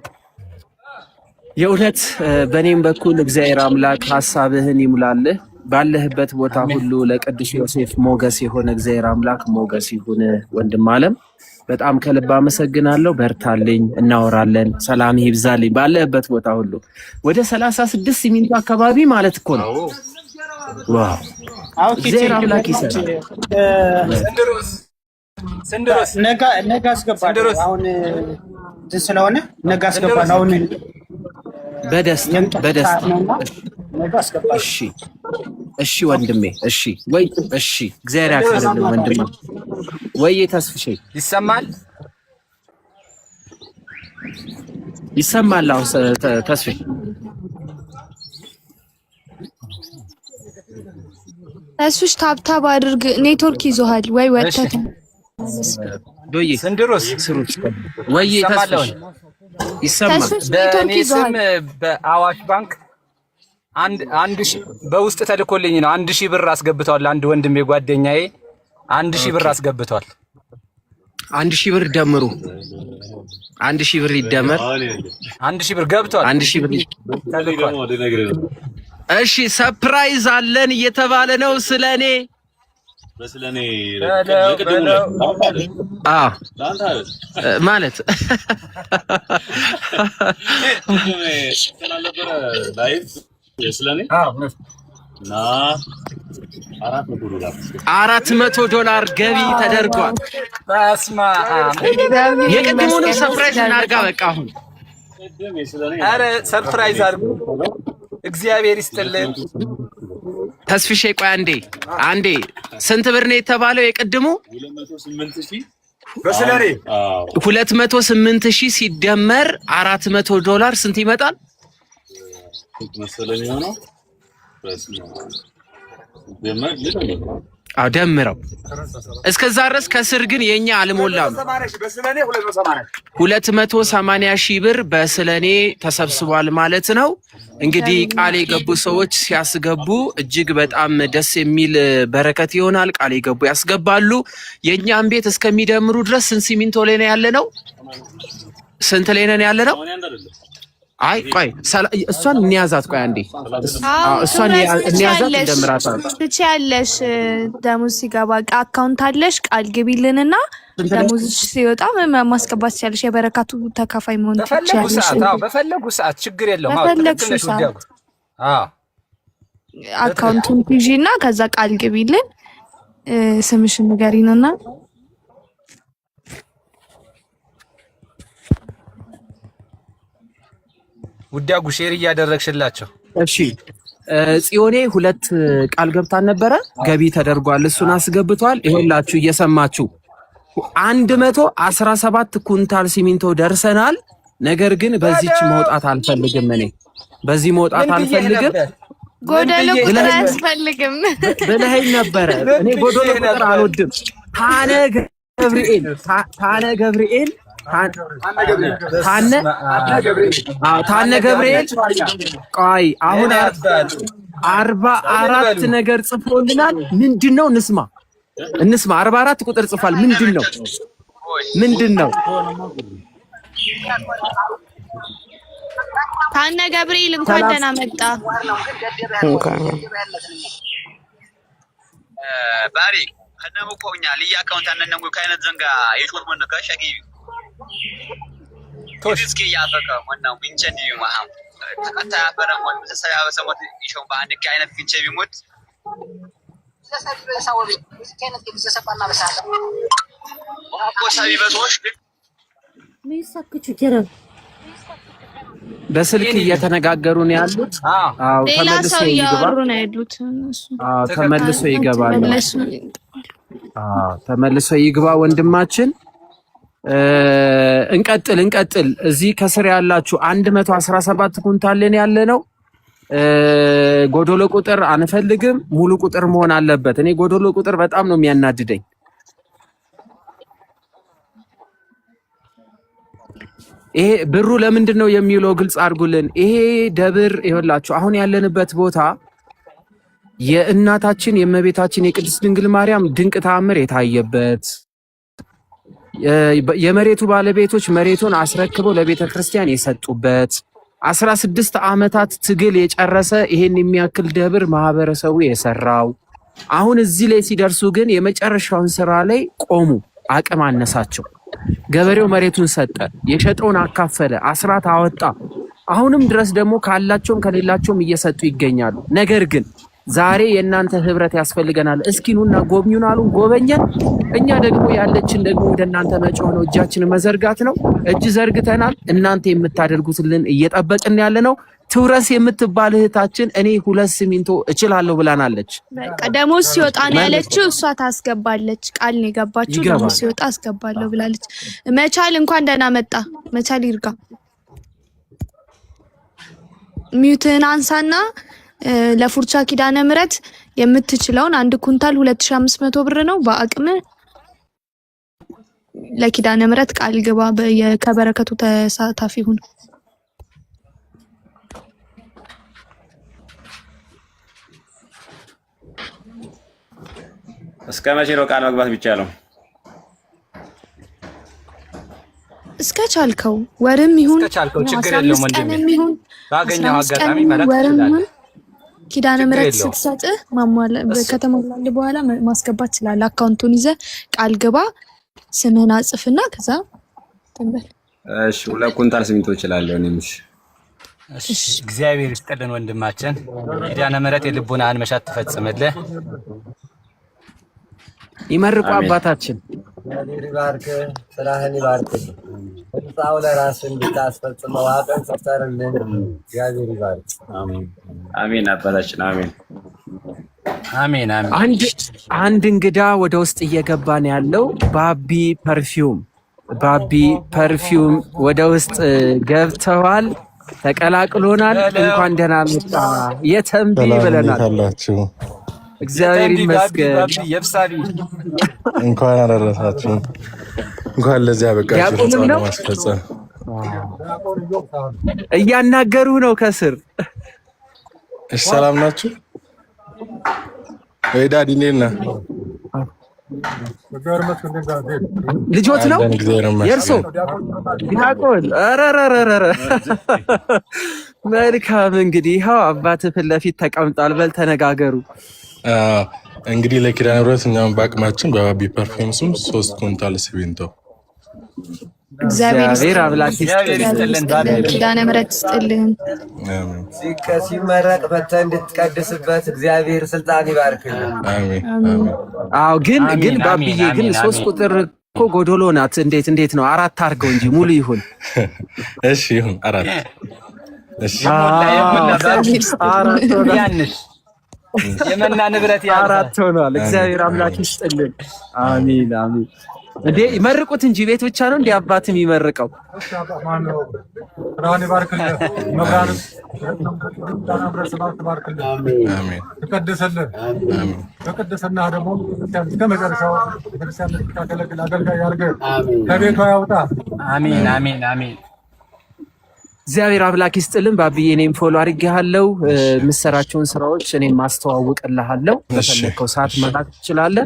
የእውነት በእኔም በኩል እግዚአብሔር አምላክ ሐሳብህን ይሙላልህ። ባለህበት ቦታ ሁሉ ለቅዱስ ዮሴፍ ሞገስ የሆነ እግዚአብሔር አምላክ ሞገስ ይሁን። ወንድም አለም በጣም ከልብ አመሰግናለሁ። በርታልኝ፣ እናወራለን። ሰላም ይብዛልኝ ባለህበት ቦታ ሁሉ። ወደ 36 ሲሚንቶ አካባቢ ማለት እኮ ነው። ዋው እግዚአብሔር አምላክ ይሰራል። ስንድሮስ ነገ አስገባለሁ። አሁን ስለሆነ ነገ አስገባለሁ። አሁን በደስታ እሺ ወንድሜ፣ እሺ እግዚአብሔር ያክብርልን ወንድሜ። ወይ ተስፍሽ ይሰማል ይሰማል። አሁን ተስፍሽ ተስፍሽ ታብታብ አድርግ። ኔትወርክ ይዞሃል ወይ ወጣት ዶዬ ስንድሮስ ስሩት ወይ ተስፍሽ ይሰማል። በእኔ ስም በአዋሽ ባንክ አንድ ሺህ በውስጥ ተልኮልኝ ነው 1000 ብር አስገብቷል። አንድ ወንድሜ ጓደኛዬ 1000 ብር አስገብቷል። 1000 ብር ደምሩ። 1000 ብር ይደመር። 1000 ብር ገብቷል። 1000 ብር ተልኳል። እሺ ሰርፕራይዝ አለን እየተባለ ነው ስለኔ በስለኔ ማለት ስለኔ እና $400 ገቢ ተደርጓል። በስማ የቅድሙንም ሰርፕራይዝ እናድርጋ። በቃ አሁን አረ ሰርፕራይዝ አድርጉ። እግዚአብሔር ይስጥልን። ተስፍሼ ቆይ አንዴ ስንት ብር ነው የተባለው? የቅድሙ 208,000 በስለኔ 208,000 ሲደመር $400 ስንት ይመጣል? መሰለኝ ነው ደምረው እስከዛ ድረስ ከስር ግን የኛ አልሞላም። 280,000 ብር በስለኔ ተሰብስቧል ማለት ነው። እንግዲህ ቃል የገቡ ሰዎች ሲያስገቡ እጅግ በጣም ደስ የሚል በረከት ይሆናል። ቃል የገቡ ያስገባሉ። የኛን ቤት እስከሚደምሩ ድረስ ስንት ሲሚንቶ ላይ ነው ያለነው? ስንት ላይ ነን ያለነው? አይ ቆይ እሷን እንያዛት። ቆይ አንዴ እሷን እንያዛት እንደምራታለን። ትችያለሽ። ደሞዝ ሲገባ አካውንት አለሽ፣ ቃል ግቢልንና ደሞዝ ሲወጣ ማስገባት ትችያለሽ። የበረካቱ ተካፋይ መሆን ትችያለሽ። በፈለጉ ሰዓት ችግር የለውም። በፈለግሽ ሰዓት አካውንቱን ትይዢና ከዛ ቃል ግቢልን፣ ስምሽን ንገሪንና ውዳጉ ሼር እያደረግሽላቸው። እሺ ጽዮኔ 2 ቃል ገብታን ነበረ፣ ገቢ ተደርጓል። እሱን አስገብቷል። ይኸውላችሁ እየሰማችሁ 117 ኩንታል ሲሚንቶ ደርሰናል። ነገር ግን በዚች መውጣት አልፈልግም። እኔ በዚህ መውጣት አልፈልግም። ጎደሎ ቁጥር አያስፈልግም ብለኸኝ ነበረ። እኔ ጎደሎ ቁጥር አልወድም። ታነ ገብርኤል ታነ ገብርኤል ቆይ አሁን 44 ነገር ጽፎልናል። ምንድነው? እንስማ 44 ቁጥር ጽፏል። ምንድነው? ታነ ገብርኤል እንኳን ደህና መጣ። ባሪ ከነሙ ቆኛ ልያ አካውንት አነነሙ ካይነት ዘንጋ የሾት ምን ከሸጊ ቶስኪ ያፈቀ ወናው ምንቸን ይማም ተቀጣ ያፈረም ወን ተሰያበ ሰሞት ይሾም በአንድ ካይነት ፍንቸ ቢሞት ተሰሳቢ በሳወብ ከነት ይዘሰባና በሳለ ወቆሳቢ በቶሽ ግን ምንሰክቹ ጀረብ በስልክ እየተነጋገሩ ነው ያሉት። አዎ ተመልሶ ይገባል። ተመልሶ ይገባል። ተመልሶ ይግባ ወንድማችን። እንቀጥል። እዚህ ከስር ያላችሁ 117 ኩንታል ያለ ነው። ጎዶሎ ቁጥር አንፈልግም፣ ሙሉ ቁጥር መሆን አለበት። እኔ ጎዶሎ ቁጥር በጣም ነው የሚያናድደኝ። ይሄ ብሩ ለምንድን ነው የሚውለው? ግልጽ አድርጉልን። ይሄ ደብር ይኸውላችሁ አሁን ያለንበት ቦታ የእናታችን የእመቤታችን የቅድስት ድንግል ማርያም ድንቅ ተአምር የታየበት የመሬቱ ባለቤቶች መሬቱን አስረክበው ለቤተ ክርስቲያን የሰጡበት 16 ዓመታት ትግል የጨረሰ ይሄን የሚያክል ደብር ማህበረሰቡ የሰራው። አሁን እዚህ ላይ ሲደርሱ ግን የመጨረሻውን ስራ ላይ ቆሙ። አቅም አነሳቸው። ገበሬው መሬቱን ሰጠ፣ የሸጠውን አካፈለ፣ አስራት አወጣ። አሁንም ድረስ ደግሞ ካላቸውም ከሌላቸውም እየሰጡ ይገኛሉ። ነገር ግን ዛሬ የእናንተ ህብረት ያስፈልገናል። እስኪኑና ጎብኙን አሉን፣ ጎበኘን። እኛ ደግሞ ያለችን ደግሞ ወደ እናንተ መጮህ ነው፣ እጃችንን መዘርጋት ነው። እጅ ዘርግተናል። እናንተ የምታደርጉትልን እየጠበቅን ያለ ነው። ትውረስ የምትባል እህታችን እኔ 2 ሲሚንቶ እችላለሁ ብላናለች። በቃ ደሞዝ ሲወጣ ነው ያለችው። እሷ ታስገባለች። ቃል ነው የገባችው። ደሞዝ ሲወጣ አስገባለሁ ብላለች። መቻል እንኳን ደህና መጣ። መቻል ይርጋ ሚዩትን አንሳና ለፉርቻ ኪዳነ ምህረት የምትችለውን 1 ኩንታል 2500 ብር ነው በአቅም ለኪዳነ ምህረት ቃል ግባ። ከበረከቱ ተሳታፊ ሁን። እስከ መቼ ነው ቃል መግባት የሚቻለው? እስከ ቻልከው ወርም ይሁን እስከ ቻልከው ችግር የለውም ወንድሜ። ባገኘው አጋጣሚ ማለት ትችላለህ። ኪዳነ ምህረት ስትሰጥህ ከተሞላልህ በኋላ ማስገባት ትችላለህ። አካውንቱን ይዘህ ቃል ግባ፣ ስምህን አጽፍና ከዛ ተንበል። እሺ 2 ኩንታል ሲሚንቶ እችላለሁ እኔም። እሺ እግዚአብሔር ይስጥልን ወንድማችን። ኪዳነ ምህረት የልቡናህን መሻት ትፈጽምልህ። ይመርቁ አባታችን። ይባርክ፣ ስራህን ይባርክ። ጻው ለራስህ እንድታስፈጽመው አቀን ሰፍተርልን። እግዚአብሔር ይባርክ። አሜን አሜን አባታችን አሜን አሜን አሜን። አንድ እንግዳ ወደ ውስጥ እየገባ ነው ያለው። ባቢ ፐርፊውም ወደ ውስጥ ገብተዋል። ተቀላቅሎናል። እንኳን ደህና መጣ የተንቢ ብለናል። እግዚአብሔር ይመስገን። እንኳን አደረሳችሁ። እንኳን ለዚያ በቃችሁ ለማስፈጸም። እያናገሩ ነው ከስር። እሺ ሰላም ናችሁ? ወይ ዳዲ እንዴት ነህ? ልጆት ነው የእርሶ ዲያቆን? ኧረ መልካም። እንግዲህ ይኸው አባትህ ፊት ለፊት ተቀምጧል። በል ተነጋገሩ። እንግዲህ ለኪዳነ ምህረት እኛም በአቅማችን በባቢ ፐርፊውም ስም 3 ኩንታል ሲሚንቶ እግዚአብሔር አምላክ ይስጥልን። ኪዳነ ምህረት ይስጥልን። ሲመረቅ መተህ እንድትቀድስበት እግዚአብሔር ስልጣን ይባርክልን። አሜን። አዎ ግን ባቢዬ ግን 3 ቁጥር እኮ ጎዶሎ ናት። እንዴት ነው 4 አድርገው እንጂ ሙሉ ይሁን። እሺ ይሁን 4። እሺ የመና ንብረት 4 ሆኗል። እግዚአብሔር አምላክ ይስጥልን። አሜን አሜን። እንዴ ይመርቁት እንጂ ቤት ብቻ ነው እንዴ አባትም ይመርቀው? ራኒ ባርክልህ መብራን አሜን። ተቀደሰልህ ተቀደሰና ደግሞ እስከ መጨረሻው ቤተክርስቲያን ተካከለክል አገልጋይ ያርገህ ከቤቷ ያውጣ። አሜን አሜን አሜን። እግዚአብሔር አምላክ ይስጥልን። ባቢዬ እኔም ፎሎ አድርጌሃለሁ። የምትሰራቸውን ስራዎች እኔም ማስተዋወቅልሃለሁ። በፈለከው ሰዓት መላክ ትችላለህ።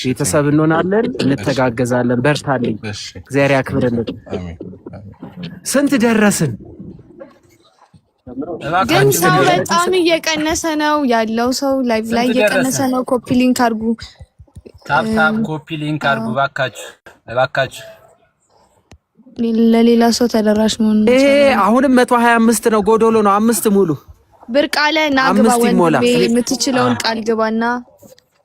ቤተሰብ እንሆናለን፣ እንተጋገዛለን። በርታልኝ። እግዚአብሔር ያክብርልን። ስንት ደረስን? ግን ሰው በጣም እየቀነሰ ነው ያለው። ሰው ላይቭ ላይ እየቀነሰ ነው። ኮፒ ሊንክ አድርጉ፣ ታፕ ኮፒ ሊንክ አድርጉ እባካችሁ። ለሌላ ሰው ተደራሽ መሆን ነው። አሁንም 125 ነው፣ ጎዶሎ ነው። 5 ሙሉ ብርቃለ ናግባ ወንድሜ፣ የምትችለውን ቃል ግባና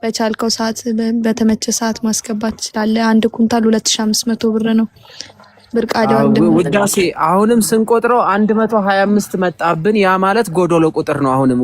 በቻልከው ሰዓት በተመቸ ሰዓት ማስገባት ትችላለህ። 1 ኩንታል 2500 ብር ነው። ብርቃደ ወንድሜ ውዳሴ አሁንም ስንቆጥረው 125 መጣብን። ያ ማለት ጎዶሎ ቁጥር ነው። አሁንም